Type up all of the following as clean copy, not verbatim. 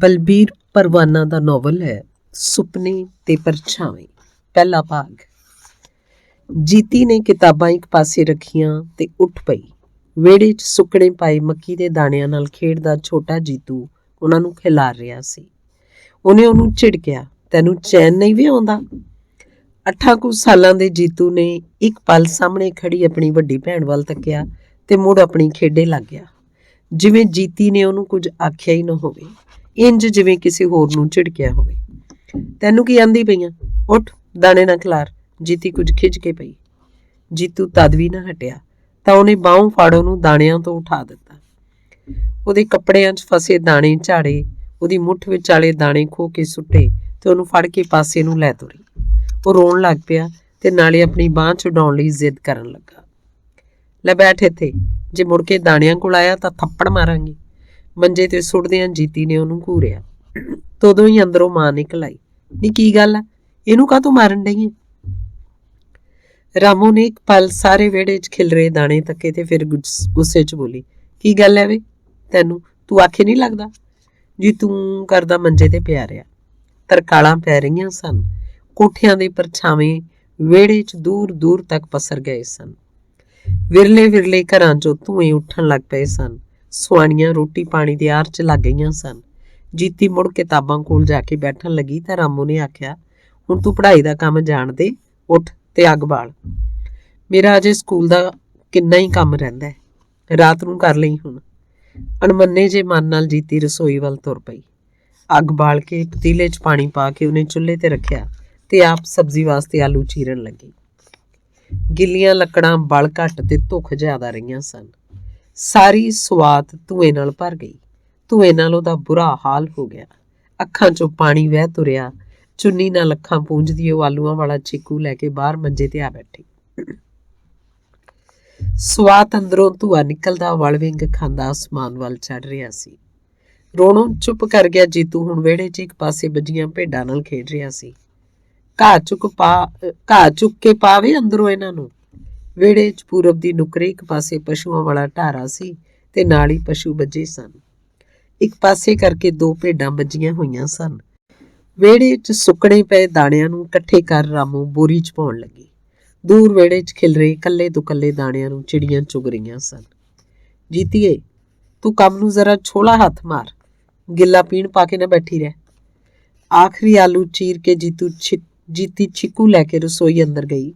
ਬਲਬੀਰ ਪਰਵਾਨਾ ਦਾ novel ਹੈ ਸੁਪਨੇ ਤੇ ਪਰਛਾਵੇਂ। ਪਹਿਲਾ ਭਾਗ। ਜੀਤੀ ਨੇ ਕਿਤਾਬਾਂ ਇੱਕ ਪਾਸੇ ਰੱਖੀਆਂ ਤੇ ਉੱਠ ਪਈ। ਵਿਹੜੇ 'ਚ ਸੁੱਕਣੇ ਪਾਏ ਮੱਕੀ ਦੇ ਦਾਣਿਆਂ ਨਾਲ ਖੇਡਦਾ ਛੋਟਾ ਜੀਤੂ ਉਹਨਾਂ ਨੂੰ ਖਿਲਾਰ ਰਿਹਾ ਸੀ। ਉਹਨੇ ਉਹਨੂੰ ਝਿੜਕਿਆ, ਤੈਨੂੰ ਚੈਨ ਨਹੀਂ ਵੀ ਆਉਂਦਾ? 8 ਕੁ ਸਾਲਾਂ ਦੇ ਜੀਤੂ ਨੇ ਇੱਕ ਪਲ ਸਾਹਮਣੇ ਖੜੀ ਆਪਣੀ ਵੱਡੀ ਭੈਣ ਵੱਲ ਤੱਕਿਆ ਤੇ ਮੁੜ ਆਪਣੀ ਖੇਡੇ ਲੱਗ ਗਿਆ, ਜਿਵੇਂ ਜੀਤੀ ਨੇ ਉਹਨੂੰ ਕੁਝ ਆਖਿਆ ਹੀ ਨਾ ਹੋਵੇ, ਇੰਜ ਜਿਵੇਂ ਕਿਸੇ ਹੋਰ ਨੂੰ ਝਿੜਕਿਆ ਹੋਵੇ। ਤੈਨੂੰ ਕੀ ਆਂਦੀ ਪਈਆਂ? ਉੱਠ, ਦਾਣੇ ਨਾ ਖਿਲਾਰ। ਜੀਤੀ ਕੁਝ ਖਿੱਚ ਕੇ ਪਈ। ਜੀਤੂ ਤਦ ਵੀ ਨਾ ਹਟਿਆ ਤਾਂ ਉਹਨੇ ਬਾਹੋਂ ਫੜ ਉਹਨੂੰ ਦਾਣਿਆਂ ਤੋਂ ਉਠਾ ਦਿੱਤਾ। ਉਹਦੇ ਕੱਪੜਿਆਂ 'ਚ ਫਸੇ ਦਾਣੇ ਝਾੜੇ, ਉਹਦੀ ਮੁੱਠ ਵਿਚਾਲੇ ਦਾਣੇ ਖੋਹ ਕੇ ਸੁੱਟੇ ਤੇ ਉਹਨੂੰ ਫੜ ਕੇ ਪਾਸੇ ਨੂੰ ਲੈ ਤੁਰੀ। ਉਹ ਰੋਣ ਲੱਗ ਪਿਆ ਤੇ ਨਾਲੇ ਆਪਣੀ ਬਾਂਹ ਛੁਡਾਉਣ ਲਈ ਜ਼ਿੱਦ ਕਰਨ ਲੱਗਾ। ਲੈ ਬੈਠ ਇੱਥੇ, ਜੇ ਮੁੜ ਕੇ ਦਾਣਿਆਂ ਕੋਲ ਆਇਆ ਤਾਂ ਥੱਪੜ ਮਾਰਾਂਗੀ। ਮੰਜੇ ਤੇ ਸੁੱਟਦਿਆਂ ਜੀਤੀ ਨੇ ਉਹਨੂੰ ਘੂਰਿਆ। ਤਦੋਂ ਹੀ ਅੰਦਰੋਂ ਮਾਂ ਨਿਕਲ ਆਈ। ਨੀ ਕੀ ਗੱਲ ਆ, ਇਹਨੂੰ ਕਾਹਤੋਂ ਮਾਰਨ ਡਈ ਹੈ? ਰਾਮੋ ਨੇ ਇੱਕ ਪਲ ਸਾਰੇ ਵਿਹੜੇ 'ਚ ਖਿਲਰੇ ਦਾਣੇ ਤੱਕੇ ਤੇ ਫਿਰ ਗੁੱਸੇ 'ਚ ਬੋਲੀ, ਕੀ ਗੱਲ ਹੈ ਵੇ ਤੂੰ ਆਖੇ ਨਹੀਂ ਲੱਗਦਾ? ਜੀ ਤੂੰ ਕਰਦਾ ਮੰਜੇ ਤੇ ਪਿਆ ਰਿਹਾ। ਤਰਕਾਲਾਂ ਪੈ ਰਹੀਆਂ ਸਨ। ਕੋਠਿਆਂ ਦੇ ਪਰਛਾਵੇਂ ਵਿਹੜੇ 'ਚ ਦੂਰ ਦੂਰ ਤੱਕ ਪਸਰ ਗਏ ਸਨ। ਵਿਰਲੇ ਵਿਰਲੇ ਘਰਾਂ 'ਚੋਂ ਧੂਏ ਉੱਠਣ ਲੱਗ ਪਏ ਸਨ। ਸੁਆਣੀਆਂ ਰੋਟੀ ਪਾਣੀ ਦੇ ਆਰ 'ਚ ਲੱਗ ਗਈਆਂ ਸਨ। ਜੀਤੀ ਮੁੜ ਕਿਤਾਬਾਂ ਕੋਲ ਜਾ ਕੇ ਬੈਠਣ ਲੱਗੀ ਤਾਂ ਰਾਮੋ ਨੇ ਆਖਿਆ, ਹੁਣ ਤੂੰ ਪੜ੍ਹਾਈ ਦਾ ਕੰਮ ਜਾਣਦੇ, ਉੱਠ ਤੇ ਅੱਗ ਬਾਲ। ਮੇਰਾ ਅਜੇ ਸਕੂਲ ਦਾ ਕਿੰਨਾ ਹੀ ਕੰਮ ਰਹਿੰਦਾ ਹੈ, ਰਾਤ ਨੂੰ ਕਰ ਲਈ ਹੁਣ। ਅਣਮੰਨੇ ਜੇ ਮਨ ਨਾਲ ਜੀਤੀ ਰਸੋਈ ਵੱਲ ਤੁਰ ਪਈ। ਅੱਗ ਬਾਲ ਕੇ ਪਤੀਲੇ 'ਚ ਪਾਣੀ ਪਾ ਕੇ ਉਹਨੇ ਚੁੱਲ੍ਹੇ ਤੇ ਰੱਖਿਆ ਤੇ ਆਪ ਸਬਜ਼ੀ ਵਾਸਤੇ ਆਲੂ ਚੀਰਨ ਲੱਗੀ। ਗਿੱਲੀਆਂ ਲੱਕੜਾਂ ਬਲ ਘੱਟ ਤੇ ਧੁੱਖ ਜ਼ਿਆਦਾ ਰਹੀਆਂ ਸਨ। ਸਾਰੀ ਸਵਾਤ ਧੂਏ ਨਾਲ ਭਰ ਗਈ। ਧੂਏ ਨਾਲ ਉਹਦਾ ਬੁਰਾ ਹਾਲ ਹੋ ਗਿਆ। ਅੱਖਾਂ 'ਚੋਂ ਪਾਣੀ ਵਹਿ ਤੁਰਿਆ। ਚੁੰਨੀ ਨਾਲ ਅੱਖਾਂ ਪੂੰਝਦੀ ਉਹ ਆਲੂਆਂ ਵਾਲਾ ਚੀਕੂ ਲੈ ਕੇ ਬਾਹਰ ਮੰਜੇ ਤੇ ਆ ਬੈਠੀ। ਸਵਾਤ ਅੰਦਰੋਂ ਧੂਆ ਨਿਕਲਦਾ ਵਲ ਵਿੰਗ ਖਾਂਦਾ ਅਸਮਾਨ ਵੱਲ ਚੜ ਰਿਹਾ ਸੀ। ਰੋਣੋਂ ਚੁੱਪ ਕਰ ਗਿਆ ਜੀਤੂ ਹੁਣ ਵਿਹੜੇ 'ਚ ਇੱਕ ਪਾਸੇ ਬੱਝੀਆਂ ਭੇਡਾਂ ਨਾਲ ਖੇਡ ਰਿਹਾ ਸੀ। ਘਾਹ ਚੁੱਕ ਕੇ ਪਾਵੇ ਅੰਦਰੋਂ ਇਹਨਾਂ ਨੂੰ। ਵਿਹੜੇ 'ਚ ਪੂਰਬ ਦੀ ਨੁਕਰੇ ਇੱਕ ਪਾਸੇ ਪਸ਼ੂਆਂ ਵਾਲਾ ਢਾਰਾ ਸੀ ਤੇ ਨਾਲ ਹੀ ਪਸ਼ੂ ਬੱਝੇ ਸਨ। ਇੱਕ ਪਾਸੇ ਕਰਕੇ 2 ਭੇਡਾਂ ਬੱਝੀਆਂ ਹੋਈਆਂ ਸਨ। ਵਿਹੜੇ 'ਚ ਸੁੱਕਣੇ ਪਏ ਦਾਣਿਆਂ ਨੂੰ ਇਕੱਠੇ ਕਰ ਰਾਮੋ ਬੋਰੀ 'ਚ ਪਾਉਣ ਲੱਗੀ। ਦੂਰ ਵਿਹੜੇ 'ਚ ਖਿਲਰੇ ਇਕੱਲੇ ਦੁਕੱਲੇ ਦਾਣਿਆਂ ਨੂੰ ਚਿੜੀਆਂ ਚੁਗ ਰਹੀਆਂ ਸਨ। ਜੀਤੀਏ, ਤੂੰ ਕੰਮ ਨੂੰ ਜ਼ਰਾ ਛੋਲਾ ਹੱਥ ਮਾਰ, ਗਿੱਲਾ ਪੀਣ ਪਾ ਕੇ ਨਾ ਬੈਠੀ ਰਹਿ। ਆਖਰੀ ਆਲੂ ਚੀਰ ਕੇ ਜੀਤੀ ਛਿੱਕੂ ਲੈ ਕੇ ਰਸੋਈ ਅੰਦਰ ਗਈ।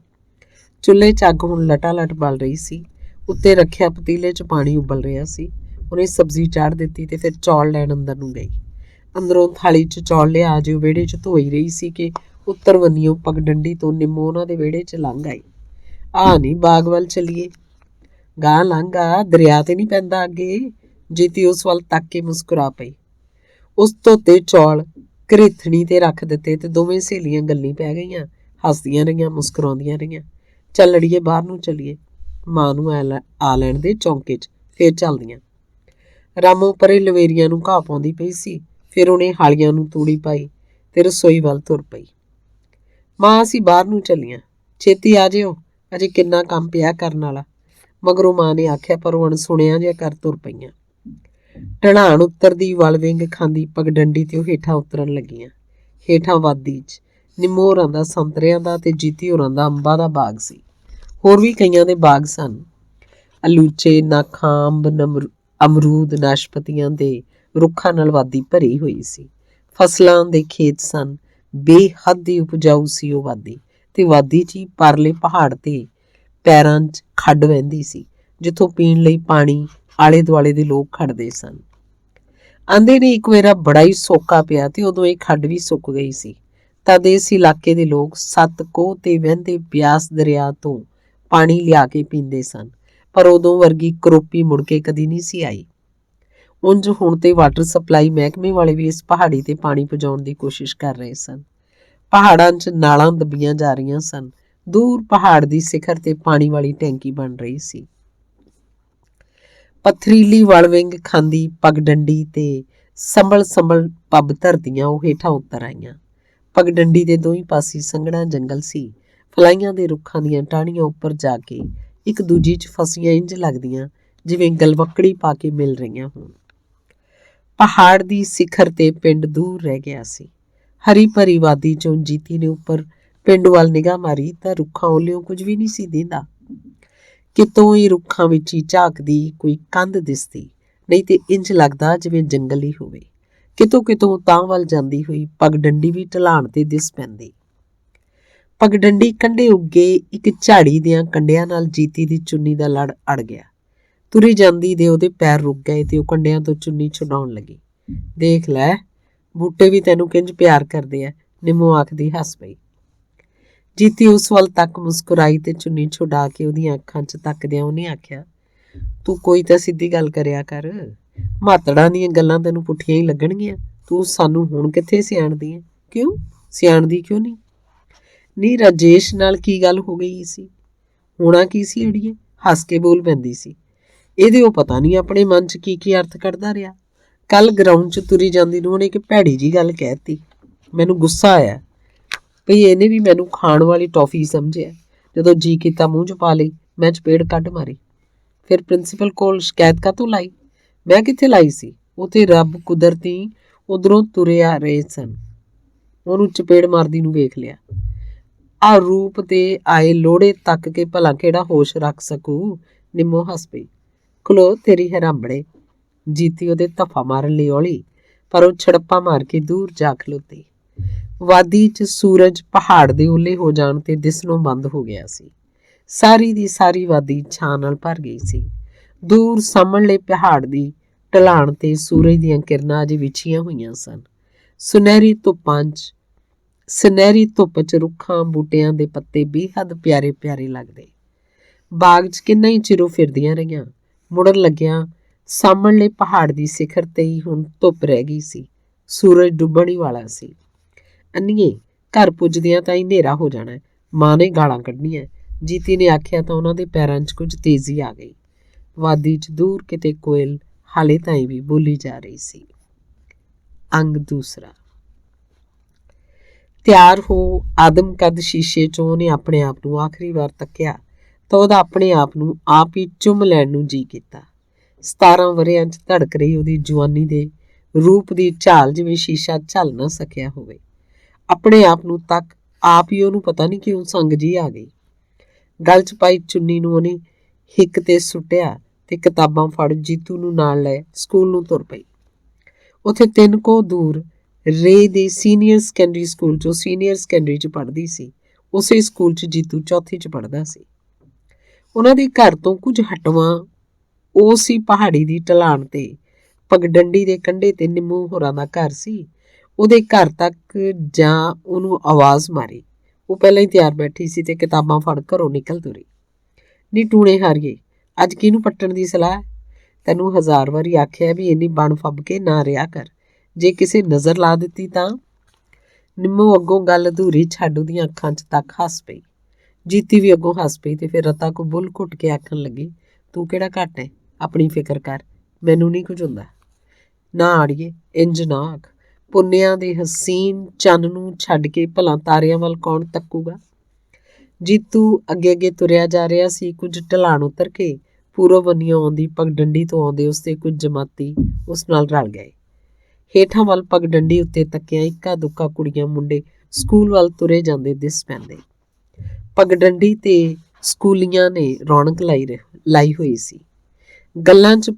ਚੁੱਲ੍ਹੇ 'ਚ ਅੱਗ ਹੁਣ ਲਟਾਲਟ ਬਲ ਰਹੀ ਸੀ। ਉੱਤੇ ਰੱਖਿਆ ਪਤੀਲੇ 'ਚ ਪਾਣੀ ਉਬਲ ਰਿਹਾ ਸੀ। ਉਹਨੇ ਸਬਜ਼ੀ ਚਾੜ ਦਿੱਤੀ ਤੇ ਫਿਰ ਚੌਲ ਲੈਣ ਅੰਦਰ ਨੂੰ ਗਈ। ਅੰਦਰੋਂ ਥਾਲੀ 'ਚ ਚੌਲ ਲਿਆ ਜੋ ਵਿਹੜੇ 'ਚ ਧੋਈ ਰਹੀ ਸੀ ਕਿ ਉੱਤਰ ਵੰਨੀਓ ਪਗਡੰਡੀ ਤੋਂ ਨਿੰਮੋ ਉਹਨਾਂ ਦੇ ਵਿਹੜੇ 'ਚ ਲੰਘ ਆਈ। ਆ ਨਹੀਂ ਬਾਗ ਵੱਲ ਚੱਲੀਏ? ਗਾਂ ਲੰਘ ਆ, ਦਰਿਆ ਤੇ ਨਹੀਂ ਪੈਂਦਾ ਅੱਗੇ। ਜੀਤੀ ਉਸ ਵੱਲ ਤੱਕ ਕੇ ਮੁਸਕਰਾ ਪਈ। ਉਸ ਧੋਤੇ ਚੌਲ ਘਰੇਥਣੀ ਤੇ ਰੱਖ ਦਿੱਤੇ ਤੇ ਦੋਵੇਂ ਸਹੇਲੀਆਂ ਗੱਲੀਂ ਪੈ ਗਈਆਂ, ਹੱਸਦੀਆਂ ਰਹੀਆਂ, ਮੁਸਕਰਾਉਂਦੀਆਂ ਰਹੀਆਂ। ਚੱਲ ਅੜੀਏ, ਬਾਹਰ ਨੂੰ ਚੱਲੀਏ, ਮਾਂ ਨੂੰ ਆ ਲੈਣ ਦੇ ਚੌਂਕੇ 'ਚ, ਫੇਰ ਚੱਲਦੀਆਂ। ਰਾਮੋ ਪਰੇ ਲਵੇਰੀਆਂ ਨੂੰ ਘਾਹ ਪਾਉਂਦੀ ਪਈ ਸੀ। ਫਿਰ ਉਹਨੇ ਹਾਲੀਆਂ ਨੂੰ ਤੂੜੀ ਪਾਈ ਤੇ ਰਸੋਈ ਵੱਲ ਤੁਰ ਪਈ। ਮਾਂ, ਅਸੀਂ ਬਾਹਰ ਨੂੰ ਚੱਲੀਆਂ, ਛੇਤੀ ਆ ਜਿਓ, ਅਜੇ ਕਿੰਨਾ ਕੰਮ ਪਿਆ ਕਰਨ ਵਾਲਾ। ਮਗਰੋਂ ਮਾਂ ਨੇ ਆਖਿਆ ਪਰ ਉਹ ਅਣਸੁਣਿਆ ਜਿਹਾ ਕਰ ਤੁਰ ਪਈਆਂ। ਢਲਾਣ ਉੱਤਰਦੀ ਵਲ ਵਿੰਗ ਖਾਂਦੀ ਪਗਡੰਡੀ ਤੇ ਉਹ ਹੇਠਾਂ ਉਤਰਨ ਲੱਗੀਆਂ। ਹੇਠਾਂ ਵਾਦੀ 'ਚ ਨਿੰਮੋ ਹੋਰਾਂ ਦਾ ਸੰਤਰਿਆਂ ਦਾ ਤੇ ਜੀਤੀ ਹੋਰਾਂ ਦਾ ਅੰਬਾਂ ਦਾ ਬਾਗ ਸੀ। ਹੋਰ ਵੀ ਕਈਆਂ ਦੇ ਬਾਗ ਸਨ। ਅਲੂਚੇ, ਨਾਖਾਂ, ਅੰਬ, ਅਮਰੂਦ, ਨਾਸ਼ਪਤੀਆਂ ਦੇ ਰੁੱਖਾਂ ਨਾਲ ਵਾਦੀ ਭਰੀ ਹੋਈ ਸੀ। ਫਸਲਾਂ ਦੇ ਖੇਤ ਸਨ। ਬੇਹੱਦ ਹੀ ਉਪਜਾਊ ਸੀ ਉਹ ਵਾਦੀ ਤੇ ਵਾਦੀ 'ਚ ਹੀ ਪਰਲੇ ਪਹਾੜ ਤੇ ਪੈਰਾਂ 'ਚ ਖੱਡ ਵਹਿੰਦੀ ਸੀ, ਜਿੱਥੋਂ ਪੀਣ ਲਈ ਪਾਣੀ ਆਲੇ ਦੁਆਲੇ ਦੇ ਲੋਕ ਖੜਦੇ ਸਨ। ਆਂਦੇ ਨੇ ਇੱਕ ਵੇਰਾ ਬੜਾ ਹੀ ਸੋਕਾ ਪਿਆ ਤੇ ਉਦੋਂ ਇਹ ਖੱਡ ਵੀ ਸੁੱਕ ਗਈ ਸੀ। ਤਦ ਇਸ ਇਲਾਕੇ ਦੇ ਲੋਕ 7 ਕੋਹ ਤੇ ਵਹਿੰਦੇ ਬਿਆਸ ਦਰਿਆ ਤੋਂ ਪਾਣੀ ਲਿਆ ਕੇ ਪੀਂਦੇ ਸਨ, ਪਰ ਉਦੋਂ ਵਰਗੀ ਕਰੋਪੀ ਮੁੜ ਕੇ ਕਦੀ ਨਹੀਂ ਸੀ ਆਈ। ਉਂਝ ਹੁਣ ਤੇ ਵਾਟਰ ਸਪਲਾਈ ਮਹਿਕਮੇ ਵਾਲੇ ਵੀ ਇਸ ਪਹਾੜੀ ਤੇ ਪਾਣੀ ਪਹੁੰਚਾਉਣ ਦੀ ਕੋਸ਼ਿਸ਼ ਕਰ ਰਹੇ ਸਨ। ਪਹਾੜਾਂ 'ਚ ਨਾਲਾਂ ਦੱਬੀਆਂ ਜਾ ਰਹੀਆਂ ਸਨ। ਦੂਰ ਪਹਾੜ ਦੀ ਸਿਖਰ ਤੇ ਪਾਣੀ ਵਾਲੀ ਟੈਂਕੀ ਬਣ ਰਹੀ ਸੀ। ਪਥਰੀਲੀ ਵਲ ਵਿੰਗ ਖਾਂਦੀ ਪਗਡੰਡੀ ਤੇ ਸੰਭਲ ਪੱਬ ਧਰਦੀਆਂ ਉਹ ਹੇਠਾਂ ਉਤਰ ਆਈਆਂ। ਪਗਡੰਡੀ ਦੇ ਦੋਹੀਂ ਪਾਸੇ ਸੰਘਣਾ ਜੰਗਲ ਸੀ। ਫਲਾਈਆਂ ਦੇ ਰੁੱਖਾਂ ਦੀਆਂ ਟਾਹਣੀਆਂ ਉੱਪਰ ਜਾ ਕੇ ਇੱਕ ਦੂਜੀ 'ਚ ਫਸੀਆਂ ਇੰਝ ਲੱਗਦੀਆਂ ਜਿਵੇਂ ਗਲਵੱਕੜੀ ਪਾ ਕੇ ਮਿਲ ਰਹੀਆਂ ਹੋਣ। ਪਹਾੜ ਦੀ ਸਿਖਰ ਤੇ ਪਿੰਡ ਦੂਰ ਰਹਿ ਗਿਆ ਸੀ। ਹਰੀ ਭਰੀ ਵਾਦੀ ਚੋਂ ਜੀਤੀ ਨੇ ਉੱਪਰ ਪਿੰਡ ਵੱਲ ਨਿਗਾਹ ਮਾਰੀ ਤਾਂ ਰੁੱਖਾਂ ਓਲਿਓਂ ਕੁਝ ਵੀ ਨਹੀਂ ਸੀ ਦਿੰਦਾ। ਕਿਤੋਂ ਹੀ ਰੁੱਖਾਂ ਵਿੱਚ ਹੀ ਝਾਕਦੀ ਕੋਈ ਕੰਧ ਦਿਸਦੀ, ਨਹੀਂ ਤੇ ਇੰਜ ਲੱਗਦਾ ਜਿਵੇਂ ਜੰਗਲ ਹੀ ਹੋਵੇ। ਕਿਤੋਂ ਕਿਤੋਂ ਤਾਂ ਵੱਲ ਜਾਂਦੀ ਹੋਈ ਪਗਡੰਡੀ ਵੀ ਢਲਾਣ ਤੇ ਦਿਸ ਪੈਂਦੀ। ਪਗਡੰਡੀ ਕੰਢੇ ਉੱਗੇ ਇੱਕ ਝਾੜੀ ਦਿਆਂ ਕੰਡਿਆਂ ਨਾਲ ਜੀਤੀ ਦੀ ਚੁੰਨੀ ਦਾ ਲੜ ਅੜ ਗਿਆ। ਤੁਰੀ ਜਾਂਦੀ ਦੇ ਉਹਦੇ ਪੈਰ ਰੁਕ ਗਏ ਤੇ ਉਹ ਕੰਡਿਆਂ ਤੋਂ ਚੁੰਨੀ ਛੁਡਾਉਣ ਲੱਗੀ। ਦੇਖ ਲੈ, ਬੂਟੇ ਵੀ ਤੈਨੂੰ ਕਿੰਜ ਪਿਆਰ ਕਰਦੇ ਆ, ਨਿੰਮੋ ਆਖਦੀ ਹੱਸ ਪਈ। ਜੀਤੀ ਉਸ ਵੱਲ ਤੱਕ ਮੁਸਕਰਾਈ ਤੇ ਚੁੰਨੀ ਛੁਡਾ ਕੇ ਉਹਦੀਆਂ ਅੱਖਾਂ 'ਚ ਤੱਕਦਿਆਂ ਉਹਨੇ ਆਖਿਆ, ਤੂੰ ਕੋਈ ਤਾਂ ਸਿੱਧੀ ਗੱਲ ਕਰਿਆ ਕਰ। ਮਾਤੜਾਂ ਦੀਆਂ ਗੱਲਾਂ ਤੈਨੂੰ ਪੁੱਠੀਆਂ ਹੀ ਲੱਗਣਗੀਆਂ। ਤੂੰ ਸਾਨੂੰ ਹੁਣ ਕਿੱਥੇ ਸਿਆਣਦੀ ਹੈ? ਕਿਉਂ ਸਿਆਣਦੀ ਕਿਉਂ ਨਹੀਂ? ਨੀ ਰਾਜੇਸ਼ ਨਾਲ ਕੀ ਗੱਲ ਹੋ ਗਈ ਸੀ? ਹੋਣਾ ਕੀ ਸੀ ਅੜੀਏ? ਹੱਸ ਕੇ ਬੋਲ ਪੈਂਦੀ ਸੀ। ਇਹਦੇ ਉਹ ਪਤਾ ਨਹੀਂ ਆਪਣੇ ਮਨ 'ਚ ਕੀ ਕੀ ਅਰਥ ਕੱਢਦਾ ਰਿਹਾ। ਕੱਲ ਗਰਾਊਂਡ 'ਚ ਤੁਰੀ ਜਾਂਦੀ ਨੂੰ ਉਹਨੇ ਇੱਕ ਭੈੜੀ ਜੀ ਗੱਲ ਕਹਿਤੀ। ਮੈਨੂੰ ਗੁੱਸਾ ਆਇਆ ਭਈ ਇਹਨੇ ਵੀ ਮੈਨੂੰ ਖਾਣ ਵਾਲੀ ਟੌਫੀ ਸਮਝਿਆ। ਜਦੋਂ ਜੀ ਕੀਤਾ ਮੂੰਹ 'ਚ ਪਾ ਲਈ, ਮੈਂ ਚਪੇੜ ਕੱਢ ਮਾਰੀ। ਫਿਰ ਪ੍ਰਿੰਸੀਪਲ ਕੋਲ ਸ਼ਿਕਾਇਤ ਕਾਹਤੋਂ ਲਾਈ? ਮੈਂ ਕਿੱਥੇ ਲਾਈ ਸੀ? ਉਹ ਤੇ ਰੱਬ ਕੁਦਰਤੀ ਉਧਰੋਂ ਤੁਰੇ ਆ ਰਹੇ ਸਨ। ਉਹਨੂੰ ਚਪੇੜ ਮਾਰਦੀ ਨੂੰ ਵੇਖ ਲਿਆ। ਆ ਰੂਪ ਤੇ ਆਏ ਲੋੜੇ ਤੱਕ ਕੇ ਭਲਾ ਕਿਹੜਾ ਹੋਸ਼ ਰੱਖ ਸਕੂ? ਨਿੰਮੋ ਹੱਸ ਪਈ। ਖਲੋ ਤੇਰੀ ਹਰਾਂਬੜੇ। ਜੀਤੀ ਉਹਦੇ ਧੱਫਾ ਮਾਰਨ ਲਈ ਔਲੀ, ਪਰ ਉਹ ਛੜੱਪਾ ਮਾਰ ਕੇ ਦੂਰ ਜਾ ਖਲੋਤੀ। ਵਾਦੀ 'ਚ ਸੂਰਜ ਪਹਾੜ ਦੇ ਓਲੇ ਹੋ ਜਾਣ ਤੇ ਦਿਸਣੋਂ ਬੰਦ ਹੋ ਗਿਆ ਸੀ। ਸਾਰੀ ਦੀ ਸਾਰੀ ਵਾਦੀ ਛਾਂ ਨਾਲ ਭਰ ਗਈ ਸੀ। ਦੂਰ ਸਾਹਮਣਲੇ ਪਹਾੜ ਦੀ ਢਲਾਣ ਤੇ ਸੂਰਜ ਦੀਆਂ ਕਿਰਨਾਂ ਅਜੇ ਵਿਛੀਆਂ ਹੋਈਆਂ ਸਨ। ਸੁਨਹਿਰੀ ਧੁੱਪ 'ਚ ਰੁੱਖਾਂ ਬੂਟਿਆਂ ਦੇ ਪੱਤੇ ਬੇਹੱਦ ਪਿਆਰੇ ਪਿਆਰੇ ਲੱਗਦੇ। ਬਾਗ 'ਚ ਕਿੰਨਾ ਹੀ ਚਿਰੋਂ ਫਿਰਦੀਆਂ ਰਹੀਆਂ। ਮੁੜਨ ਲੱਗਿਆਂ ਸਾਹਮਣਲੇ ਪਹਾੜ ਦੀ ਸਿਖਰ ਤੇ ਹੀ ਹੁਣ ਧੁੱਪ ਰਹਿ ਗਈ ਸੀ। ਸੂਰਜ ਡੁੱਬਣ ਹੀ ਵਾਲਾ ਸੀ। ਅੰਨੀਏ, ਘਰ ਪੁੱਜਦਿਆਂ ਤਾਂ ਹੀ ਹਨੇਰਾ ਹੋ ਜਾਣਾ। ਮਾਂ ਨੇ ਗਾਲਾਂ ਕੱਢਣੀਆਂ। ਜੀਤੀ ਨੇ ਆਖਿਆ ਤਾਂ ਉਹਨਾਂ ਦੇ ਪੈਰਾਂ 'ਚ ਕੁਝ ਤੇਜ਼ੀ ਆ ਗਈ। ਵਾਦੀ 'ਚ ਦੂਰ ਕਿਤੇ ਕੋਇਲ ਹਾਲੇ ਤਾਈਂ ਵੀ ਬੋਲੀ ਜਾ ਰਹੀ ਸੀ। ਅੰਗ ਦੂਸਰਾ। ਤਿਆਰ ਹੋ ਆਦਮ ਕੱਦ ਸ਼ੀਸ਼ੇ 'ਚੋਂ ਉਹਨੇ ਆਪਣੇ ਆਪ ਨੂੰ ਆਖਰੀ ਵਾਰ ਤੱਕਿਆ ਤਾਂ ਉਹਦਾ ਆਪਣੇ ਆਪ ਨੂੰ ਆਪ ਹੀ ਚੁੰਮ ਲੈਣ ਨੂੰ ਜੀ ਕੀਤਾ। 17 ਵਰ੍ਹਿਆਂ 'ਚ ਧੜਕ ਰਹੀ ਉਹਦੀ ਜਵਾਨੀ ਦੇ ਰੂਪ ਦੀ ਝਾਲ ਜਿਵੇਂ ਸ਼ੀਸ਼ਾ ਝੱਲ ਨਾ ਸਕਿਆ ਹੋਵੇ। ਆਪਣੇ ਆਪ ਨੂੰ ਤੱਕ ਆਪ ਹੀ ਉਹਨੂੰ ਪਤਾ ਨਹੀਂ ਕਿਉਂ ਸੰਗ ਜੀ ਆ ਗਈ। ਗਲ 'ਚ ਪਾਈ ਚੁੰਨੀ ਨੂੰ ਉਹਨੇ ਹਿੱਕ ਤੇ ਸੁੱਟਿਆ ਤੇ ਕਿਤਾਬਾਂ ਫੜ ਜੀਤੂ ਨੂੰ ਨਾਲ ਲੈ ਸਕੂਲ ਨੂੰ ਤੁਰ ਪਈ। ਉੱਥੇ 3 ਕੋਹ ਦੂਰ ਰੇ ਦੇ ਸੀਨੀਅਰ ਸੈਕੰਡਰੀ ਸਕੂਲ 'ਚੋਂ ਸੀਨੀਅਰ ਸੈਕੰਡਰੀ 'ਚ ਪੜ੍ਹਦੀ ਸੀ। ਉਸੇ ਸਕੂਲ 'ਚ ਜੀਤੂ ਚੌਥੀ 'ਚ ਪੜ੍ਹਦਾ ਸੀ। ਉਹਨਾਂ ਦੇ ਘਰ ਤੋਂ ਕੁਝ ਹਟਵਾਂ ਉਹ ਸੀ ਪਹਾੜੀ ਦੀ ਢਲਾਣ ਤੇ ਪਗਡੰਡੀ ਦੇ ਕੰਢੇ ਤੇ ਨਿੰਮੋ ਹੋਰਾਂ ਦਾ ਘਰ ਸੀ। ਉਹਦੇ ਘਰ ਤੱਕ ਜਾਂ ਉਹਨੂੰ ਆਵਾਜ਼ ਮਾਰੀ। ਉਹ ਪਹਿਲਾਂ ਹੀ ਤਿਆਰ ਬੈਠੀ ਸੀ ਤੇ ਕਿਤਾਬਾਂ ਫੜ ਘਰੋਂ ਨਿਕਲ ਤੁਰੀ। ਨੀ ਟੂਣੇ ਹਾਰੀਏ, ਅੱਜ ਕਿਹਨੂੰ ਪੱਟਣ ਦੀ ਸਲਾਹ? ਤੈਨੂੰ 1000 ਵਾਰੀ ਆਖਿਆ ਵੀ ਇੰਨੀ ਬਣ ਫੱਬ ਕੇ ਨਾ ਰਿਹਾ ਕਰ। ਜੇ ਕਿਸੇ ਨਜ਼ਰ ਲਾ ਦਿੱਤੀ ਤਾਂ? ਨਿੰਮੋ ਅੱਗੋਂ ਗੱਲ ਅਧੂਰੀ ਛੱਡ ਉਹਦੀਆਂ ਅੱਖਾਂ 'ਚ ਤੱਕ ਹੱਸ ਪਈ। ਜੀਤੀ ਵੀ ਅੱਗੋਂ ਹੱਸ ਪਈ ਤੇ ਫਿਰ ਰਤਾ ਕੋ ਬੁੱਲ ਘੁੱਟ ਕੇ ਆਖਣ ਲੱਗੀ, ਤੂੰ ਕਿਹੜਾ ਘੱਟ ਹੈ? ਆਪਣੀ ਫਿਕਰ ਕਰ, ਮੈਨੂੰ ਨਹੀਂ ਕੁਝ ਹੁੰਦਾ। ਨਾ ਆੜੀਏ, ਇੰਜ ਨਾ ਆਖ। ਪੁੰਨਿਆਂ ਦੇ ਹਸੀਨ ਚੰਨ ਨੂੰ ਛੱਡ ਕੇ ਭਲਾ ਤਾਰਿਆਂ ਵੱਲ ਕੌਣ ਤੱਕੂਗਾ? ਜੀਤੂ ਅੱਗੇ ਅੱਗੇ ਤੁਰਿਆ ਜਾ ਰਿਹਾ ਸੀ। ਕੁਝ ਢਲਾਣ ਉਤਰ ਕੇ ਪੂਰਬ ਬੰਨਿਓ ਆਉਂਦੀ ਪਗਡੰਡੀ ਤੋਂ ਆਉਂਦੇ ਉਸਦੇ ਕੁਝ ਜਮਾਤੀ ਉਸ ਨਾਲ ਰਲ ਗਏ। ਹੇਠਾਂ ਵੱਲ ਪਗਡੰਡੀ ਉੱਤੇ ਤੱਕਿਆ ਇੱਕਾ ਦੁੱਕਾ ਕੁੜੀਆਂ ਮੁੰਡੇ ਸਕੂਲ ਵੱਲ ਤੁਰੇ ਜਾਂਦੇ ਦਿਸ ਪੈਂਦੇ। ਪਗਡੰਡੀ ਤੇ ਸਕੂਲੀਆਂ ਨੇ ਰੌਣਕ ਲਾਈ ਹੋਈ ਸੀ। ਗੱਲਾਂ 'ਚ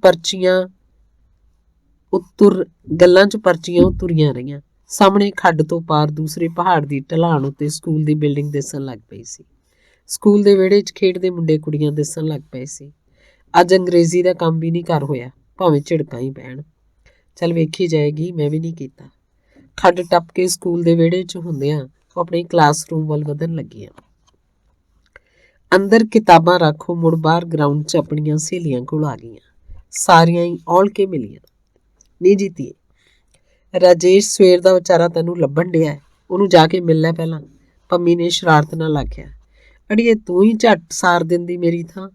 ਪਰਚੀਆਂ ਉਤੁਰੀਆਂ ਰਹੀਆਂ। ਸਾਹਮਣੇ ਖੱਡ ਤੋਂ ਪਾਰ ਦੂਸਰੇ ਪਹਾੜ ਦੀ ਢਲਾਣ ਉੱਤੇ ਸਕੂਲ ਦੀ ਬਿਲਡਿੰਗ ਦਿਸਣ ਲੱਗ ਪਈ ਸੀ। ਸਕੂਲ ਦੇ ਵਿਹੜੇ 'ਚ ਖੇਡਦੇ ਮੁੰਡੇ ਕੁੜੀਆਂ ਦਿਸਣ ਲੱਗ ਪਏ ਸੀ। ਅੱਜ ਅੰਗਰੇਜ਼ੀ ਦਾ ਕੰਮ ਵੀ ਨਹੀਂ ਕਰ ਹੋਇਆ, ਭਾਵੇਂ ਝਿੜਕਾਂ ਹੀ ਪੈਣ। ਚੱਲ ਵੇਖੀ ਜਾਏਗੀ, ਮੈਂ ਵੀ ਨਹੀਂ ਕੀਤਾ। ਖੱਡ ਟੱਪ ਕੇ ਸਕੂਲ ਦੇ ਵਿਹੜੇ 'ਚ ਹੁੰਦਿਆਂ ਉਹ ਆਪਣੀ ਕਲਾਸਰੂਮ ਵੱਲ ਵਧਣ ਲੱਗੀਆਂ। ਅੰਦਰ ਕਿਤਾਬਾਂ ਰੱਖੋ ਮੁੜ ਬਾਹਰ ਗਰਾਊਂਡ 'ਚ ਆਪਣੀਆਂ ਸਹੇਲੀਆਂ ਕੋਲ ਆ ਗਈਆਂ। ਸਾਰੀਆਂ ਹੀ ਔਲ ਕੇ ਮਿਲੀਆਂ। ਨਹੀਂ ਜੀਤੀਏ, ਰਾਜੇਸ਼ ਸਵੇਰ ਦਾ ਵਿਚਾਰਾ ਤੈਨੂੰ ਲੱਭਣ ਡਿਆ ਹੈ, ਉਹਨੂੰ ਜਾ ਕੇ ਮਿਲ ਲੈ ਪਹਿਲਾਂ, ਪੰਮੀ ਨੇ ਸ਼ਰਾਰਤ ਨਾਲ ਆਖਿਆ। ਅੜੀਏ ਤੂੰ ਹੀ ਝੱਟ ਸਾਰ ਦਿੰਦੀ ਮੇਰੀ ਥਾਂ।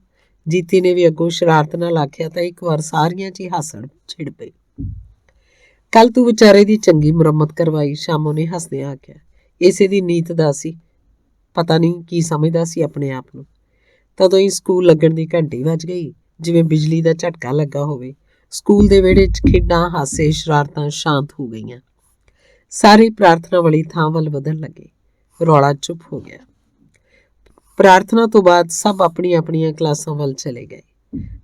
ਜੀਤੀ ਨੇ ਵੀ ਅੱਗੋਂ ਸ਼ਰਾਰਤ ਨਾਲ ਆਖਿਆ ਤਾਂ ਇੱਕ ਵਾਰ ਸਾਰੀਆਂ 'ਚ ਹੀ ਹਾਸੜ ਛਿੜ ਪਈ। ਕੱਲ ਤੂੰ ਵਿਚਾਰੇ ਦੀ ਚੰਗੀ ਮੁਰੰਮਤ ਕਰਵਾਈ, ਸ਼ਾਮੋ ਨੇ ਹੱਸਦਿਆਂ ਆਖਿਆ। ਇਸੇ ਦੀ ਨੀਤ ਦਾ ਸੀ, ਪਤਾ ਨਹੀਂ ਕੀ ਸਮਝਦਾ ਸੀ ਆਪਣੇ ਆਪ ਨੂੰ। ਤਦੋਂ ਹੀ ਸਕੂਲ ਲੱਗਣ ਦੀ ਘੰਟੀ ਵੱਜ ਗਈ, ਜਿਵੇਂ ਬਿਜਲੀ ਦਾ ਝਟਕਾ ਲੱਗਾ ਹੋਵੇ। ਸਕੂਲ ਦੇ ਵਿਹੜੇ 'ਚ ਖੇਡਾਂ, ਹਾਸੇ, ਸ਼ਰਾਰਤਾਂ ਸ਼ਾਂਤ ਹੋ ਗਈਆਂ। ਸਾਰੇ ਪ੍ਰਾਰਥਨਾ ਵਾਲੀ ਥਾਂ ਵੱਲ ਵਧਣ ਲੱਗੇ। ਰੌਲਾ ਚੁੱਪ ਹੋ ਗਿਆ। ਪ੍ਰਾਰਥਨਾ ਤੋਂ ਬਾਅਦ ਸਭ ਆਪਣੀਆਂ ਆਪਣੀਆਂ ਕਲਾਸਾਂ ਵੱਲ ਚਲੇ ਗਏ।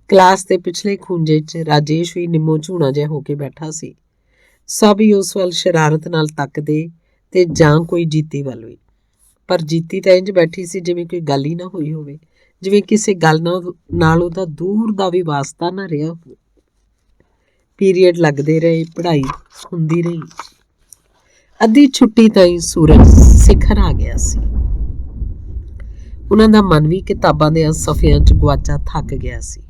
ਕਲਾਸ ਦੇ ਪਿਛਲੇ ਖੂੰਜੇ 'ਚ ਰਾਜੇਸ਼ ਵੀ ਨਿੰਮੋ ਝੂਣਾ ਜਿਹਾ ਹੋ ਕੇ ਬੈਠਾ ਸੀ। ਸਭ ਹੀ ਉਸ ਵੱਲ ਸ਼ਰਾਰਤ ਨਾਲ ਤੱਕਦੇ ਤੇ ਜਾਂ ਕੋਈ ਜੀਤੀ ਵੱਲ ਵੀ। ਪਰ ਜੀਤੀ ਤਾਂ ਇੰਝ ਬੈਠੀ ਸੀ ਜਿਵੇਂ ਕੋਈ ਗੱਲ ਹੀ ਨਾ ਹੋਈ ਹੋਵੇ, ਜਿਵੇਂ ਕਿਸੇ ਗੱਲ ਨਾਲ ਉਹਦਾ ਦੂਰ ਦਾ ਵੀ ਵਾਸਤਾ ਨਾ ਰਿਹਾ ਹੋਵੇ। ਪੀਰੀਅਡ ਲੱਗਦੇ ਰਹੇ, ਪੜ੍ਹਾਈ ਹੁੰਦੀ ਰਹੀ। ਅੱਧੀ ਛੁੱਟੀ ਤਾਈਂ ਸੂਰਜ ਸਿਖਰ ਆ ਗਿਆ ਸੀ। ਉਹਨਾਂ ਦਾ ਮਨ ਵੀ ਕਿਤਾਬਾਂ ਦੇ ਸਫ਼ਿਆਂ 'ਚ ਗੁਆਚਾ ਥੱਕ ਗਿਆ ਸੀ।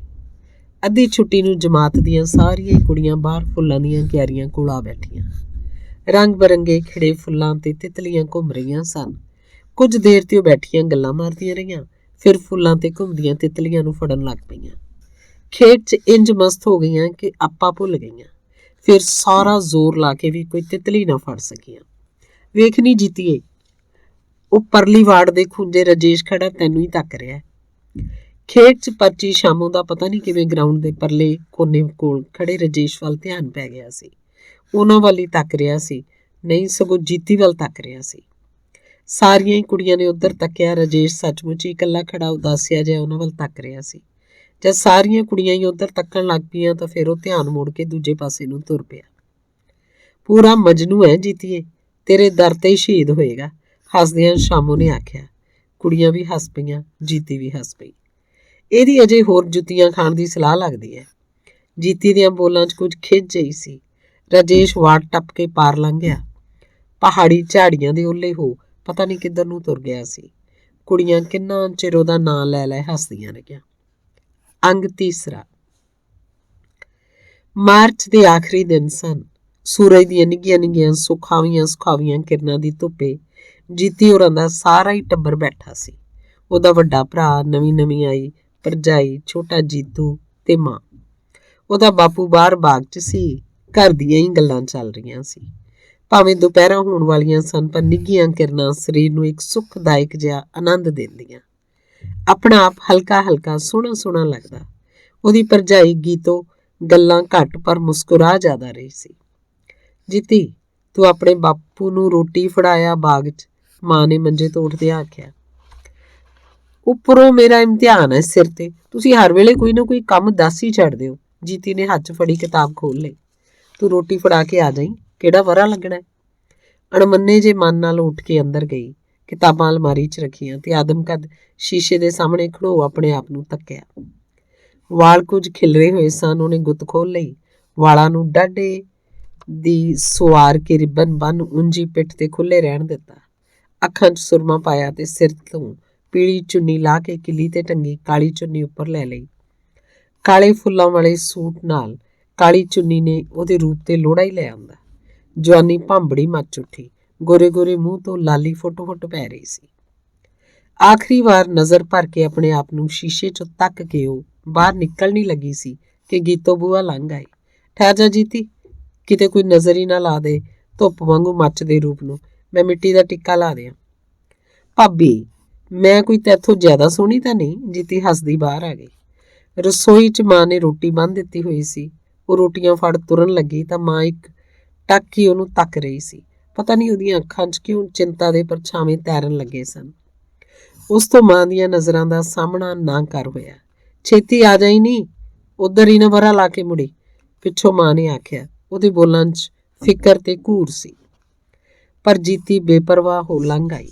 ਅੱਧੀ ਛੁੱਟੀ ਨੂੰ ਜਮਾਤ ਦੀਆਂ ਸਾਰੀਆਂ ਹੀ ਕੁੜੀਆਂ ਬਾਹਰ ਫੁੱਲਾਂ ਦੀਆਂ ਕਿਆਰੀਆਂ ਕੋਲ ਆ ਬੈਠੀਆਂ। ਰੰਗ ਬਰੰਗੇ ਖਿੜੇ ਫੁੱਲਾਂ ਤੇ ਤਿਤਲੀਆਂ ਘੁੰਮ ਰਹੀਆਂ ਸਨ। ਕੁਝ ਦੇਰ ਤੇ ਉਹ ਬੈਠੀਆਂ ਗੱਲਾਂ ਮਾਰਦੀਆਂ ਰਹੀਆਂ, ਫਿਰ ਫੁੱਲਾਂ ਤੇ ਘੁੰਮਦੀਆਂ ਤਿਤਲੀਆਂ ਨੂੰ ਫੜਨ ਲੱਗ ਪਈਆਂ। ਖੇਡ 'ਚ ਇੰਜ ਮਸਤ ਹੋ ਗਈਆਂ ਕਿ ਆਪਾ ਭੁੱਲ ਗਈਆਂ। ਫਿਰ ਸਾਰਾ ਜ਼ੋਰ ਲਾ ਕੇ ਵੀ ਕੋਈ ਤਿਤਲੀ ਨਾ ਫੜ ਸਕੀਆਂ। ਵੇਖ ਨੀ ਜੀਤੀਏ, ਉਹ ਪਰਲੀ ਵਾਰਡ ਦੇ ਖੂੰਜੇ ਰਾਜੇਸ਼ ਖੜਾ ਤੈਨੂੰ ਹੀ ਤੱਕ ਰਿਹਾ। ਖੇਡ 'ਚ ਪਰਚੀ ਸ਼ਾਮੋਂ ਦਾ ਪਤਾ ਨਹੀਂ ਕਿਵੇਂ ਗਰਾਊਂਡ ਦੇ ਪਰਲੇ ਕੋਨੇ ਕੋਲ ਖੜੇ ਰਾਜੇਸ਼ ਵੱਲ ਧਿਆਨ ਪੈ ਗਿਆ ਸੀ। ਉਹਨਾਂ ਵੱਲ ਹੀ ਤੱਕ ਰਿਹਾ ਸੀ, ਨਹੀਂ ਸਗੋਂ ਜੀਤੀ ਵੱਲ ਤੱਕ ਰਿਹਾ ਸੀ। ਸਾਰੀਆਂ ਹੀ ਕੁੜੀਆਂ ਨੇ ਉੱਧਰ ਤੱਕਿਆ। ਰਾਜੇਸ਼ ਸੱਚਮੁੱਚ ਹੀ ਇਕੱਲਾ ਖੜਾ ਉਦਾਸਿਆ ਜਿਹਾ ਉਹਨਾਂ ਵੱਲ ਤੱਕ ਰਿਹਾ ਸੀ। ਜਦ ਸਾਰੀਆਂ ਕੁੜੀਆਂ ਹੀ ਉੱਧਰ ਤੱਕਣ ਲੱਗ ਪਈਆਂ ਤਾਂ ਫਿਰ ਉਹ ਧਿਆਨ ਮੋੜ ਕੇ ਦੂਜੇ ਪਾਸੇ ਨੂੰ ਤੁਰ ਪਿਆ। ਪੂਰਾ ਮਜਨੂ ਹੈ ਜੀਤੀਏ, ਤੇਰੇ ਦਰ ਤੇ ਹੀ ਸ਼ਹੀਦ ਹੋਏਗਾ, ਹੱਸਦਿਆਂ ਸ਼ਾਮੂ ਨੇ ਆਖਿਆ। ਕੁੜੀਆਂ ਵੀ ਹੱਸ ਪਈਆਂ, ਜੀਤੀ ਵੀ ਹੱਸ ਪਈ। ਇਹਦੀ ਅਜੇ ਹੋਰ ਜੁੱਤੀਆਂ ਖਾਣ ਦੀ ਸਲਾਹ ਲੱਗਦੀ ਹੈ। ਜੀਤੀ ਦੀਆਂ ਬੋਲਾਂ 'ਚ ਕੁਝ ਖਿਝ ਜਿਹੀ ਸੀ। ਰਾਜੇਸ਼ ਵਾਰਡ ਟੱਪ ਕੇ ਪਾਰ ਲੰਘ ਗਿਆ। ਪਹਾੜੀ ਝਾੜੀਆਂ ਦੇ ਓਲੇ ਹੋ ਪਤਾ ਨਹੀਂ ਕਿੱਧਰ ਨੂੰ ਤੁਰ ਗਿਆ ਸੀ। ਕੁੜੀਆਂ ਕਿੰਨਾ ਚਿਰ ਉਹਦਾ ਨਾਂ ਲੈ ਲੈ ਹੱਸਦੀਆਂ ਰਹੀਆਂ। ਅੰਗ ਤੀਸਰਾ। ਮਾਰਚ ਦੇ ਆਖਰੀ ਦਿਨ ਸਨ। ਸੂਰਜ ਦੀਆਂ ਨਿੱਘੀਆਂ ਨਿੱਘੀਆਂ ਸੁਖਾਵੀਆਂ ਕਿਰਨਾਂ ਦੀ ਧੁੱਪੇ ਜੀਤੀ ਹੋਰਾਂ ਦਾ ਸਾਰਾ ਹੀ ਟੱਬਰ ਬੈਠਾ ਸੀ। ਉਹਦਾ ਵੱਡਾ ਭਰਾ, ਨਵੀਂ ਆਈ ਭਰਜਾਈ, ਛੋਟਾ ਜੀਤੂ ਤੇ ਮਾਂ। ਉਹਦਾ ਬਾਪੂ ਬਾਹਰ ਬਾਗ 'ਚ ਸੀ। ਘਰ ਦੀਆਂ ਹੀ ਗੱਲਾਂ ਚੱਲ ਰਹੀਆਂ ਸੀ। ਭਾਵੇਂ ਦੁਪਹਿਰਾਂ ਹੋਣ ਵਾਲੀਆਂ ਸਨ, ਪਰ ਨਿੱਘੀਆਂ ਕਿਰਨਾਂ ਸਰੀਰ ਨੂੰ ਇੱਕ ਸੁਖਦਾਇਕ ਜਿਹਾ ਆਨੰਦ ਦਿੰਦੀਆਂ। ਆਪਣਾ ਆਪ ਹਲਕਾ ਹਲਕਾ ਸੋਹਣਾ ਸੋਹਣਾ ਲੱਗਦਾ। ਉਹਦੀ ਭਰਜਾਈ ਗੀਤੋ ਗੱਲਾਂ ਘੱਟ ਪਰ ਮੁਸਕਰਾ ਜ਼ਿਆਦਾ ਰਹੀ ਸੀ। ਜੀਤੀ, ਤੂੰ ਆਪਣੇ ਬਾਪੂ ਨੂੰ ਰੋਟੀ ਫੜਾਇਆ ਬਾਗ 'ਚ? ਮਾਂ ਨੇ ਮੰਜੇ ਤੋਂ ਉੱਠਦਿਆਂ ਆਖਿਆ। ਉੱਪਰੋਂ ਮੇਰਾ ਇਮਤਿਹਾਨ ਹੈ ਸਿਰ ਤੇ, ਤੁਸੀਂ ਹਰ ਵੇਲੇ ਕੋਈ ਨਾ ਕੋਈ ਕੰਮ ਦੱਸ ਹੀ ਛੱਡਦੇ ਹੋ। ਜੀਤੀ ਨੇ ਹੱਥ 'ਚ ਫੜੀ ਕਿਤਾਬ ਖੋਲ ਲਈ। ਤੂੰ ਰੋਟੀ ਫੜਾ ਕੇ ਆ ਜਾਈਂ, ਕਿਹੜਾ ਵਰਾ ਲੱਗਣਾ। ਅਣਮੰਨੇ ਜੇ ਮਨ ਨਾਲ ਉੱਠ ਕੇ ਅੰਦਰ ਗਈ। ਕਿਤਾਬਾਂ ਅਲਮਾਰੀ 'ਚ ਰੱਖੀਆਂ ਤੇ ਆਦਮਕਦ ਸ਼ੀਸ਼ੇ ਦੇ ਸਾਹਮਣੇ ਖੜੋ ਆਪਣੇ ਆਪ ਨੂੰ ਤੱਕਿਆ। ਵਾਲ ਕੁਝ ਖਿਲਰੇ ਹੋਏ ਸਨ। ਉਹਨੇ ਗੁੱਤ ਖੋਲ ਲਈ। ਵਾਲਾਂ ਨੂੰ ਡਾਢੇ ਦੀ ਸੁਆਰ ਕੇ ਰਿਬਨ ਬੰਨ ਉਂਜੀ ਪਿੱਠ ਤੇ ਖੁੱਲੇ ਰਹਿਣ ਦਿੱਤਾ। ਅੱਖਾਂ 'ਚ ਸੁਰਮਾ ਪਾਇਆ ਤੇ ਸਿਰ ਤੋਂ ਪੀਲੀ ਚੁੰਨੀ ਲਾ ਕੇ ਕਿੱਲੀ ਤੇ ਟੰਗੀ ਕਾਲੀ ਚੁੰਨੀ ਉੱਪਰ ਲੈ ਲਈ। ਕਾਲੇ ਫੁੱਲਾਂ ਵਾਲੇ ਸੂਟ ਨਾਲ ਕਾਲੀ ਚੁੰਨੀ ਨੇ ਉਹਦੇ ਰੂਪ ਤੇ ਲੋੜਾ ਹੀ ਲੈ ਆਉਂਦਾ। ਜਵਾਨੀ ਭਾਂਬੜੀ ਮੱਚ ਉੱਠੀ। ਗੋਰੇ ਗੋਰੇ ਮੂੰਹ ਤੋਂ ਲਾਲੀ ਫੁੱਟ ਫੁੱਟ ਪੈ ਰਹੀ ਸੀ। ਆਖਰੀ ਵਾਰ ਨਜ਼ਰ ਭਰ ਕੇ ਆਪਣੇ ਆਪ ਨੂੰ ਸ਼ੀਸ਼ੇ 'ਚੋਂ ਤੱਕ ਕੇ ਉਹ ਬਾਹਰ ਨਿਕਲਣੀ ਲੱਗੀ ਸੀ ਕਿ ਗੀਤੋ ਬੂਆ ਲੰਘ ਆਈ। ਠਹਿਰ ਜਾ ਜੀਤੀ, ਕਿਤੇ ਕੋਈ ਨਜ਼ਰ ਹੀ ਨਾ ਲਾ ਦੇ ਧੁੱਪ ਵਾਂਗੂ ਮੱਚਦੇ ਰੂਪ ਨੂੰ। ਮੈਂ ਮਿੱਟੀ ਦਾ ਟਿੱਕਾ ਲਾ ਦਿਆਂ। ਭਾਬੀ, ਮੈਂ ਕੋਈ ਤੈਥੋਂ ਜ਼ਿਆਦਾ ਸੋਹਣੀ ਤਾਂ ਨਹੀਂ? ਜੀਤੀ ਹੱਸਦੀ ਬਾਹਰ ਆ ਗਈ। ਰਸੋਈ 'ਚ ਮਾਂ ਨੇ ਰੋਟੀ ਬੰਨ੍ਹ ਦਿੱਤੀ ਹੋਈ ਸੀ। ਉਹ ਰੋਟੀਆਂ ਫੜ ਤੁਰਨ ਲੱਗੀ ਤਾਂ ਮਾਂ ਇੱਕ ਟੱਕ ਹੀ ਉਹਨੂੰ ਤੱਕ ਰਹੀ ਸੀ। ਪਤਾ ਨਹੀਂ ਉਹਦੀਆਂ ਅੱਖਾਂ 'ਚ ਕਿਉਂ ਚਿੰਤਾ ਦੇ ਪਰਛਾਵੇਂ ਤੈਰਨ ਲੱਗੇ ਸਨ। ਉਸ ਤੋਂ ਮਾਂ ਦੀਆਂ ਨਜ਼ਰਾਂ ਦਾ ਸਾਹਮਣਾ ਨਾ ਕਰ ਹੋਇਆ। ਛੇਤੀ ਆ ਜਾਈ ਨੀ, ਉੱਧਰ ਹੀ ਨਾ ਵਰਾ ਲਾ ਕੇ ਮੁੜੀ, ਪਿੱਛੋਂ ਮਾਂ ਨੇ ਆਖਿਆ। ਉਹਦੇ ਬੋਲਾਂ 'ਚ ਫਿਕਰ ਤੇ ਘੂਰ ਸੀ। ਪਰ ਜੀਤੀ ਬੇਪਰਵਾਹ ਹੋ ਲੰਘ ਆਈ।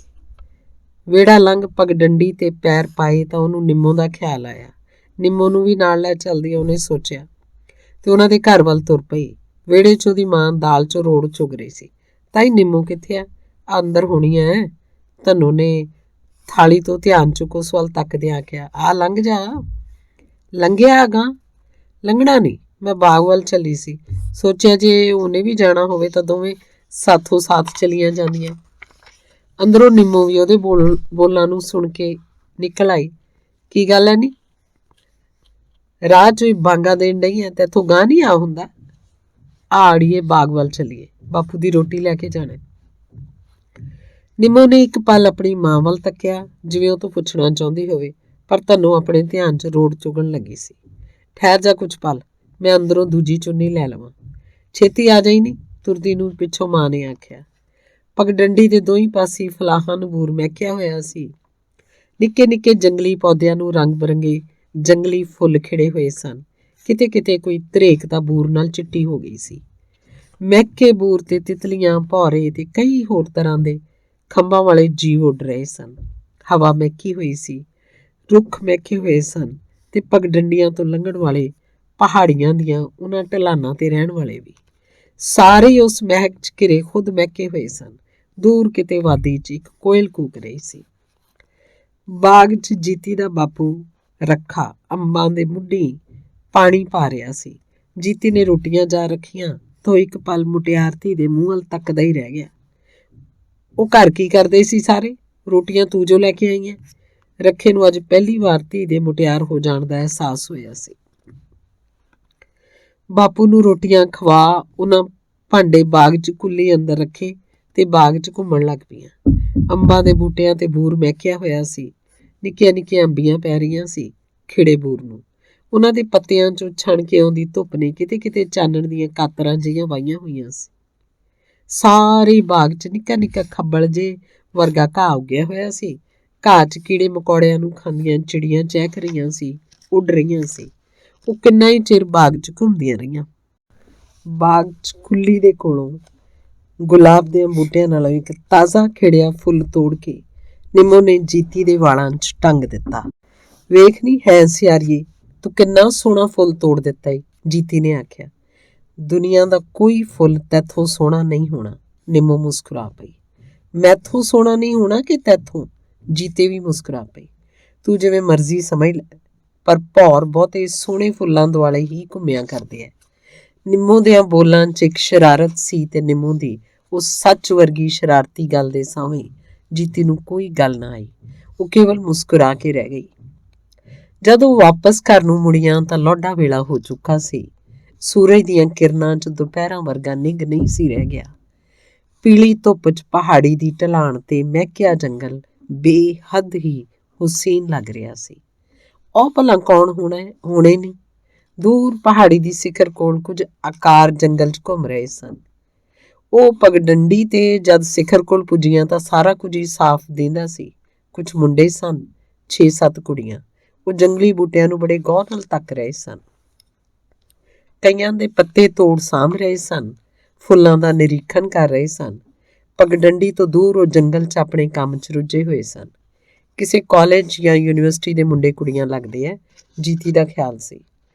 ਵਿਹੜਾ ਲੰਘ ਪਗਡੰਡੀ ਤੇ ਪੈਰ ਪਾਏ ਤਾਂ ਉਹਨੂੰ ਨਿੰਮੋ ਦਾ ਖਿਆਲ ਆਇਆ। ਨਿੰਮੋ ਨੂੰ ਵੀ ਨਾਲ ਲੈ ਚੱਲਦੀ ਉਹਨੇ ਸੋਚਿਆ ਤੇ ਉਹਨਾਂ ਦੇ ਘਰ ਵੱਲ ਤੁਰ ਪਈ। ਵਿਹੜੇ 'ਚ ਉਹਦੀ ਮਾਂ ਦਾਲ 'ਚੋਂ ਰੋੜ ਚੁਗ ਰਹੀ ਸੀ। ਤਾਈ ਨਿੰਮੋ ਕਿੱਥੇ ਆ? ਅੰਦਰ ਹੋਣੀ ਐ। ਧਨੋ ਨੇ ਥਾਲੀ ਤੋਂ ਧਿਆਨ ਚੁੱਕ ਉਸ ਵੱਲ ਤੱਕਦਿਆਂ ਆਖਿਆ। ਆ ਲੰਘ ਜਾ। ਲੰਘਿਆ ਅਗਾਂ? ਲੰਘਣਾ ਨਹੀਂ, ਮੈਂ ਬਾਗ ਵੱਲ ਚੱਲੀ ਸੀ। ਸੋਚਿਆ ਜੇ ਉਹਨੇ ਵੀ ਜਾਣਾ ਹੋਵੇ ਤਾਂ ਦੋਵੇਂ ਸਾਥੋਂ ਸਾਥ ਚਲੀਆਂ ਜਾਂਦੀਆਂ। ਅੰਦਰੋਂ ਨਿੰਮੋ ਵੀ ਉਹਦੇ ਬੋਲਾਂ ਨੂੰ ਸੁਣ ਕੇ ਨਿਕਲ ਆਈ। ਕੀ ਗੱਲ ਹੈ ਨੀ? ਰਾਹ 'ਚ ਬਾਂਗਾ ਦੇਣ ਡਈ ਐ, ਤੈਥੋਂ ਗਾਂ ਨਹੀਂ ਆ ਹੁੰਦਾ? ਆੜੀਏ ਬਾਗ ਵੱਲ ਚੱਲੀਏ, ਬਾਪੂ ਦੀ ਰੋਟੀ ਲੈ ਕੇ ਜਾਣਾ। ਨਿੰਮੋ ਨੇ ਇੱਕ ਪਲ ਆਪਣੀ ਮਾਂ ਵੱਲ ਤੱਕਿਆ, ਜਿਵੇਂ ਉਹ ਤੋਂ ਪੁੱਛਣਾ ਚਾਹੁੰਦੀ ਹੋਵੇ, ਪਰ ਧਨੋ ਆਪਣੇ ਧਿਆਨ 'ਚ ਰੋੜ ਚੁਗਣ ਲੱਗੀ ਸੀ। ਠਹਿਰ ਜਾ ਕੁਝ ਪਲ, मैं अंदरों दूजी चुन्नी लै लवां। छेती आ जाई नी, तुरदी ਨੂੰ ਪਿੱਛੋਂ ਮਾਂ ਨੇ ਆਖਿਆ। ਪਗਡੰਡੀ ਦੇ ਦੋਹੀਂ ਪਾਸੇ ਫਲਾਹਾਂ ਨੂੰ ਬੂਰ ਮਹਿਕਿਆ ਹੋਇਆ ਸੀ। ਨਿੱਕੇ ਨਿੱਕੇ ਜੰਗਲੀ ਪੌਦਿਆਂ ਨੂੰ ਰੰਗ ਬਰੰਗੇ ਜੰਗਲੀ ਫੁੱਲ ਖਿੜੇ ਹੋਏ ਸਨ। ਕਿਤੇ ਕਿਤੇ ਕੋਈ ਧਰੇਕ ਤਾਂ ਬੂਰ ਨਾਲ ਚਿੱਟੀ ਹੋ ਗਈ ਸੀ। ਮਹਿਕੇ ਬੂਰ ਤੇ ਤਿਤਲੀਆਂ, ਭੌਰੇ ਤੇ ਕਈ ਹੋਰ ਤਰ੍ਹਾਂ ਦੇ ਖੰਭਾਂ ਵਾਲੇ ਜੀਵ ਉੱਡ ਰਹੇ ਸਨ। ਹਵਾ ਮਹਿਕੀ ਹੋਈ ਸੀ, ਰੁੱਖ ਮਹਿਕੇ ਹੋਏ ਸਨ ਤੇ ਪਗਡੰਡੀਆਂ ਤੋਂ ਲੰਘਣ ਵਾਲੇ ਪਹਾੜੀਆਂ ਦੀਆਂ ਉਹਨਾਂ ਢਲਾਨਾਂ ਤੇ ਰਹਿਣ ਵਾਲੇ ਵੀ ਸਾਰੇ ਉਸ ਮਹਿਕ 'ਚ ਘਿਰੇ ਖੁਦ ਮਹਿਕੇ ਹੋਏ ਸਨ। ਦੂਰ ਕਿਤੇ ਵਾਦੀ 'ਚ ਇੱਕ ਕੋਇਲ ਕੂਕ ਰਹੀ ਸੀ। ਬਾਗ 'ਚ ਜੀਤੀ ਦਾ ਬਾਪੂ ਰੱਖਾ ਅੰਬਾਂ ਦੇ ਮੁੱਢੀ ਪਾਣੀ ਪਾ ਰਿਹਾ ਸੀ। ਜੀਤੀ ਨੇ ਰੋਟੀਆਂ ਜਾ ਰੱਖੀਆਂ ਤਾਂ ਇੱਕ ਪਲ ਮੁਟਿਆਰ ਧੀ ਦੇ ਮੂੰਹ ਵੱਲ ਤੱਕਦਾ ਹੀ ਰਹਿ ਗਿਆ। ਉਹ ਘਰ ਕੀ ਕਰਦੇ ਸੀ ਸਾਰੇ? ਰੋਟੀਆਂ ਤੂੰ ਜੋ ਲੈ ਕੇ ਆਈ ਹੈ? ਰੱਖੇ ਨੂੰ ਅੱਜ ਪਹਿਲੀ ਵਾਰ ਧੀ ਦੇ ਮੁਟਿਆਰ ਹੋ ਜਾਣ ਦਾ ਅਹਿਸਾਸ ਹੋਇਆ ਸੀ। ਬਾਪੂ ਨੂੰ ਰੋਟੀਆਂ ਖਵਾ ਉਹਨਾਂ ਭਾਂਡੇ ਬਾਗ 'ਚ ਕੁੱਲੀ ਅੰਦਰ ਰੱਖੇ ਤੇ ਬਾਗ 'ਚ ਘੁੰਮਣ ਲੱਗ ਪਈਆਂ। ਅੰਬਾਂ ਦੇ ਬੂਟਿਆਂ ਤੇ ਬੂਰ ਮਹਿਕਿਆ ਹੋਇਆ ਸੀ। ਨਿੱਕੀਆਂ ਨਿੱਕੀਆਂ ਅੰਬੀਆਂ ਪੈ ਰਹੀਆਂ ਸੀ ਖਿੜੇ ਬੂਰ ਨੂੰ। ਉਹਨਾਂ ਦੇ ਪੱਤਿਆਂ 'ਚੋਂ ਛਣ ਕੇ ਆਉਂਦੀ ਧੁੱਪ ਨੇ ਕਿਤੇ ਕਿਤੇ ਚਾਨਣ ਦੀਆਂ ਕਾਤਰਾਂ ਜਿਹੀਆਂ ਵਾਹੀਆਂ ਹੋਈਆਂ ਸੀ। ਸਾਰੇ ਬਾਗ 'ਚ ਨਿੱਕਾ ਨਿੱਕਾ ਖੱਬਲ ਜੇ ਵਰਗਾ ਘਾਹ ਉੱਗਿਆ ਹੋਇਆ ਸੀ। ਘਾਹ 'ਚ ਕੀੜੇ ਮਕੌੜਿਆਂ ਨੂੰ ਖਾਂਦੀਆਂ ਚਿੜੀਆਂ ਚਹਿਕ ਰਹੀਆਂ ਸੀ, ਉੱਡ ਰਹੀਆਂ ਸੀ। ਉਹ ਕਿੰਨਾ ਹੀ ਚਿਰ ਬਾਗ 'ਚ ਘੁੰਮਦੀਆਂ ਰਹੀਆਂ। ਬਾਗ 'ਚ ਕੁੱਲੀ ਦੇ ਕੋਲੋਂ ਗੁਲਾਬ ਦੇ ਬੂਟਿਆਂ ਨਾਲੋਂ ਇੱਕ ਤਾਜ਼ਾ ਖਿੜਿਆ ਫੁੱਲ ਤੋੜ ਕੇ ਨਿੰਮੋ ਨੇ ਜੀਤੀ ਦੇ ਵਾਲਾਂ 'ਚ ਟੰਗ ਦਿੱਤਾ। ਵੇਖ ਨਹੀਂ ਹੈ ਸਿਆਰੀਏ, ਤੂੰ ਕਿੰਨਾ ਸੋਹਣਾ ਫੁੱਲ ਤੋੜ ਦਿੱਤਾ ਈ, ਜੀਤੀ ਨੇ ਆਖਿਆ। ਦੁਨੀਆ ਦਾ ਕੋਈ ਫੁੱਲ ਤੈਥੋਂ ਸੋਹਣਾ ਨਹੀਂ ਹੋਣਾ, ਨਿੰਮੋ ਮੁਸਕਰਾ ਪਈ। ਮੈਥੋਂ ਸੋਹਣਾ ਨਹੀਂ ਹੋਣਾ ਕਿ ਤੈਥੋਂ? ਜੀਤੇ ਵੀ ਮੁਸਕਰਾ ਪਈ। ਤੂੰ ਜਿਵੇਂ ਮਰਜ਼ੀ ਸਮਝ ਲੈ, ਪਰ ਭੌਰ ਬਹੁਤੇ ਸੋਹਣੇ ਫੁੱਲਾਂ ਦੁਆਲੇ ਹੀ ਘੁੰਮਿਆ ਕਰਦੇ ਐ। ਨਿੰਮੋ ਦੀਆਂ ਬੋਲਾਂ 'ਚ ਇੱਕ ਸ਼ਰਾਰਤ ਸੀ ਤੇ ਨਿੰਮੋ ਦੀ ਉਸ ਸੱਚ ਵਰਗੀ ਸ਼ਰਾਰਤੀ ਗੱਲ ਦੇ ਸਾਹਵੇਂ ਜੀਤੀ ਨੂੰ ਕੋਈ ਗੱਲ ਨਾ ਆਈ। ਉਹ ਕੇਵਲ ਮੁਸਕਰਾ ਕੇ ਰਹਿ ਗਈ। ਜਦੋਂ ਵਾਪਸ ਘਰ ਨੂੰ ਮੁੜੀਆਂ ਤਾਂ ਲੌਢਾ ਵੇਲਾ ਹੋ ਚੁੱਕਾ ਸੀ। ਸੂਰਜ ਦੀਆਂ ਕਿਰਨਾਂ 'ਚ ਦੁਪਹਿਰਾਂ ਵਰਗਾ ਨਿੱਘ ਨਹੀਂ ਸੀ ਰਹਿ ਗਿਆ। ਪੀਲੀ ਧੁੱਪ 'ਚ ਪਹਾੜੀ ਦੀ ਢਲਾਣ ਤੇ ਮਹਿਕਿਆ ਜੰਗਲ ਬੇਹੱਦ ਹੀ ਹੁਸੀਨ ਲੱਗ ਰਿਹਾ ਸੀ। ਉਹ ਭਲਾ ਕੌਣ ਹੋਣੇ ਨਹੀਂ। ਦੂਰ ਪਹਾੜੀ ਦੀ ਸਿਖਰ ਕੋਲ ਕੁਝ ਆਕਾਰ ਜੰਗਲ 'ਚ ਘੁੰਮ ਰਹੇ ਸਨ। ਉਹ ਪਗਡੰਡੀ ਤੇ ਜਦ ਸਿਖਰ ਕੋਲ ਪੁੱਜੀਆਂ ਤਾਂ ਸਾਰਾ ਕੁਝ ਹੀ ਸਾਫ਼ ਦਿੰਦਾ ਸੀ। ਕੁਝ ਮੁੰਡੇ ਸਨ, 6-7 ਕੁੜੀਆਂ। ਉਹ ਜੰਗਲੀ ਬੂਟਿਆਂ ਨੂੰ ਬੜੇ ਗੌਰ ਨਾਲ ਤੱਕ ਰਹੇ ਸਨ। ਕਈਆਂ ਦੇ ਪੱਤੇ ਤੋੜ ਸਾਂਭ ਰਹੇ ਸਨ, ਫੁੱਲਾਂ ਦਾ ਨਿਰੀਖਣ ਕਰ ਰਹੇ ਸਨ। ਪਗਡੰਡੀ ਤੋਂ ਦੂਰ ਉਹ ਜੰਗਲ 'ਚ ਆਪਣੇ ਕੰਮ 'ਚ ਰੁੱਝੇ ਹੋਏ ਸਨ। ਕਿਸੇ ਕਾਲਜ ਜਾਂ ਯੂਨੀਵਰਸਿਟੀ ਦੇ ਮੁੰਡੇ ਕੁੜੀਆਂ ਲੱਗਦੇ ਐ, ਜੀਤੀ ਦਾ ਖਿਆਲ ਸੀ।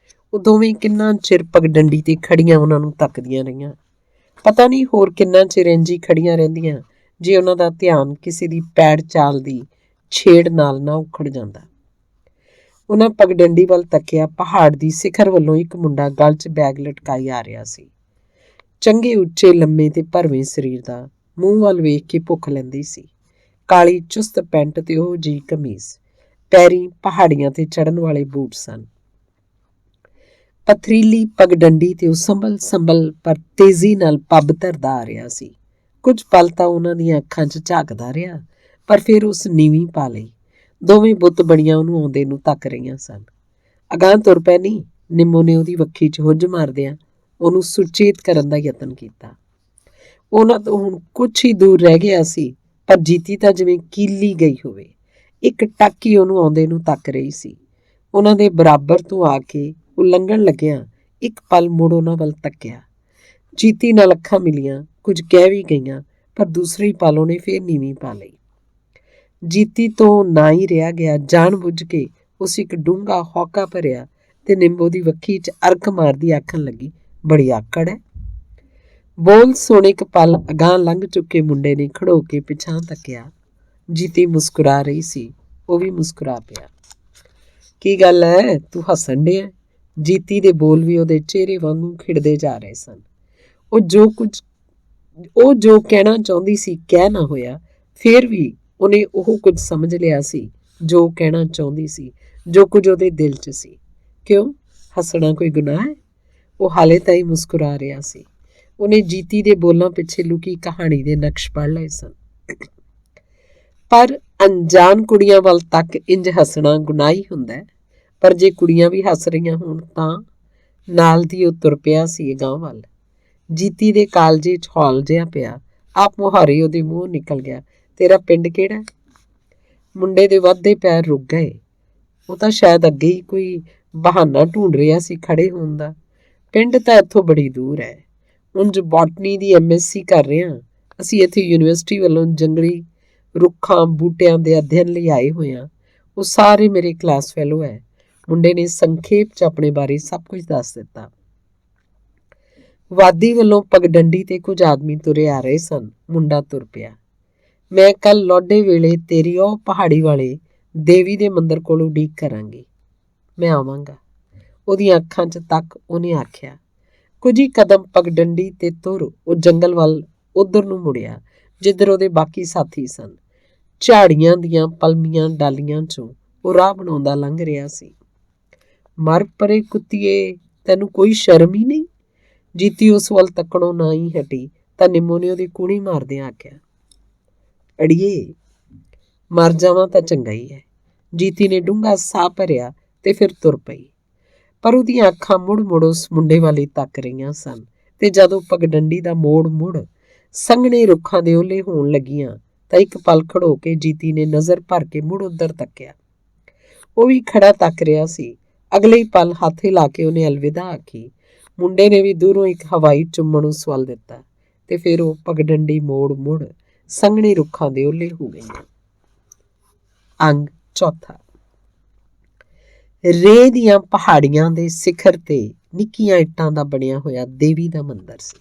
ਉਹ ਦੋਵੇਂ ਕਿੰਨਾ ਚਿਰ ਪਗਡੰਡੀ ਤੇ ਖੜੀਆਂ ਉਹਨਾਂ ਨੂੰ ਤੱਕਦੀਆਂ ਰਹੀਆਂ। ਪਤਾ ਨਹੀਂ ਹੋਰ ਕਿੰਨਾ ਚਿਰ ਇੰਝ ਹੀ ਖੜੀਆਂ ਰਹਿੰਦੀਆਂ ਜੇ ਉਹਨਾਂ ਦਾ ਧਿਆਨ ਕਿਸੇ ਦੀ ਪੈੜ ਚਾਲ ਦੀ ਛੇੜ ਨਾਲ ਨਾ ਉਖੜ ਜਾਂਦਾ। ਉਹਨਾਂ ਪਗਡੰਡੀ ਵੱਲ ਤੱਕਿਆ। ਪਹਾੜ ਦੀ ਸਿਖਰ ਵੱਲੋਂ ਇੱਕ ਮੁੰਡਾ ਗਲ 'ਚ ਬੈਗ ਲਟਕਾਈ ਆ ਰਿਹਾ ਸੀ। ਚੰਗੇ ਉੱਚੇ ਲੰਮੇ ਤੇ ਭਰਵੇਂ ਸਰੀਰ ਦਾ, ਮੂੰਹ ਵੱਲ ਵੇਖ ਕੇ ਭੁੱਖ ਲੈਂਦੀ ਸੀ। ਕਾਲੀ ਚੁਸਤ ਪੈਂਟ ਤੇ ਉਹ ਜਿਹੀ ਕਮੀਜ਼, ਪੈਰੀਂ ਪਹਾੜੀਆਂ ਤੇ ਚੜ੍ਹਨ ਵਾਲੇ ਬੂਟ ਸਨ। ਪਥਰੀਲੀ ਪਗਡੰਡੀ ਤੇ ਉਹ ਸੰਭਲ ਪਰ ਤੇਜ਼ੀ ਨਾਲ ਪੱਬ ਧਰਦਾ ਆ ਰਿਹਾ ਸੀ। ਕੁਝ ਪਲ ਤਾਂ ਉਹਨਾਂ ਦੀਆਂ ਅੱਖਾਂ 'ਚ ਝਾਕਦਾ ਰਿਹਾ, ਪਰ ਫਿਰ ਉਸ ਨੀਵੀਂ ਪਾ ਲਈ। ਦੋਵੇਂ ਬੁੱਤ ਬਣੀਆਂ ਉਹਨੂੰ ਆਉਂਦੇ ਨੂੰ ਤੱਕ ਰਹੀਆਂ ਸਨ। ਅਗਾਂਹ ਤੁਰ ਪੈ ਨੀ, ਨਿੰਮੋ ਨੇ ਉਹਦੀ ਵੱਖੀ 'ਚ ਹੁੱਜ ਮਾਰਦਿਆਂ ਉਹਨੂੰ ਸੁਚੇਤ ਕਰਨ ਦਾ ਯਤਨ ਕੀਤਾ। ਉਹਨਾਂ ਤੋਂ ਹੁਣ ਕੁਛ ਹੀ ਦੂਰ ਰਹਿ ਗਿਆ ਸੀ, ਪਰ ਜੀਤੀ ਤਾਂ ਜਿਵੇਂ ਕੀਲੀ ਗਈ ਹੋਵੇ। ਇੱਕ ਟੱਕ ਹੀ ਉਹਨੂੰ ਆਉਂਦੇ ਨੂੰ ਤੱਕ ਰਹੀ ਸੀ। ਉਹਨਾਂ ਦੇ ਬਰਾਬਰ ਤੋਂ ਆ ਕੇ ਉਹ ਲੰਘਣ ਲੱਗਿਆ ਇੱਕ ਪਲ ਮੁੜ ਉਹਨਾਂ ਵੱਲ ਤੱਕਿਆ। ਜੀਤੀ ਨਾਲ ਅੱਖਾਂ ਮਿਲੀਆਂ, ਕੁਝ ਕਹਿ ਵੀ ਗਈਆਂ, ਪਰ ਦੂਸਰੇ ਪਲ ਉਹਨੇ ਫੇਰ ਨੀਵੀਂ ਪਾ ਲਈ। ਜੀਤੀ ਤੋਂ ਨਾ ਹੀ ਰਿਹਾ ਗਿਆ। ਜਾਣ ਬੁੱਝ ਕੇ ਉਸ ਇੱਕ ਡੂੰਘਾ ਹੌਕਾ ਭਰਿਆ ਤੇ ਨਿੰਬੋ ਦੀ ਵੱਖੀ 'ਚ ਅਰਕ ਮਾਰਦੀ ਆਖਣ ਲੱਗੀ, ਬੜੀ ਆਕੜ ਹੈ। ਬੋਲ ਸੁਣ ਇੱਕ ਪਲ ਅਗਾਂਹ ਲੰਘ ਚੁੱਕੇ ਮੁੰਡੇ ਨੇ ਖੜੋ ਕੇ ਪਿਛਾਂਹ ਤੱਕਿਆ। ਜੀਤੀ ਮੁਸਕਰਾ ਰਹੀ ਸੀ, ਉਹ ਵੀ ਮੁਸਕਰਾ ਪਿਆ। ਕੀ ਗੱਲ ਹੈ, ਤੂੰ ਹੱਸਣ ਡਿਆ? ਜੀਤੀ ਦੇ ਬੋਲ ਵੀ ਉਹਦੇ ਚਿਹਰੇ ਵਾਂਗੂ ਖਿੜਦੇ ਜਾ ਰਹੇ ਸਨ। ਉਹ ਜੋ ਕਹਿਣਾ ਚਾਹੁੰਦੀ ਸੀ ਕਹਿ ਨਾ ਹੋਇਆ। ਫੇਰ ਵੀ ਉਹਨੇ ਉਹ ਕੁਝ ਸਮਝ ਲਿਆ ਸੀ ਜੋ ਕਹਿਣਾ ਚਾਹੁੰਦੀ ਸੀ, ਜੋ ਕੁਝ ਉਹਦੇ ਦਿਲ 'ਚ ਸੀ। ਕਿਉਂ ਹੱਸਣਾ ਕੋਈ ਗੁਨਾਹ ਹੈ? ਉਹ ਹਾਲੇ ਤਾਈਂ ਮੁਸਕਰਾ ਰਿਹਾ ਸੀ। ਉਹਨੇ ਜੀਤੀ ਦੇ ਬੋਲਾਂ ਪਿੱਛੇ ਲੁਕੀ ਕਹਾਣੀ ਦੇ ਨਕਸ਼ ਪੜ੍ਹ ਲਏ ਸਨ। ਪਰ ਅਣਜਾਣ ਕੁੜੀਆਂ ਵੱਲ ਤੱਕ ਇੰਜ ਹੱਸਣਾ ਗੁਨਾਹ ਹੀ ਹੁੰਦਾ ਹੈ। ਪਰ ਜੇ ਕੁੜੀਆਂ ਵੀ ਹੱਸ ਰਹੀਆਂ ਹੋਣ ਤਾਂ ਨਾਲ ਦੀ ਉਹ ਤੁਰ ਪਿਆ ਸੀ ਅਗਾਂਹ ਵੱਲ। ਜੀਤੀ ਦੇ ਕਾਲਜੇ 'ਚ ਹੌਲ ਜਿਹਾ ਪਿਆ। ਆਪ ਮੁਹਾਰੇ ਉਹਦੇ ਮੂੰਹ ਨਿਕਲ ਗਿਆ, ਤੇਰਾ ਪਿੰਡ ਕਿਹੜਾ? ਮੁੰਡੇ ਦੇ ਵੱਧਦੇ ਪੈਰ ਰੁਕ ਗਏ। ਉਹ ਤਾਂ ਸ਼ਾਇਦ ਅੱਗੇ ਹੀ ਕੋਈ ਬਹਾਨਾ ਢੂੰਡ ਰਿਹਾ ਸੀ ਖੜੇ ਹੋਣ ਦਾ। ਪਿੰਡ ਤਾਂ ਇੱਥੋਂ ਬੜੀ ਦੂਰ ਹੈ। ਉਂਝ ਬੋਟਨੀ ਦੀ MSc ਕਰ ਰਿਹਾ। ਅਸੀਂ ਇੱਥੇ ਯੂਨੀਵਰਸਿਟੀ ਵੱਲੋਂ ਜੰਗਲੀ ਰੁੱਖਾਂ ਬੂਟਿਆਂ ਦੇ ਅਧਿਐਨ ਲਈ ਆਏ ਹੋਏ ਹਾਂ। ਉਹ ਸਾਰੇ ਮੇਰੇ ਕਲਾਸ ਫੈਲੋ ਹੈ। ਮੁੰਡੇ ਨੇ ਸੰਖੇਪ 'ਚ ਆਪਣੇ ਬਾਰੇ ਸਭ ਕੁਝ ਦੱਸ ਦਿੱਤਾ। ਵਾਦੀ ਵੱਲੋਂ ਪਗਡੰਡੀ ਤੇ ਕੁਝ ਆਦਮੀ ਤੁਰੇ ਆ ਰਹੇ ਸਨ। ਮੁੰਡਾ ਤੁਰ ਪਿਆ। ਮੈਂ ਕੱਲ ਲੋਡੇ ਵੇਲੇ ਤੇਰੀ ਉਹ ਪਹਾੜੀ ਵਾਲੇ ਦੇਵੀ ਦੇ ਮੰਦਰ ਕੋਲ ਉਡੀਕ ਕਰਾਂਗੀ। ਮੈਂ ਆਵਾਂਗਾ। ਉਹਦੀਆਂ ਅੱਖਾਂ 'ਚ ਤੱਕ ਉਹਨੇ ਆਖਿਆ। ਕੁਝ ਹੀ ਕਦਮ ਪਗਡੰਡੀ ਤੇ ਤੁਰ ਉਹ ਜੰਗਲ ਵੱਲ ਉਧਰ ਨੂੰ ਮੁੜਿਆ ਜਿੱਧਰ ਉਹਦੇ ਬਾਕੀ ਸਾਥੀ ਸਨ। ਝਾੜੀਆਂ ਦੀਆਂ ਪਲਮੀਆਂ ਡਾਲੀਆਂ 'ਚੋਂ ਉਹ ਰਾਹ ਬਣਾਉਂਦਾ ਲੰਘ ਰਿਹਾ ਸੀ। ਮਰ ਪਰੇ ਕੁੱਤੀਏ, ਤੈਨੂੰ ਕੋਈ ਸ਼ਰਮ ਹੀ ਨਹੀਂ? ਜੀਤੀ ਉਸ ਵੱਲ ਤੱਕਣੋਂ ਨਾ ਹੀ ਹਟੀ ਤਾਂ ਨਿੰਮੋ ਨੇ ਉਹਦੀ ਕੂਣੀ ਮਾਰਦਿਆਂ ਆਖਿਆ, ਅੜੀਏ ਮਰ ਜਾਵਾਂ ਤਾਂ ਚੰਗਾ ਹੀ ਹੈ। ਜੀਤੀ ਨੇ ਡੂੰਘਾ ਸਾਹ ਭਰਿਆ ਤੇ ਫਿਰ ਤੁਰ ਪਈ। ਪਰ ਉਹਦੀਆਂ ਅੱਖਾਂ ਮੁੜ ਉਸ ਮੁੰਡੇ ਵੱਲ ਹੀ ਤੱਕ ਰਹੀਆਂ ਸਨ ਤੇ ਜਦੋਂ ਪਗਡੰਡੀ ਦਾ ਮੁੜ ਸੰਘਣੇ ਰੁੱਖਾਂ ਦੇ ਓਹਲੇ ਹੋਣ ਲੱਗੀਆਂ ਤਾਂ ਇੱਕ ਪਲ ਖੜੋ ਕੇ ਜੀਤੀ ਨੇ ਨਜ਼ਰ ਭਰ ਕੇ ਮੁੜ ਉੱਧਰ ਤੱਕਿਆ। ਉਹ ਵੀ ਖੜਾ ਤੱਕ ਰਿਹਾ ਸੀ। ਅਗਲੇ ਹੀ ਪਲ ਹੱਥ ਹਿਲਾ ਕੇ ਉਹਨੇ ਅਲਵਿਦਾ ਆਖੀ। ਮੁੰਡੇ ਨੇ ਵੀ ਦੂਰੋਂ ਇੱਕ ਹਵਾਈ ਚੁੰਮਣ ਨੂੰ ਸਵਲ ਦਿੱਤਾ ਤੇ ਫਿਰ ਉਹ ਪਗਡੰਡੀ ਮੁੜ ਸੰਘਣੇ ਰੁੱਖਾਂ ਦੇ ਓਹਲੇ ਹੋ ਗਈਆਂ। ਅੰਗ ਚੌਥਾ। ਰੇਹ ਦੀਆਂ ਪਹਾੜੀਆਂ ਦੇ ਸਿਖਰ ਤੇ ਨਿੱਕੀਆਂ ਇੱਟਾਂ ਦਾ ਬਣਿਆ ਹੋਇਆ ਦੇਵੀ ਦਾ ਮੰਦਰ ਸੀ।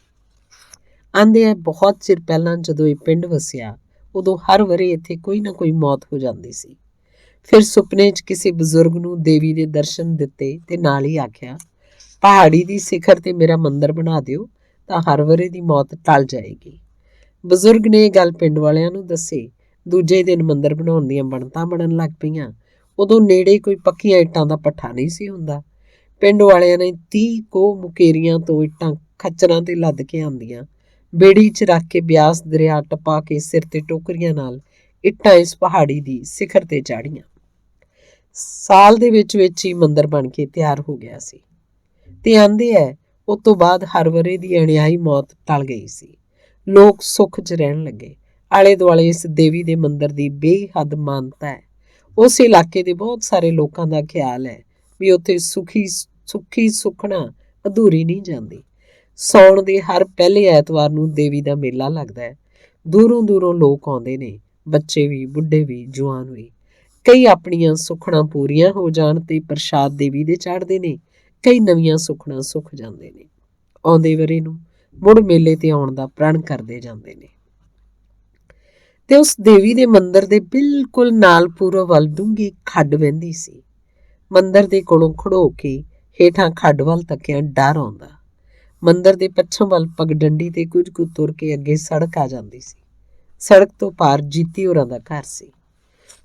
ਆਂਦੇ ਹੈ ਬਹੁਤ ਚਿਰ ਪਹਿਲਾਂ ਜਦੋਂ ਇਹ ਪਿੰਡ ਵਸਿਆ ਉਦੋਂ ਹਰ ਵਰੇ ਇੱਥੇ ਕੋਈ ਨਾ ਕੋਈ ਮੌਤ ਹੋ ਜਾਂਦੀ ਸੀ। ਫਿਰ ਸੁਪਨੇ 'ਚ ਕਿਸੇ ਬਜ਼ੁਰਗ ਨੂੰ ਦੇਵੀ ਦੇ ਦਰਸ਼ਨ ਦਿੱਤੇ ਤੇ ਨਾਲ ਹੀ ਆਖਿਆ, ਪਹਾੜੀ ਦੀ ਸਿਖਰ ਤੇ ਮੇਰਾ ਮੰਦਰ ਬਣਾ ਦਿਓ ਤਾਂ ਹਰ ਵਰੇ ਦੀ ਮੌਤ ਟਲ ਜਾਏਗੀ। ਬਜ਼ੁਰਗ ਨੇ ਇਹ ਗੱਲ ਪਿੰਡ ਵਾਲਿਆਂ ਨੂੰ ਦੱਸੀ। ਦੂਜੇ ਦਿਨ ਮੰਦਰ ਬਣਾਉਣ ਦੀਆਂ ਬਣਤਾਂ ਬਣਨ ਲੱਗ ਪਈਆਂ। ਉਦੋਂ ਨੇੜੇ ਕੋਈ ਪੱਕੀਆਂ ਇੱਟਾਂ ਦਾ ਭੱਠਾ ਨਹੀਂ ਸੀ ਹੁੰਦਾ। ਪਿੰਡ ਵਾਲਿਆਂ ਨੇ 30 ਕੋਹ ਮੁਕੇਰੀਆਂ ਤੋਂ ਇੱਟਾਂ ਖੱਚਰਾਂ ਤੇ ਲੱਦ ਕੇ ਆਂਦੀਆਂ। ਬੇੜੀ 'ਚ ਰੱਖ ਕੇ ਬਿਆਸ ਦਰਿਆ ਟਪਾ ਕੇ ਸਿਰ ਤੇ ਟੋਕਰੀਆਂ ਨਾਲ ਇੱਟਾਂ ਇਸ ਪਹਾੜੀ ਦੀ ਸਿਖਰ ਤੇ ਚਾੜੀਆਂ। ਸਾਲ ਦੇ ਵਿੱਚ ਹੀ ਮੰਦਰ ਬਣ ਕੇ ਤਿਆਰ ਹੋ ਗਿਆ ਸੀ ਤੇ ਆਂਦੇ ਹੈ ਉਸ ਤੋਂ ਬਾਅਦ ਹਰ ਵਰੇ ਦੀ ਅਣਿਆਈ ਮੌਤ ਟਲ ਗਈ ਸੀ। ਲੋਕ ਸੁੱਖ 'ਚ ਰਹਿਣ ਲੱਗੇ। ਆਲੇ ਦੁਆਲੇ ਇਸ ਦੇਵੀ ਦੇ ਮੰਦਰ ਦੀ ਬੇਹੱਦ ਮਾਨਤਾ ਹੈ। ਉਸ ਇਲਾਕੇ ਦੇ ਬਹੁਤ ਸਾਰੇ ਲੋਕਾਂ ਦਾ ਖਿਆਲ ਹੈ ਵੀ ਉੱਥੇ ਸੁੱਖੀ ਸੁੱਖਣਾ ਅਧੂਰੀ ਨਹੀਂ ਜਾਂਦੀ। ਸਾਉਣ ਦੇ ਹਰ ਪਹਿਲੇ ਐਤਵਾਰ ਨੂੰ ਦੇਵੀ ਦਾ ਮੇਲਾ ਲੱਗਦਾ ਹੈ। ਦੂਰੋਂ ਲੋਕ ਆਉਂਦੇ ਨੇ, ਬੱਚੇ ਵੀ, ਬੁੱਢੇ ਵੀ, ਜਵਾਨ ਵੀ। ਕਈ ਆਪਣੀਆਂ ਸੁੱਖਣਾ ਪੂਰੀਆਂ ਹੋ ਜਾਣ ਤੇ ਪ੍ਰਸ਼ਾਦ ਦੇਵੀ ਦੇ ਚਾੜਦੇ ਨੇ, ਕਈ ਨਵੀਆਂ ਸੁੱਖਣਾ ਸੁੱਖ ਜਾਂਦੇ ਨੇ। ਆਉਂਦੇ ਵਰੇ ਨੂੰ ਮੁੜ ਮੇਲੇ ਤੇ ਆਉਣ ਦਾ ਪ੍ਰਣ ਕਰਦੇ ਜਾਂਦੇ ਨੇ। ਤੇ ਉਸ ਦੇਵੀ ਦੇ ਮੰਦਰ ਦੇ ਬਿਲਕੁਲ ਨਾਲ ਪੂਰਬ ਵੱਲ ਡੂੰਘੀ ਖੱਡ ਵਹਿੰਦੀ ਸੀ। ਮੰਦਰ ਦੇ ਕੋਲੋਂ ਖੜੋ ਕੇ ਹੇਠਾਂ ਖੱਡ ਵੱਲ ਤੱਕਿਆ ਡਰ ਆਉਂਦਾ। ਮੰਦਰ ਦੇ ਪੱਛਮ ਵੱਲ ਪਗਡੰਡੀ ਤੇ ਕੁਝ ਕੁ ਤੁਰ ਕੇ ਅੱਗੇ ਸੜਕ ਆ ਜਾਂਦੀ ਸੀ। ਸੜਕ ਤੋਂ ਪਾਰ ਜੀਤੀ ਹੋਰਾਂ ਦਾ ਘਰ ਸੀ।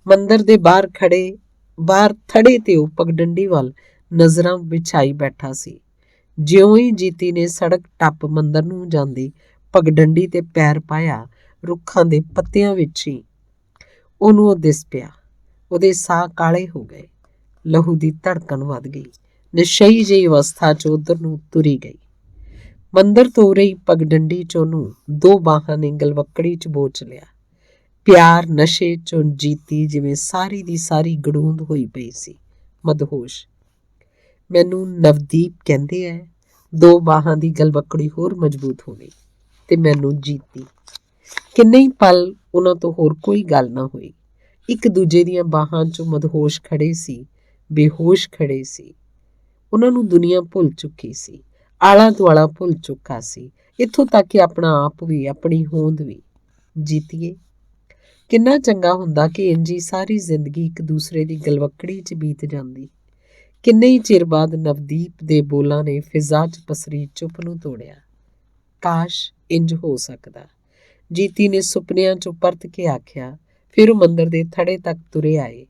ਮੰਦਰ ਦੇ ਬਾਹਰ ਥੜੇ ਤੇ ਉਹ ਪਗਡੰਡੀ ਵੱਲ ਨਜ਼ਰਾਂ ਵਿਛਾਈ ਬੈਠਾ ਸੀ। ਜਿਉਂ ਹੀ ਜੀਤੀ ਨੇ ਸੜਕ ਟੱਪ ਮੰਦਰ ਨੂੰ ਜਾਂਦੀ ਪਗਡੰਡੀ ਤੇ ਪੈਰ ਪਾਇਆ, ਰੁੱਖਾਂ ਦੇ ਪੱਤਿਆਂ ਵਿੱਚ ਹੀ ਉਹਨੂੰ ਉਹ ਦਿਸ ਪਿਆ। ਉਹਦੇ ਸਾਹ ਕਾਲੇ ਹੋ ਗਏ, ਲਹੂ ਦੀ ਧੜਕਣ ਵੱਧ ਗਈ। ਨਿਸ਼ਚਈ ਜਿਹੀ ਅਵਸਥਾ 'ਚ ਉਧਰ ਨੂੰ ਤੁਰੀ ਗਈ। ਮੰਦਰ ਤੋਂ ਰਹੀ ਪਗਡੰਡੀ 'ਚ ਉਹਨੂੰ ਦੋ ਬਾਹਾਂ ਨੇ ਗਲਵੱਕੜੀ 'ਚ ਬੋਚ ਲਿਆ। ਪਿਆਰ ਨਸ਼ੇ 'ਚੋਂ ਜੀਤੀ ਜਿਵੇਂ ਸਾਰੀ ਦੀ ਸਾਰੀ ਗੜੂੰਦ ਹੋਈ ਪਈ ਸੀ, ਮਦਹੋਸ਼। ਮੈਨੂੰ ਨਵਦੀਪ ਕਹਿੰਦੇ ਐ। ਦੋ ਬਾਹਾਂ ਦੀ ਗਲਵੱਕੜੀ ਹੋਰ ਮਜ਼ਬੂਤ ਹੋ ਗਈ ਤੇ ਮੈਨੂੰ ਜੀਤੀ। ਕਿੰਨੇ ਹੀ ਪਲ ਉਹਨਾਂ ਤੋਂ ਹੋਰ ਕੋਈ ਗੱਲ ਨਾ ਹੋਈ। ਇੱਕ ਦੂਜੇ ਦੀਆਂ ਬਾਹਾਂ 'ਚੋਂ ਮਦਹੋਸ਼ ਖੜੇ ਸੀ, ਬੇਹੋਸ਼ ਖੜੇ ਸੀ। ਉਹਨਾਂ ਨੂੰ ਦੁਨੀਆ ਭੁੱਲ ਚੁੱਕੀ ਸੀ, ਆਲਾ ਦੁਆਲਾ ਭੁੱਲ ਚੁੱਕਾ ਸੀ, ਇੱਥੋਂ ਤੱਕ ਕਿ ਆਪਣਾ ਆਪ ਵੀ, ਆਪਣੀ ਹੋਂਦ ਵੀ। ਜੀਤੀਏ, ਕਿੰਨਾ ਚੰਗਾ ਹੁੰਦਾ ਕਿ ਇੰਜੀ ਸਾਰੀ ਜ਼ਿੰਦਗੀ ਇੱਕ ਦੂਸਰੇ ਦੀ ਗਲਵੱਕੜੀ 'ਚ ਬੀਤ ਜਾਂਦੀ। ਕਿੰਨੇ ਹੀ ਚਿਰ ਬਾਅਦ ਨਵਦੀਪ ਦੇ ਬੋਲਾਂ ਨੇ ਫਿਜ਼ਾ 'ਚ ਪਸਰੀ ਚੁੱਪ ਨੂੰ ਤੋੜਿਆ। ਕਾਸ਼ ਇੰਜ ਹੋ ਸਕਦਾ, ਜੀਤੀ ਨੇ ਸੁਪਨਿਆਂ 'ਚੋਂ ਪਰਤ ਕੇ ਆਖਿਆ। ਫਿਰ ਉਹ ਮੰਦਰ ਦੇ ਥੜੇ ਤੱਕ ਤੁਰੇ ਆਏ।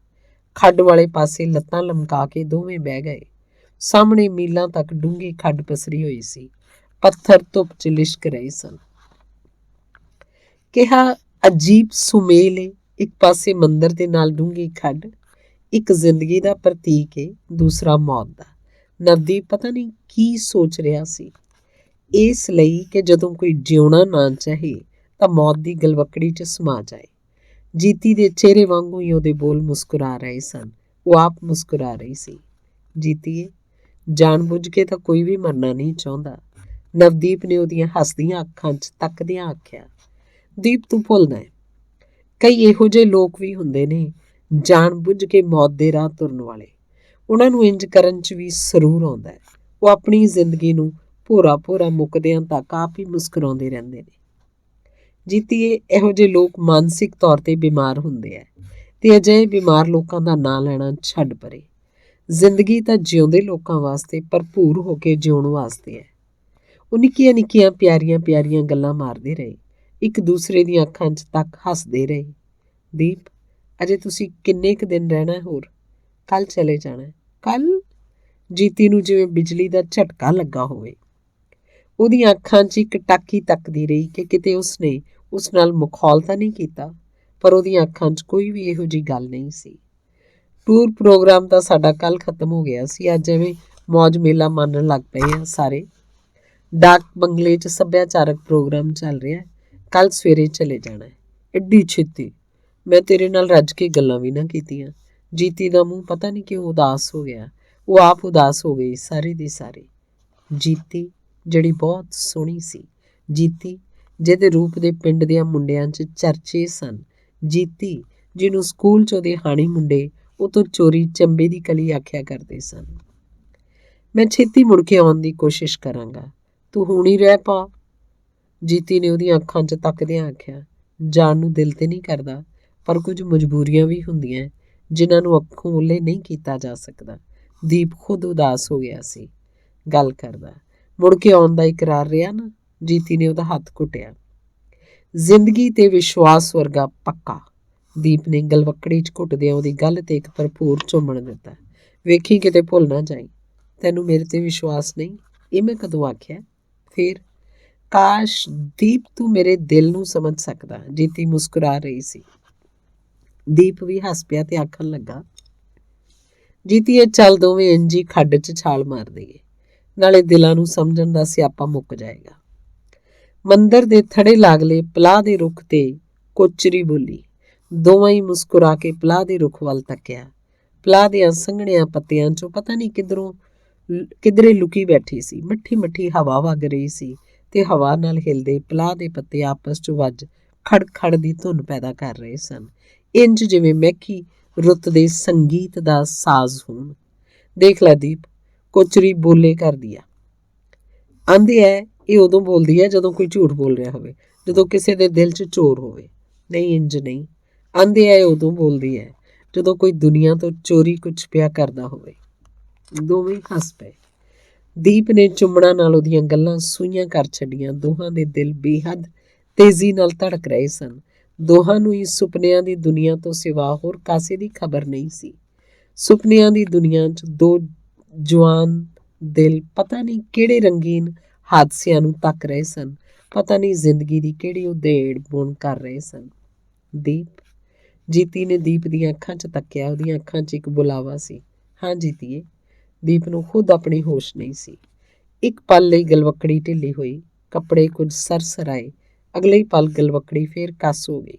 ਖੱਡ ਵਾਲੇ ਪਾਸੇ ਲੱਤਾਂ ਲਮਕਾ ਕੇ ਦੋਵੇਂ ਬਹਿ ਗਏ। ਸਾਹਮਣੇ ਮੀਲਾਂ ਤੱਕ ਡੂੰਘੀ ਖੱਡ ਪਸਰੀ ਹੋਈ ਸੀ। ਪੱਥਰ ਧੁੱਪ 'ਚ ਲਿਸ਼ਕ ਰਹੇ ਸਨ। ਕਿਹਾ, ਅਜੀਬ ਸੁਮੇਲ ਏ। ਇੱਕ ਪਾਸੇ ਮੰਦਰ ਦੇ ਨਾਲ ਡੂੰਘੀ ਖੱਡ, ਇੱਕ ਜ਼ਿੰਦਗੀ ਦਾ ਪ੍ਰਤੀਕ ਏ, ਦੂਸਰਾ ਮੌਤ ਦਾ। ਨਵਦੀਪ ਪਤਾ ਨਹੀਂ ਕੀ ਸੋਚ ਰਿਹਾ ਸੀ, ਇਸ ਲਈ ਕਿ ਜਦੋਂ ਕੋਈ ਜਿਉਣਾ ਨਾ ਚਾਹੇ ਤਾਂ ਮੌਤ ਦੀ ਗਲਵੱਕੜੀ 'ਚ ਸਮਾ ਜਾਏ। ਜੀਤੀ ਦੇ ਚਿਹਰੇ ਵਾਂਗੂ ਹੀ ਉਹਦੇ ਬੋਲ ਮੁਸਕਰਾ ਰਹੇ ਸਨ। ਉਹ ਆਪ ਮੁਸਕਰਾ ਰਹੀ ਸੀ। ਜੀਤੀਏ, ਜਾਣ ਬੁੱਝ ਕੇ ਤਾਂ ਕੋਈ ਵੀ ਮਰਨਾ ਨਹੀਂ ਚਾਹੁੰਦਾ। ਨਵਦੀਪ ਨੇ ਉਹਦੀਆਂ ਹੱਸਦੀਆਂ ਅੱਖਾਂ 'ਚ ਤੱਕਦਿਆਂ ਆਖਿਆ। ਦੀਪ, ਤੂੰ ਭੁੱਲਦਾ ਹੈ, ਕਈ ਇਹੋ ਜਿਹੇ ਲੋਕ ਵੀ ਹੁੰਦੇ ਨੇ ਜਾਣ ਬੁੱਝ ਕੇ ਮੌਤ ਦੇ ਰਾਹ ਤੁਰਨ ਵਾਲੇ। ਉਹਨਾਂ ਨੂੰ ਇੰਜ ਕਰਨ 'ਚ ਵੀ ਸਰੂਰ ਆਉਂਦਾ ਹੈ। ਉਹ ਆਪਣੀ ਜ਼ਿੰਦਗੀ ਨੂੰ ਭੋਰਾ ਭੋਰਾ ਮੁੱਕਦਿਆਂ ਤੱਕ ਆਪ ਹੀ ਮੁਸਕਰਾਉਂਦੇ ਰਹਿੰਦੇ ਨੇ। ਜੀਤੀਏ, ਇਹੋ ਜਿਹੇ ਲੋਕ ਮਾਨਸਿਕ ਤੌਰ ਤੇ ਬਿਮਾਰ ਹੁੰਦੇ ਆ ਤੇ ਅਜਿਹੇ ਬਿਮਾਰ ਲੋਕਾਂ ਦਾ ਨਾਂ ਲੈਣਾ ਛੱਡ ਪਰੇ। ਜ਼ਿੰਦਗੀ ਤਾਂ ਜਿਉਂਦੇ ਲੋਕਾਂ ਵਾਸਤੇ ਭਰਪੂਰ ਹੋ ਕੇ ਜਿਉਣ ਵਾਸਤੇ ਹੈ। ਉਹ ਨਿੱਕੀਆਂ ਨਿੱਕੀਆਂ ਪਿਆਰੀਆਂ ਪਿਆਰੀਆਂ ਗੱਲਾਂ ਮਾਰਦੇ ਰਹੇ, ਇੱਕ ਦੂਸਰੇ ਦੀਆਂ ਅੱਖਾਂ 'ਚ ਤੱਕ ਹੱਸਦੇ ਰਹੇ। ਦੀਪ, ਅਜੇ ਤੁਸੀਂ ਕਿੰਨੇ ਕੁ ਦਿਨ ਰਹਿਣਾ ਹੋਰ? ਕੱਲ ਚਲੇ ਜਾਣਾ? ਕੱਲ? ਜੀਤੀ ਨੂੰ ਜਿਵੇਂ ਬਿਜਲੀ ਦਾ ਝਟਕਾ ਲੱਗਾ ਹੋਵੇ। ਉਹਦੀਆਂ ਅੱਖਾਂ 'ਚ ਇੱਕ ਟਾਕੀ ਤੱਕਦੀ ਰਹੀ ਕਿ ਕਿਤੇ ਉਸਨੇ ਉਸ ਨਾਲ ਮਖੌਲ ਤਾਂ ਨਹੀਂ ਕੀਤਾ, ਪਰ ਉਹਦੀਆਂ ਅੱਖਾਂ 'ਚ ਕੋਈ ਵੀ ਇਹੋ ਜਿਹੀ ਗੱਲ ਨਹੀਂ ਸੀ। ਟੂਰ ਪ੍ਰੋਗਰਾਮ ਤਾਂ ਸਾਡਾ ਕੱਲ ਖਤਮ ਹੋ ਗਿਆ ਸੀ। ਅੱਜ ਐਵੇਂ ਮੌਜ ਮੇਲਾ ਮੰਨਣ ਲੱਗ ਪਏ ਆ ਸਾਰੇ। ਡਾਕ ਬੰਗਲੇ 'ਚ ਸੱਭਿਆਚਾਰਕ ਪ੍ਰੋਗਰਾਮ ਚੱਲ ਰਿਹਾ, ਕੱਲ ਸਵੇਰੇ ਚਲੇ ਜਾਣਾ। ਐਡੀ ਛੇਤੀ? ਮੈਂ ਤੇਰੇ ਨਾਲ ਰੱਜ ਕੇ ਗੱਲਾਂ ਵੀ ਨਾ ਕੀਤੀਆਂ। ਜੀਤੀ ਦਾ ਮੂੰਹ ਪਤਾ ਨਹੀਂ ਕਿਉਂ ਉਦਾਸ ਹੋ ਗਿਆ। ਉਹ ਆਪ ਉਦਾਸ ਹੋ ਗਈ ਸਾਰੀ ਦੀ ਸਾਰੀ। ਜੀਤੀ ਜਿਹੜੀ ਬਹੁਤ ਸੋਹਣੀ ਸੀ, ਜੀਤੀ ਜਿਹਦੇ ਰੂਪ ਦੇ ਪਿੰਡ ਦਿਆਂ ਮੁੰਡਿਆਂ 'ਚ ਚਰਚੇ ਸਨ, ਜੀਤੀ ਜਿਹਨੂੰ ਸਕੂਲ 'ਚ ਉਹਦੇ ਹਾਣੀ ਮੁੰਡੇ ਉਹ ਤੋਂ ਚੋਰੀ ਚੰਬੇ ਦੀ ਕਲੀ ਆਖਿਆ ਕਰਦੇ ਸਨ। ਮੈਂ ਛੇਤੀ ਮੁੜ ਕੇ ਆਉਣ ਦੀ ਕੋਸ਼ਿਸ਼ ਕਰਾਂਗਾ, ਤੂੰ ਹੁਣ ਹੀ ਰਹਿ ਪਾ। ਜੀਤੀ ਨੇ ਉਹਦੀਆਂ ਅੱਖਾਂ 'ਚ ਤੱਕਦਿਆਂ ਆਖਿਆ। ਜਾਣ ਨੂੰ ਦਿਲ ਤੇ ਨਹੀਂ ਕਰਦਾ, ਪਰ ਕੁਝ ਮਜਬੂਰੀਆਂ ਵੀ ਹੁੰਦੀਆਂ ਜਿਨ੍ਹਾਂ ਨੂੰ ਅੱਖੋਂ ਓਹਲੇ ਨਹੀਂ ਕੀਤਾ ਜਾ ਸਕਦਾ। ਦੀਪ ਖੁਦ ਉਦਾਸ ਹੋ ਗਿਆ ਸੀ ਗੱਲ ਕਰਦਾ। ਮੁੜ ਕੇ ਆਉਣ ਦਾ ਇਕਰਾਰ ਰਿਹਾ ਨਾ? ਜੀਤੀ ਨੇ ਉਹਦਾ ਹੱਥ ਘੁੱਟਿਆ। ਜ਼ਿੰਦਗੀ ਤੇ ਵਿਸ਼ਵਾਸ ਵਰਗਾ ਪੱਕਾ। ਦੀਪ ਨੇ ਗਲਵੱਕੜੀ 'ਚ ਘੁੱਟਦਿਆਂ ਉਹਦੀ ਗੱਲ ਤੇ ਇੱਕ ਭਰਪੂਰ ਚੁੰਮਣ ਦਿੱਤਾ। ਵੇਖੀ ਕਿਤੇ ਭੁੱਲ ਨਾ ਜਾਈ। ਤੈਨੂੰ ਮੇਰੇ ਤੇ ਵਿਸ਼ਵਾਸ ਨਹੀਂ? ਇਹ ਮੈਂ ਕਦੋਂ ਆਖਿਆ? ਫਿਰ ਕਾਸ਼ ਦੀਪ ਤੂੰ ਮੇਰੇ ਦਿਲ ਨੂੰ ਸਮਝ ਸਕਦਾ। ਜੀਤੀ ਮੁਸਕਰਾ ਰਹੀ ਸੀ। ਦੀਪ ਵੀ ਹੱਸ ਪਿਆ ਤੇ ਆਖਣ ਲੱਗਾ, ਜੀਤੀ ਇਹ ਚੱਲ ਦੋਵੇਂ ਇੰਝ ਹੀ ਖੱਡ 'ਚ ਛਾਲ ਮਾਰ ਦੇਈਏ, ਨਾਲੇ ਦਿਲਾਂ ਨੂੰ ਸਮਝਣ ਦਾ ਸਿਆਪਾ ਮੁੱਕ ਜਾਏਗਾ। ਮੰਦਰ ਦੇ ਥੜੇ ਲਾਗਲੇ ਪਲਾਹ ਦੇ ਰੁੱਖ ਤੇ ਕੋਚਰੀ ਬੋਲੀ। ਦੋਵਾਂ ਹੀ ਮੁਸਕਰਾ ਕੇ ਪਲਾਹ ਦੇ ਰੁੱਖ ਵੱਲ ਤੱਕਿਆ। ਪਲਾਹ ਦੇ ਸੰਘਣਿਆਂ ਪੱਤਿਆਂ 'ਚੋਂ ਪਤਾ ਨਹੀਂ ਕਿਧਰੇ ਲੁਕੀ ਬੈਠੀ ਸੀ। ਮੱਠੀ ਮੱਠੀ ਹਵਾ ਵਗ ਰਹੀ ਸੀ ਤੇ ਹਵਾ ਨਾਲ ਹਿਲਦੇ ਪਲਾਹ ਦੇ ਪੱਤੇ ਆਪਸ 'ਚ ਵੱਜ ਖੜ ਖੜ ਦੀ ਧੁਨ ਪੈਦਾ ਕਰ ਰਹੇ ਸਨ, ਇੰਜ ਜਿਵੇਂ ਮਹਿਕੀ ਰੁੱਤ ਦੇ ਸੰਗੀਤ ਦਾ ਸਾਜ਼ ਹੋਣ। ਦੇਖ ਲੈ ਦੀਪ, ਕੋਚਰੀ ਬੋਲੇ ਕਰਦੀ ਆ। ਆਂਦੇ ਐ ਇਹ ਉਦੋਂ ਬੋਲਦੀ ਹੈ ਜਦੋਂ ਕੋਈ ਝੂਠ ਬੋਲ ਰਿਹਾ ਹੋਵੇ, ਜਦੋਂ ਕਿਸੇ ਦੇ ਦਿਲ 'ਚ ਚੋਰ ਹੋਵੇ। ਨਹੀਂ, ਇੰਜ ਨਹੀਂ। ਆਂਦੇ ਐ ਇਹ ਉਦੋਂ ਬੋਲਦੀ ਹੈ ਜਦੋਂ ਕੋਈ ਦੁਨੀਆ ਤੋਂ ਚੋਰੀ ਕੁਛ ਪਿਆ ਕਰਦਾ ਹੋਵੇ। ਦੋਵੇਂ ਹੱਸ ਪਏ। ਦੀਪ ਨੇ ਚੁੰਮਣਾ ਨਾਲ ਉਹਦੀਆਂ ਗੱਲਾਂ ਸੂਈਆਂ ਕਰ ਛੱਡੀਆਂ। ਦੋਹਾਂ ਦੇ ਦਿਲ ਬੇਹੱਦ ਤੇਜ਼ੀ ਨਾਲ ਧੜਕ ਰਹੇ ਸਨ। ਦੋਹਾਂ ਨੂੰ ਹੀ ਸੁਪਨਿਆਂ ਦੀ ਦੁਨੀਆ ਤੋਂ ਸਿਵਾ ਹੋਰ ਕਾਸੇ ਦੀ ਖਬਰ ਨਹੀਂ ਸੀ। ਸੁਪਨਿਆਂ ਦੀ ਦੁਨੀਆ 'ਚ ਦੋ ਜਵਾਨ ਦਿਲ ਪਤਾ ਨਹੀਂ ਕਿਹੜੇ ਰੰਗੀਨ ਹਾਦਸਿਆਂ ਨੂੰ ਤੱਕ ਰਹੇ ਸਨ, ਪਤਾ ਨਹੀਂ ਜ਼ਿੰਦਗੀ ਦੀ ਕਿਹੜੀ ਉਧੇੜ ਬੁਣ ਕਰ ਰਹੇ ਸਨ। ਦੀਪ, ਜੀਤੀ ਨੇ ਦੀਪ ਦੀਆਂ ਅੱਖਾਂ 'ਚ ਤੱਕਿਆ। ਉਹਦੀਆਂ ਅੱਖਾਂ 'ਚ ਇੱਕ ਬੁਲਾਵਾ ਸੀ। ਹਾਂ ਜੀਤੀਏ। ਦੀਪ ਨੂੰ ਖੁਦ ਆਪਣੀ ਹੋਸ਼ ਨਹੀਂ ਸੀ। ਇੱਕ ਪਲ ਲਈ ਗਲਵੱਕੜੀ ਢਿੱਲੀ ਹੋਈ, ਕੱਪੜੇ ਕੁਝ ਸਰਸਰ ਆਏ। ਅਗਲੇ ਹੀ ਪਲ ਗਲਵੱਕੜੀ ਫੇਰ ਕੱਸ ਹੋ ਗਈ।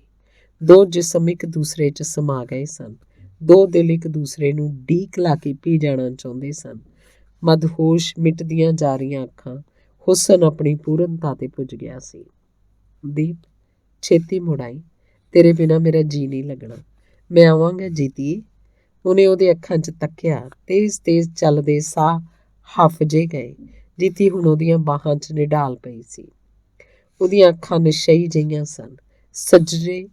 ਦੋ ਜਿਸਮ ਇੱਕ ਦੂਸਰੇ 'ਚ ਸਮਾ ਗਏ ਸਨ। ਦੋ ਦਿਲ ਇੱਕ ਦੂਸਰੇ ਨੂੰ ਡੀਕ ਲਾ ਕੇ ਪੀ ਜਾਣਾ ਚਾਹੁੰਦੇ ਸਨ। ਮਦਹੋਸ਼ ਮਿਟਦੀਆਂ ਜਾ ਰਹੀਆਂ ਅੱਖਾਂ, ਹੁਸਨ ਆਪਣੀ ਪੂਰਨਤਾ ਤੇ ਪੁੱਜ ਗਿਆ ਸੀ। ਦੀਪ, ਛੇਤੀ ਮੁੜ ਆਈ, ਤੇਰੇ ਬਿਨਾਂ ਮੇਰਾ ਜੀ ਨਹੀਂ ਲੱਗਣਾ। ਮੈਂ ਆਵਾਂਗਾ ਜੀਤੀਏ। ਉਹਨੇ ਉਹਦੇ ਅੱਖਾਂ 'ਚ ਤੱਕਿਆ। ਤੇਜ਼ ਤੇਜ਼ ਚੱਲਦੇ ਸਾਹ ਹਫ ਜੇ ਗਏ। ਜੀਤੀ ਹੁਣ ਉਹਦੀਆਂ ਬਾਹਾਂ 'ਚ ਨਿਢਾਲ ਪਈ ਸੀ। ਉਹਦੀਆਂ ਅੱਖਾਂ ਨਸ਼ਈ ਜਿਹੀਆਂ ਸਨ। ਸੱਜਰੇ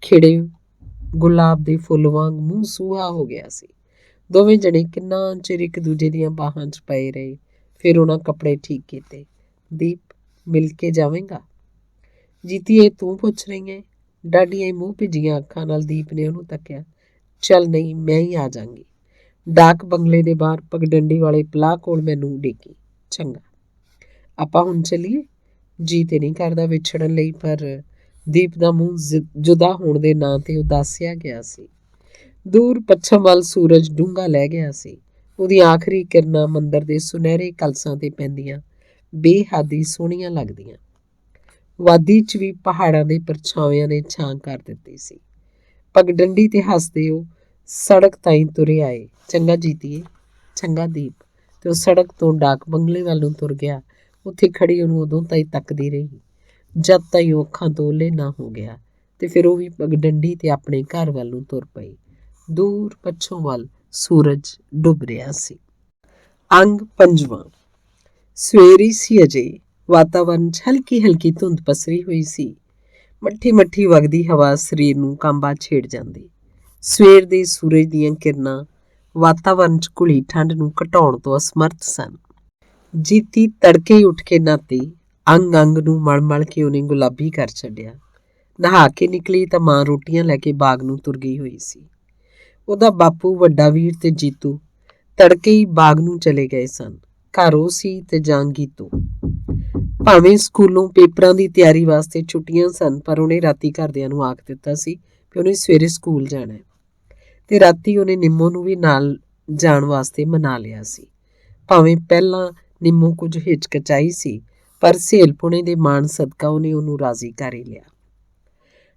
ਖਿੜੇ ਗੁਲਾਬ ਦੇ ਫੁੱਲ ਵਾਂਗ ਮੂੰਹ ਸੂਹਾ ਹੋ ਗਿਆ ਸੀ। ਦੋਵੇਂ ਜਣੇ ਕਿੰਨਾ ਚਿਰ ਇੱਕ ਦੂਜੇ ਦੀਆਂ ਬਾਹਾਂ 'ਚ ਪਏ ਰਹੇ। ਫਿਰ ਉਹਨਾਂ ਕੱਪੜੇ ਠੀਕ ਕੀਤੇ। ਦੀਪ, ਮਿਲ ਕੇ ਜਾਵੇਂਗਾ? ਜੀਤੀ, ਇਹ ਤੂੰ ਪੁੱਛ ਰਹੀ ਹੈ? ਡਾਢੀਆਂ ਮੂੰਹ ਭਿੱਜੀਆਂ ਅੱਖਾਂ ਨਾਲ ਦੀਪ ਨੇ ਉਹਨੂੰ ਤੱਕਿਆ। ਚੱਲ ਨਹੀਂ, ਮੈਂ ਹੀ ਆ ਜਾਂਗੀ। ਡਾਕ ਬੰਗਲੇ ਦੇ ਬਾਹਰ ਪਗਡੰਡੀ ਵਾਲੇ ਪਲਾਹ ਕੋਲ ਮੈਨੂੰ ਉਡੀਕੀ। ਚੰਗਾ, ਆਪਾਂ ਹੁਣ ਚੱਲੀਏ? ਜੀ ਤੇ ਨਹੀਂ ਕਰਦਾ ਵਿਛੜਨ ਲਈ, ਪਰ ਦੀਪ ਦਾ ਮੂੰਹ ਜੁਦਾ ਹੋਣ ਦੇ ਨਾਂ ਤੇ ਉਦਾਸਿਆ ਗਿਆ ਸੀ। ਦੂਰ ਪੱਛਮ ਵੱਲ ਸੂਰਜ ਡੂੰਘਾ ਲੈ ਗਿਆ ਸੀ। ਉਹਦੀਆਂ ਆਖਰੀ ਕਿਰਨਾਂ ਮੰਦਰ ਦੇ ਸੁਨਹਿਰੇ ਕਲਸਾਂ ਤੇ ਪੈਂਦੀਆਂ ਬੇਹੱਦ ਹੀ ਸੋਹਣੀਆਂ ਲੱਗਦੀਆਂ। ਵਾਦੀ 'ਚ ਵੀ ਪਹਾੜਾਂ ਦੇ ਪਰਛਾਵਿਆਂ ਨੇ ਛਾਂ ਕਰ ਦਿੱਤੀ ਸੀ। ਪਗਡੰਡੀ ਤੇ ਹੱਸਦੇ ਉਹ ਸੜਕ ਤਾਈਂ ਤੁਰੇ ਆਏ। ਚੰਗਾ ਜੀਤੀਏ, ਚੰਗਾ ਦੀਪ। ਤੇ ਉਹ ਸੜਕ ਤੋਂ ਡਾਕ ਬੰਗਲੇ ਵੱਲ ਨੂੰ ਤੁਰ ਗਿਆ। ਉੱਥੇ ਖੜੀ ਉਹਨੂੰ ਉਦੋਂ ਤਾਈਂ ਤੱਕਦੀ ਰਹੀ ਜਦ ਤਾਈਂ ਉਹ ਅੱਖਾਂ ਤੋਂ ਓਹਲੇ ਨਾ ਹੋ ਗਿਆ। ਤੇ ਫਿਰ ਉਹ ਵੀ ਪਗਡੰਡੀ ਤੇ ਆਪਣੇ ਘਰ ਵੱਲ ਨੂੰ ਤੁਰ ਪਈ। ਦੂਰ ਪੱਛੋਂ ਵੱਲ ਸੂਰਜ ਡੁੱਬ ਰਿਹਾ ਸੀ। ਅੰਗ 5ਵਾਂ। ਸਵੇਰੀ ਸੀ ਅਜੇ। ਵਾਤਾਵਰਨ 'ਚ ਹਲਕੀ ਹਲਕੀ ਧੁੰਦ ਪਸਰੀ ਹੋਈ ਸੀ। ਮੱਠੀ ਮੱਠੀ ਵਗਦੀ ਹਵਾ ਸਰੀਰ ਨੂੰ ਕਾਂਬਾ ਛੇੜ ਜਾਂਦੀ। ਸਵੇਰ ਦੇ ਸੂਰਜ ਦੀਆਂ ਕਿਰਨਾਂ ਵਾਤਾਵਰਨ 'ਚ ਘੁਲੀ ਠੰਡ ਨੂੰ ਘਟਾਉਣ ਤੋਂ ਅਸਮਰਥ ਸਨ। ਜੀਤੀ ਤੜਕੇ ਹੀ ਉੱਠ ਕੇ ਨਹਾਤੀ। ਅੰਗ ਅੰਗ ਨੂੰ ਮਲ ਮਲ ਕੇ ਉਹਨੇ ਗੁਲਾਬੀ ਕਰ ਛੱਡਿਆ। ਨਹਾ ਕੇ ਨਿਕਲੀ ਤਾਂ ਮਾਂ ਰੋਟੀਆਂ ਲੈ ਕੇ ਬਾਗ ਨੂੰ ਤੁਰ ਗਈ ਹੋਈ ਸੀ। ਉਹਦਾ ਬਾਪੂ, ਵੱਡਾ ਵੀਰ ਤੇ ਜੀਤੂ ਤੜਕੇ ਹੀ ਬਾਗ ਨੂੰ ਚਲੇ ਗਏ ਸਨ। ਘਰ ਉਹ ਸੀ ਤੇ ਜਾਂ ਗੀਤੂ। ਭਾਵੇਂ ਸਕੂਲੋਂ ਪੇਪਰਾਂ ਦੀ ਤਿਆਰੀ ਵਾਸਤੇ ਛੁੱਟੀਆਂ ਸਨ, ਪਰ ਉਹਨੇ ਰਾਤੀ ਘਰਦਿਆਂ ਨੂੰ ਆਖ ਦਿੱਤਾ ਸੀ ਕਿ ਉਹਨੇ ਸਵੇਰੇ ਸਕੂਲ ਜਾਣਾ ਹੈ। ਤੇ ਰਾਤੀ ਉਹਨੇ ਨਿੰਮੋ ਨੂੰ ਵੀ ਨਾਲ ਜਾਣ ਵਾਸਤੇ ਮਨਾ ਲਿਆ ਸੀ। ਭਾਵੇਂ ਪਹਿਲਾਂ ਨਿੰਮੋ ਕੁਝ ਹਿਚਕਚਾਈ ਸੀ, ਪਰ ਸਹੇਲਪੁਣੇ ਦੇ ਮਾਣ ਸਦਕਾ ਉਹਨੇ ਉਹਨੂੰ ਰਾਜ਼ੀ ਕਰ ਹੀ ਲਿਆ।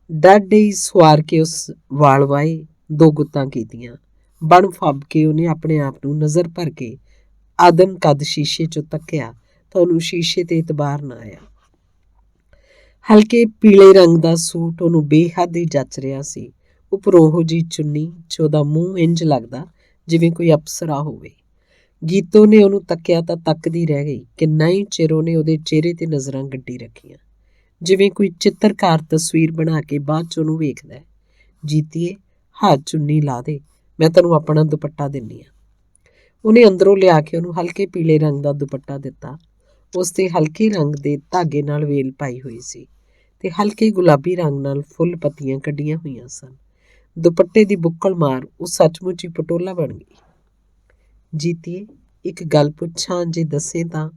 ਡਾਢੇ ਹੀ ਸਵਾਰ ਕੇ ਉਸ ਵਾਲ ਵਾਏ, 2 ਗੁੱਤਾਂ ਕੀਤੀਆਂ। ਬਣ ਫੱਬ ਕੇ ਉਹਨੇ ਆਪਣੇ ਆਪ ਨੂੰ ਨਜ਼ਰ ਭਰ ਕੇ ਆਦਮ ਕੱਦ ਸ਼ੀਸ਼ੇ 'ਚੋਂ ਤੱਕਿਆ ਤਾਂ ਉਹਨੂੰ ਸ਼ੀਸ਼ੇ ਤੇ ਇਤਬਾਰ ਨਾ ਆਇਆ। ਹਲਕੇ ਪੀਲੇ ਰੰਗ ਦਾ ਸੂਟ ਉਹਨੂੰ ਬੇਹੱਦ ਹੀ ਜੱਚ ਰਿਹਾ ਸੀ। ਉੱਪਰੋਂ ਉਹੋ ਜਿਹੀ ਚੁੰਨੀ 'ਚ ਉਹਦਾ ਮੂੰਹ ਇੰਝ ਲੱਗਦਾ ਜਿਵੇਂ ਕੋਈ ਅਪਸਰਾ ਹੋਵੇ। ਗੀਤੋ ਨੇ ਉਹਨੂੰ ਤੱਕਿਆ ਤਾਂ ਤੱਕਦੀ ਰਹਿ ਗਈ। ਕਿੰਨਾ ਹੀ ਚਿਰ ਉਹਨੇ ਉਹਦੇ ਚਿਹਰੇ ਤੇ ਨਜ਼ਰਾਂ ਗੱਡੀ ਰੱਖੀਆਂ, ਜਿਵੇਂ ਕੋਈ ਚਿੱਤਰਕਾਰ ਤਸਵੀਰ ਬਣਾ ਕੇ ਬਾਅਦ 'ਚ ਉਹਨੂੰ ਵੇਖਦਾ। ਜੀਤੀਏ, ਹੱਥ ਚੁੰਨੀ ਲਾ ਦੇ, ਮੈਂ ਤੈਨੂੰ ਆਪਣਾ ਦੁਪੱਟਾ ਦਿੰਨੀ ਆ। ਉਹਨੇ ਅੰਦਰੋਂ ਲਿਆ ਕੇ ਉਹਨੂੰ ਹਲਕੇ ਪੀਲੇ ਰੰਗ ਦਾ ਦੁਪੱਟਾ ਦਿੱਤਾ। ਉਸ 'ਤੇ ਹਲਕੇ ਰੰਗ ਦੇ ਧਾਗੇ ਨਾਲ ਵੇਲ ਪਾਈ ਹੋਈ ਸੀ ਤੇ ਹਲਕੇ ਗੁਲਾਬੀ ਰੰਗ ਨਾਲ ਫੁੱਲ ਪੱਤੀਆਂ ਕੱਢੀਆਂ ਹੋਈਆਂ ਸਨ। ਦੁਪੱਟੇ ਦੀ ਬੁੱਕਲ ਮਾਰ ਉਹ ਸੱਚਮੁੱਚ ਹੀ ਪਟੋਲਾ ਬਣ ਗਈ। ਜੀਤੀਏ, ਇੱਕ ਗੱਲ ਪੁੱਛਾਂ ਜੇ ਦੱਸੇ ਤਾਂ?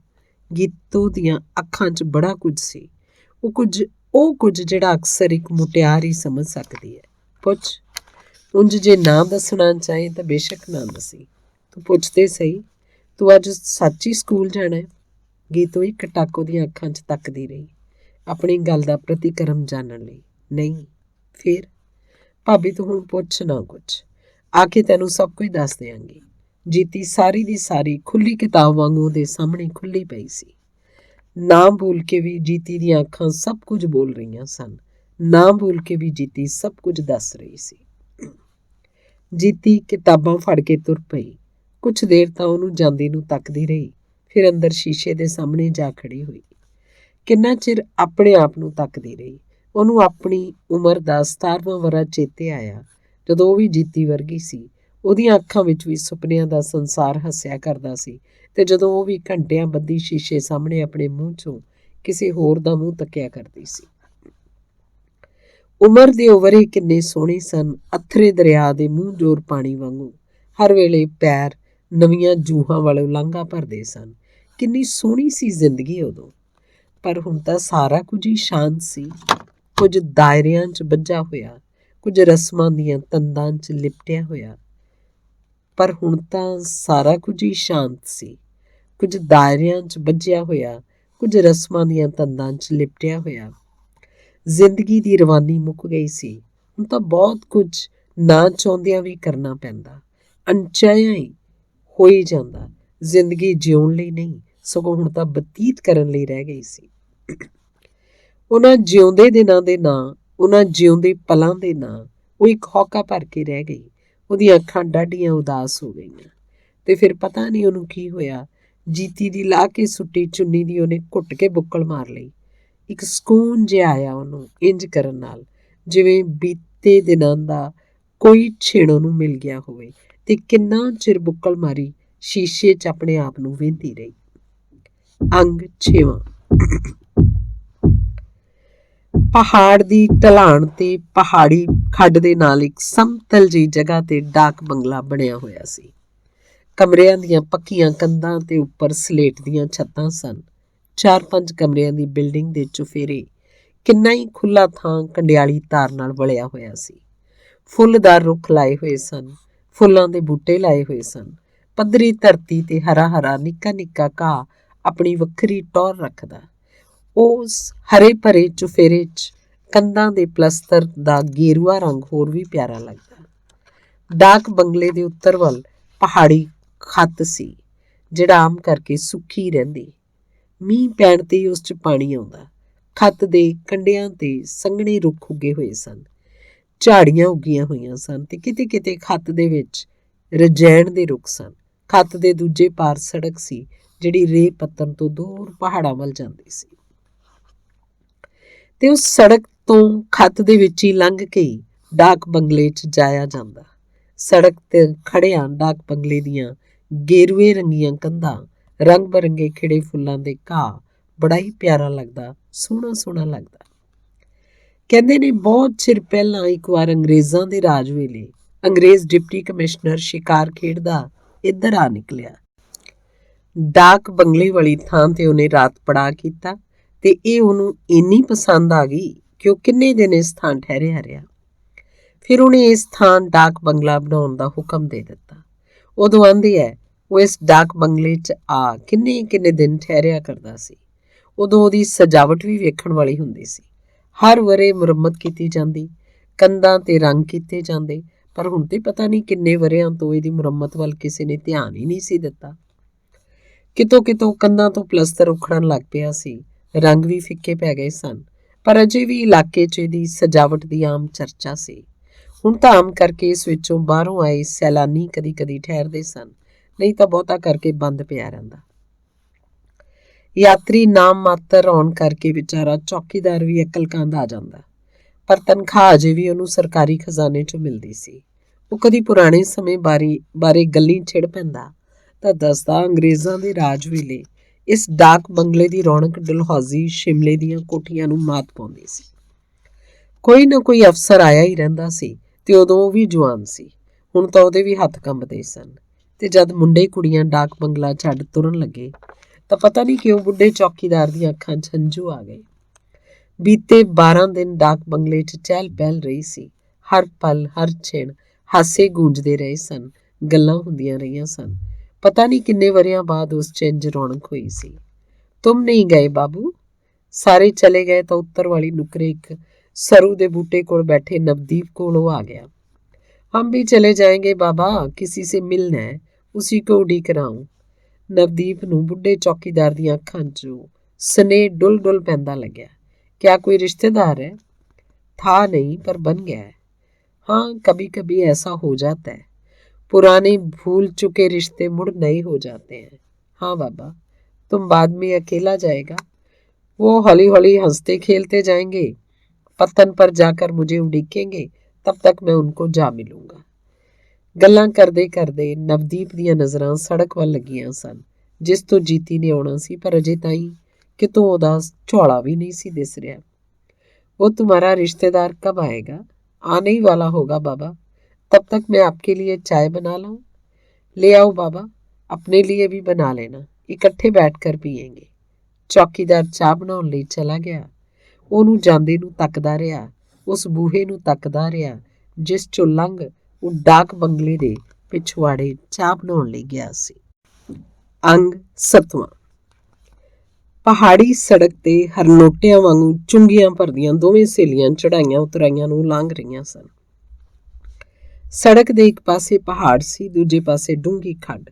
ਗੀਤੂ ਦੀਆਂ ਅੱਖਾਂ 'ਚ ਬੜਾ ਕੁਝ ਸੀ। ਉਹ ਕੁਝ ਜਿਹੜਾ ਅਕਸਰ ਇੱਕ ਮੁਟਿਆਰ ਹੀ ਸਮਝ ਸਕਦੀ ਹੈ। ਪੁੱਛ। ਉਂਝ ਜੇ ਨਾ ਦੱਸਣਾ ਚਾਹੇ ਤਾਂ ਬੇਸ਼ੱਕ ਨਾ ਦੱਸੀ। ਤੂੰ ਪੁੱਛ ਤੇ ਸਹੀ, ਤੂੰ ਅੱਜ ਸੱਚ ਹੀ ਸਕੂਲ ਜਾਣਾ ਹੈ? ਗੀਤੂ ਇੱਕ ਟੱਕ ਉਹਦੀਆਂ ਅੱਖਾਂ 'ਚ ਤੱਕਦੀ ਰਹੀ, ਆਪਣੀ ਗੱਲ ਦਾ ਪ੍ਰਤੀਕਰਮ ਜਾਣਨ ਲਈ। ਨਹੀਂ। ਫਿਰ? ਭਾਬੀ ਤੂੰ ਹੁਣ ਪੁੱਛ ਨਾ ਕੁਛ, ਆ ਕੇ ਤੈਨੂੰ ਸਭ ਕੁਝ ਦੱਸ ਦਿਆਂਗੀ। ਜੀਤੀ ਸਾਰੀ ਦੀ ਸਾਰੀ ਖੁੱਲੀ ਕਿਤਾਬ ਵਾਂਗੂ ਉਹਦੇ ਸਾਹਮਣੇ ਖੁੱਲੀ ਪਈ ਸੀ। ਨਾ ਬੋਲ ਕੇ ਵੀ ਜੀਤੀ ਦੀਆਂ ਅੱਖਾਂ ਸਭ ਕੁਝ ਬੋਲ ਰਹੀਆਂ ਸਨ। ਨਾ ਬੋਲ ਕੇ ਵੀ ਜੀਤੀ ਸਭ ਕੁਝ ਦੱਸ ਰਹੀ ਸੀ। ਜੀਤੀ ਕਿਤਾਬਾਂ ਫੜ ਕੇ ਤੁਰ ਪਈ। ਕੁਛ ਦੇਰ ਤਾਂ ਉਹਨੂੰ ਜਾਂਦੀ ਨੂੰ ਤੱਕਦੀ ਰਹੀ, ਫਿਰ ਅੰਦਰ ਸ਼ੀਸ਼ੇ ਦੇ ਸਾਹਮਣੇ ਜਾ ਖੜੀ ਹੋਈ। ਕਿੰਨਾ ਚਿਰ ਆਪਣੇ ਆਪ ਨੂੰ ਤੱਕਦੀ ਰਹੀ। ਉਹਨੂੰ ਆਪਣੀ ਉਮਰ ਦਾ 17ਵਾਂ ਵਰ੍ਹਾ ਚੇਤੇ ਆਇਆ, ਜਦੋਂ ਉਹ ਵੀ ਜੀਤੀ ਵਰਗੀ ਸੀ। ਉਹਦੀਆਂ ਅੱਖਾਂ ਵਿੱਚ ਵੀ ਸੁਪਨਿਆਂ ਦਾ ਸੰਸਾਰ ਹੱਸਿਆ ਕਰਦਾ ਸੀ ਤੇ ਜਦੋਂ ਉਹ ਵੀ ਘੰਟਿਆਂ ਬੱਧੀ ਸ਼ੀਸ਼ੇ ਸਾਹਮਣੇ ਆਪਣੇ ਮੂੰਹ 'ਚੋਂ ਕਿਸੇ ਹੋਰ ਦਾ ਮੂੰਹ ਤੱਕਿਆ ਕਰਦੀ ਸੀ। ਉਮਰ ਦੇ ਉਵਰੇ ਕਿੰਨੇ ਸੋਹਣੇ ਸਨ, ਅਥਰੇ ਦਰਿਆ ਦੇ ਮੂੰਹ ਜੋਰ ਪਾਣੀ ਵਾਂਗੂ। ਹਰ ਵੇਲੇ ਪੈਰ ਨਵੀਆਂ ਜੂਹਾਂ ਵਾਲੇ ਲਾਂਘਾ ਭਰਦੇ ਸਨ। ਕਿੰਨੀ ਸੋਹਣੀ ਸੀ ਜ਼ਿੰਦਗੀ ਉਦੋਂ। ਪਰ ਹੁਣ ਤਾਂ ਸਾਰਾ ਕੁਝ ਹੀ ਸ਼ਾਂਤ ਸੀ, ਕੁਝ ਦਾਇਰਿਆਂ 'ਚ ਬੱਝਾ ਹੋਇਆ, ਕੁਝ ਰਸਮਾਂ ਦੀਆਂ ਤੰਦਾਂ 'ਚ ਲਿਪਟਿਆ ਹੋਇਆ। ਪਰ ਹੁਣ ਤਾਂ ਸਾਰਾ ਕੁਝ ਹੀ ਸ਼ਾਂਤ ਸੀ, ਕੁਝ ਦਾਇਰਿਆਂ 'ਚ ਬੱਝਿਆ ਹੋਇਆ, ਕੁਝ ਰਸਮਾਂ ਦੀਆਂ ਤੰਦਾਂ 'ਚ ਲਿਪਟਿਆ ਹੋਇਆ। ਜ਼ਿੰਦਗੀ ਦੀ ਰਵਾਨੀ ਮੁੱਕ ਗਈ ਸੀ। ਹੁਣ ਤਾਂ ਬਹੁਤ ਕੁਝ ਨਾ ਚਾਹੁੰਦਿਆਂ ਵੀ ਕਰਨਾ ਪੈਂਦਾ, ਅਣਚਾਹਿਆਂ ਹੀ ਹੋ ਹੀ ਜਾਂਦਾ। ਜ਼ਿੰਦਗੀ ਜਿਉਣ ਲਈ ਨਹੀਂ, ਸਗੋਂ ਹੁਣ ਤਾਂ ਬਤੀਤ ਕਰਨ ਲਈ ਰਹਿ ਗਈ ਸੀ। ਉਹਨਾਂ ਜਿਉਂਦੇ ਦਿਨਾਂ ਦੇ ਨਾਂ, ਉਹਨਾਂ ਜਿਉਂਦੇ ਪਲਾਂ ਦੇ ਨਾਂ ਉਹ ਇੱਕ ਹੌਕਾ ਭਰ ਕੇ ਰਹਿ ਗਈ। ਉਹਦੀਆਂ ਅੱਖਾਂ ਡਾਢੀਆਂ ਉਦਾਸ ਹੋ ਗਈਆਂ। ਤੇ ਫਿਰ ਪਤਾ ਨਹੀਂ ਉਹਨੂੰ ਕੀ ਹੋਇਆ, ਜੀਤੀ ਦੀ ਲਾਹ ਕੇ ਸੁੱਟੀ ਚੁੰਨੀ ਦੀ ਉਹਨੇ ਘੁੱਟ ਕੇ ਬੁੱਕਲ ਮਾਰ ਲਈ। ਇੱਕ ਸਕੂਨ ਜਿਹਾ ਆਇਆ ਉਹਨੂੰ ਇੰਝ ਕਰਨ ਨਾਲ, ਜਿਵੇਂ ਬੀਤੇ ਦਿਨਾਂ ਦਾ ਕੋਈ ਛਿਣ ਉਹਨੂੰ ਮਿਲ ਗਿਆ ਹੋਵੇ। ਤੇ ਕਿੰਨਾ ਚਿਰ ਬੁੱਕਲ ਮਾਰੀ ਸ਼ੀਸ਼ੇ 'ਚ ਆਪਣੇ ਆਪ ਨੂੰ ਵੇਂਹਦੀ ਰਹੀ। ਅੰਗ 6ਵਾਂ। ਪਹਾੜ ਦੀ ਢਲਾਣ ਤੇ ਪਹਾੜੀ ਖੱਡ ਦੇ ਨਾਲ ਇੱਕ ਸਮਤਲ ਜਿਹੀ ਜਗ੍ਹਾ ਤੇ ਡਾਕ ਬੰਗਲਾ ਬਣਿਆ ਹੋਇਆ ਸੀ। ਕਮਰਿਆਂ ਦੀਆਂ ਪੱਕੀਆਂ ਕੰਧਾਂ ਤੇ ਉੱਪਰ ਸਲੇਟ ਦੀਆਂ ਛੱਤਾਂ ਸਨ। 4-5 ਕਮਰਿਆਂ ਦੀ ਬਿਲਡਿੰਗ ਦੇ ਚੁਫੇਰੇ ਕਿੰਨਾ ਹੀ ਖੁੱਲ੍ਹਾ ਥਾਂ ਕੰਡਿਆਲੀ ਤਾਰ ਨਾਲ ਵਲਿਆ ਹੋਇਆ ਸੀ। ਫੁੱਲਦਾਰ ਰੁੱਖ ਲਾਏ ਹੋਏ ਸਨ, ਫੁੱਲਾਂ ਦੇ ਬੂਟੇ ਲਾਏ ਹੋਏ ਸਨ। ਪੱਧਰੀ ਧਰਤੀ ਤੇ ਹਰਾ ਹਰਾ ਨਿੱਕਾ ਨਿੱਕਾ ਘਾਹ ਆਪਣੀ ਵੱਖਰੀ ਟੌਰ ਰੱਖਦਾ। ਉਸ ਹਰੇ ਭਰੇ ਚੁਫੇਰੇ 'ਚ ਕੰਧਾਂ ਦੇ ਪਲਸਤਰ ਦਾ ਗੇਰੂਆ ਰੰਗ ਹੋਰ ਵੀ ਪਿਆਰਾ ਲੱਗਦਾ। ਡਾਕ ਬੰਗਲੇ ਦੇ ਉੱਤਰ ਵੱਲ ਪਹਾੜੀ ਖੱਤ ਸੀ, ਜਿਹੜਾ ਆਮ ਕਰਕੇ ਸੁੱਕੀ ਰਹਿੰਦੀ। ਮੀਂਹ ਪੈਣ ਤੇ ਹੀ ਉਸ 'ਚ ਪਾਣੀ ਆਉਂਦਾ। ਖੱਤ ਦੇ ਕੰਢਿਆਂ ਤੇ ਸੰਘਣੇ ਰੁੱਖ ਉੱਗੇ ਹੋਏ ਸਨ, ਝਾੜੀਆਂ ਉੱਗੀਆਂ ਹੋਈਆਂ ਸਨ ਤੇ ਕਿਤੇ ਕਿਤੇ ਖੱਤ ਦੇ ਵਿੱਚ ਰਜੈਣ ਦੇ ਰੁੱਖ ਸਨ। ਖੱਤ ਦੇ ਦੂਜੇ ਪਾਰ ਸੜਕ ਸੀ, ਜਿਹੜੀ ਰੇਹ ਪੱਤਨ ਤੋਂ ਦੂਰ ਪਹਾੜਾਂ ਵੱਲ ਜਾਂਦੀ ਸੀ, ਤੇ ਉਸ ਸੜਕ ਤੋਂ ਖੱਤ ਦੇ ਵਿੱਚ ਹੀ ਲੰਘ ਕੇ ਡਾਕ ਬੰਗਲੇ 'ਚ ਜਾਇਆ ਜਾਂਦਾ। ਸੜਕ ਤੇ ਖੜਿਆਂ ਡਾਕ ਬੰਗਲੇ ਦੀਆਂ ਗੇਰੂਏ ਰੰਗੀਆਂ ਕੰਧਾਂ, ਰੰਗ ਬਰੰਗੇ ਖਿੜੇ ਫੁੱਲਾਂ ਦੇ ਘਾਹ ਬੜਾ ਹੀ ਪਿਆਰਾ ਲੱਗਦਾ, ਸੋਹਣਾ ਸੋਹਣਾ ਲੱਗਦਾ। ਕਹਿੰਦੇ ਨੇ ਬਹੁਤ ਚਿਰ ਪਹਿਲਾਂ ਇੱਕ ਵਾਰ ਅੰਗਰੇਜ਼ਾਂ ਦੇ ਰਾਜ ਵੇਲੇ ਅੰਗਰੇਜ਼ ਡਿਪਟੀ ਕਮਿਸ਼ਨਰ ਸ਼ਿਕਾਰ ਖੇਡਦਾ ਇੱਧਰ ਆ ਨਿਕਲਿਆ। ਡਾਕ ਬੰਗਲੇ ਵਾਲੀ ਥਾਂ ਤੇ ਉਹਨੇ ਰਾਤ ਪੜਾਅ ਕੀਤਾ ਤੇ ਇਹ ਉਹਨੂੰ ਇੰਨੀ ਪਸੰਦ ਆ ਗਈ ਕਿ ਉਹ ਕਿੰਨੇ ਦਿਨ ਇਸ ਥਾਂ ਠਹਿਰਿਆ ਰਿਹਾ। ਫਿਰ ਉਹਨੇ ਇਸ ਥਾਂ ਡਾਕ ਬੰਗਲਾ ਬਣਾਉਣ ਦਾ ਹੁਕਮ ਦੇ ਦਿੱਤਾ। ਉਦੋਂ ਆਂਦੇ ਹੈ ਉਹ ਇਸ ਡਾਕ ਬੰਗਲੇ 'ਚ ਆ ਕਿੰਨੇ ਕਿੰਨੇ ਦਿਨ ਠਹਿਰਿਆ ਕਰਦਾ ਸੀ। ਉਦੋਂ ਉਹਦੀ ਸਜਾਵਟ ਵੀ ਵੇਖਣ ਵਾਲੀ ਹੁੰਦੀ ਸੀ। ਹਰ ਵਰੇ ਮੁਰੰਮਤ ਕੀਤੀ ਜਾਂਦੀ, ਕੰਧਾਂ ਤੇ ਰੰਗ ਕੀਤੇ ਜਾਂਦੇ, ਪਰ ਹੁਣ ਤੇ ਪਤਾ ਨਹੀਂ ਕਿੰਨੇ ਵਰਿਆਂ ਤੋਂ ਇਹਦੀ ਮੁਰੰਮਤ ਵੱਲ ਕਿਸੇ ਨੇ ਧਿਆਨ ਹੀ ਨਹੀਂ ਸੀ ਦਿੱਤਾ। ਕਿਤੋਂ ਕਿਤੋਂ ਕੰਧਾਂ ਤੋਂ ਪਲਸਤਰ ਉਖੜਨ ਲੱਗ ਪਿਆ ਸੀ, ਰੰਗ ਵੀ ਫਿੱਕੇ ਪੈ ਗਏ ਸਨ, ਪਰ ਅਜੇ ਵੀ ਇਲਾਕੇ 'ਚ ਇਹਦੀ ਸਜਾਵਟ ਦੀ ਆਮ ਚਰਚਾ ਸੀ। ਹੁਣ ਤਾਂ ਆਮ ਕਰਕੇ ਇਸ ਵਿੱਚੋਂ ਬਾਹਰੋਂ ਆਏ ਸੈਲਾਨੀ ਕਦੀ ਕਦੀ ਠਹਿਰਦੇ ਸਨ, ਨਹੀਂ ਤਾਂ ਬਹੁਤਾ ਕਰਕੇ ਬੰਦ ਪਿਆ ਰਹਿੰਦਾ। ਯਾਤਰੀ ਨਾਮ ਮਾਤਰ ਆਉਣ ਕਰਕੇ ਵਿਚਾਰਾ ਚੌਕੀਦਾਰ ਵੀ ਅਕਲਕਾਂਦ ਆ ਜਾਂਦਾ, ਪਰ ਤਨਖਾਹ ਅਜੇ ਵੀ ਉਹਨੂੰ ਸਰਕਾਰੀ ਖਜ਼ਾਨੇ 'ਚੋਂ ਮਿਲਦੀ ਸੀ। ਉਹ ਕਦੀ ਪੁਰਾਣੇ ਸਮੇਂ ਬਾਰੇ ਗੱਲੀਂ ਛਿੜ ਪੈਂਦਾ ਤਾਂ ਦੱਸਦਾ ਅੰਗਰੇਜ਼ਾਂ ਦੇ ਰਾਜ ਵੇਲੇ ਇਸ ਡਾਕ ਬੰਗਲੇ ਦੀ ਰੌਣਕ ਡਲਹੌਜ਼ੀ ਸ਼ਿਮਲੇ ਦੀਆਂ ਕੋਠੀਆਂ ਨੂੰ ਮਾਤ ਪਾਉਂਦੀ ਸੀ। ਕੋਈ ਨਾ ਕੋਈ ਅਫਸਰ ਆਇਆ ਹੀ ਰਹਿੰਦਾ ਸੀ ਤੇ ਉਦੋਂ ਉਹ ਵੀ ਜਵਾਨ ਸੀ। ਹੁਣ ਤਾਂ ਉਹਦੇ ਵੀ ਹੱਥ ਕੰਬਦੇ ਸਨ, ਤੇ ਜਦ ਮੁੰਡੇ ਕੁੜੀਆਂ ਡਾਕ ਬੰਗਲਾ ਛੱਡ ਤੁਰਨ ਲੱਗੇ ਤਾਂ ਪਤਾ ਨਹੀਂ ਕਿਉਂ ਬੁੱਢੇ ਚੌਕੀਦਾਰ ਦੀਆਂ ਅੱਖਾਂ 'ਚ ਹੰਝੂ ਆ ਗਏ। ਬੀਤੇ 12 ਦਿਨ ਡਾਕ ਬੰਗਲੇ 'ਚ ਚਹਿਲ ਪਹਿਲ ਰਹੀ ਸੀ। ਹਰ ਪਲ ਹਰ ਛਿਣ ਹਾਸੇ ਗੂੰਜਦੇ ਰਹੇ ਸਨ, ਗੱਲਾਂ ਹੁੰਦੀਆਂ ਰਹੀਆਂ ਸਨ। ਪਤਾ ਨਹੀਂ ਕਿੰਨੇ ਵਰਿਆਂ ਬਾਅਦ ਉਸ 'ਚ ਇੰਜ ਰੌਣਕ ਹੋਈ ਸੀ। ਤੁਮ ਨਹੀਂ ਗਏ ਬਾਬੂ? ਸਾਰੇ ਚਲੇ ਗਏ ਤਾਂ ਉੱਤਰ ਵਾਲੀ ਨੁਕਰੇ ਇੱਕ ਸਰੂ ਦੇ ਬੂਟੇ ਕੋਲ ਬੈਠੇ ਨਵਦੀਪ ਕੋਲ ਉਹ ਆ ਗਿਆ। हम भी चले जाएंगे बाबा, किसी से मिलना है, उसी को उड़ीक रहा हूं। ਨਵਦੀਪ ਨੂੰ ਬੁੱਢੇ ਚੌਕੀਦਾਰ ਦੀਆਂ ਅੱਖਾਂ 'ਚੋਂ ਸਨੇਹ ਡੁੱਲ ਡੁੱਲ ਪੈਂਦਾ ਲੱਗਿਆ। क्या कोई रिश्तेदार है? था नहीं पर बन गया है। हाँ, कभी कभी ऐसा हो जाता है, पुराने भूल चुके रिश्ते मुड़ नए हो जाते हैं। हाँ बाबा, तुम बाद में अकेला जाएगा? वो हौली हौली हंसते खेलते जाएंगे, पत्तन पर जाकर मुझे उड़ीकेंगे, तब तक मैं उनको जा मिलूंगा। ਗੱਲਾਂ ਕਰਦੇ ਕਰਦੇ ਨਵਦੀਪ ਦੀਆਂ ਨਜ਼ਰਾਂ ਸੜਕ ਵੱਲ ਲੱਗੀਆਂ ਸਨ, ਜਿਸ ਤੋਂ ਜੀਤੀ ਨੇ ਆਉਣਾ ਸੀ, ਪਰ ਅਜੇ ਤਾਈਂ ਕਿਤੋਂ ਉਹਦਾ ਝੋਲਾ ਵੀ ਨਹੀਂ ਸੀ ਦਿਸ ਰਿਹਾ। वो तुम्हारा रिश्तेदार कब आएगा? आने ही वाला होगा बाबा, तब तक मैं आपके लिए चाय बना लाऊं? ले आओ बाबा, अपने लिए भी बना लेना, इकट्ठे बैठकर पिएंगे। ਚੌਕੀਦਾਰ ਚਾਹ ਬਣਾਉਣ ਲਈ ਚਲਾ ਗਿਆ। ਉਹਨੂੰ ਜਾਂਦੇ ਨੂੰ ਤੱਕਦਾ ਰਿਹਾ, ਉਸ ਬੂਹੇ ਨੂੰ ਤੱਕਦਾ ਰਿਹਾ ਜਿਸ ਚੋਂ ਲੰਘ ਉਹ ਡਾਕ ਬੰਗਲੇ ਦੇ ਪਿਛਵਾੜੇ ਚਾਹ ਬਣਾਉਣ ਲਈ ਗਿਆ ਸੀ। ਅੰਗ 7ਵਾਂ। ਪਹਾੜੀ ਸੜਕ ਤੇ ਹਰਨੋਟਿਆਂ ਵਾਂਗੂ ਚੁੰਗੀਆਂ ਭਰਦੀਆਂ ਦੋਵੇਂ ਸਹੇਲੀਆਂ ਚੜਾਈਆਂ ਉਤਰਾਈਆਂ ਨੂੰ ਲੰਘ ਰਹੀਆਂ ਸਨ। ਸੜਕ ਦੇ ਇੱਕ ਪਾਸੇ ਪਹਾੜ ਸੀ, ਦੂਜੇ ਪਾਸੇ ਡੂੰਘੀ ਖੱਡ।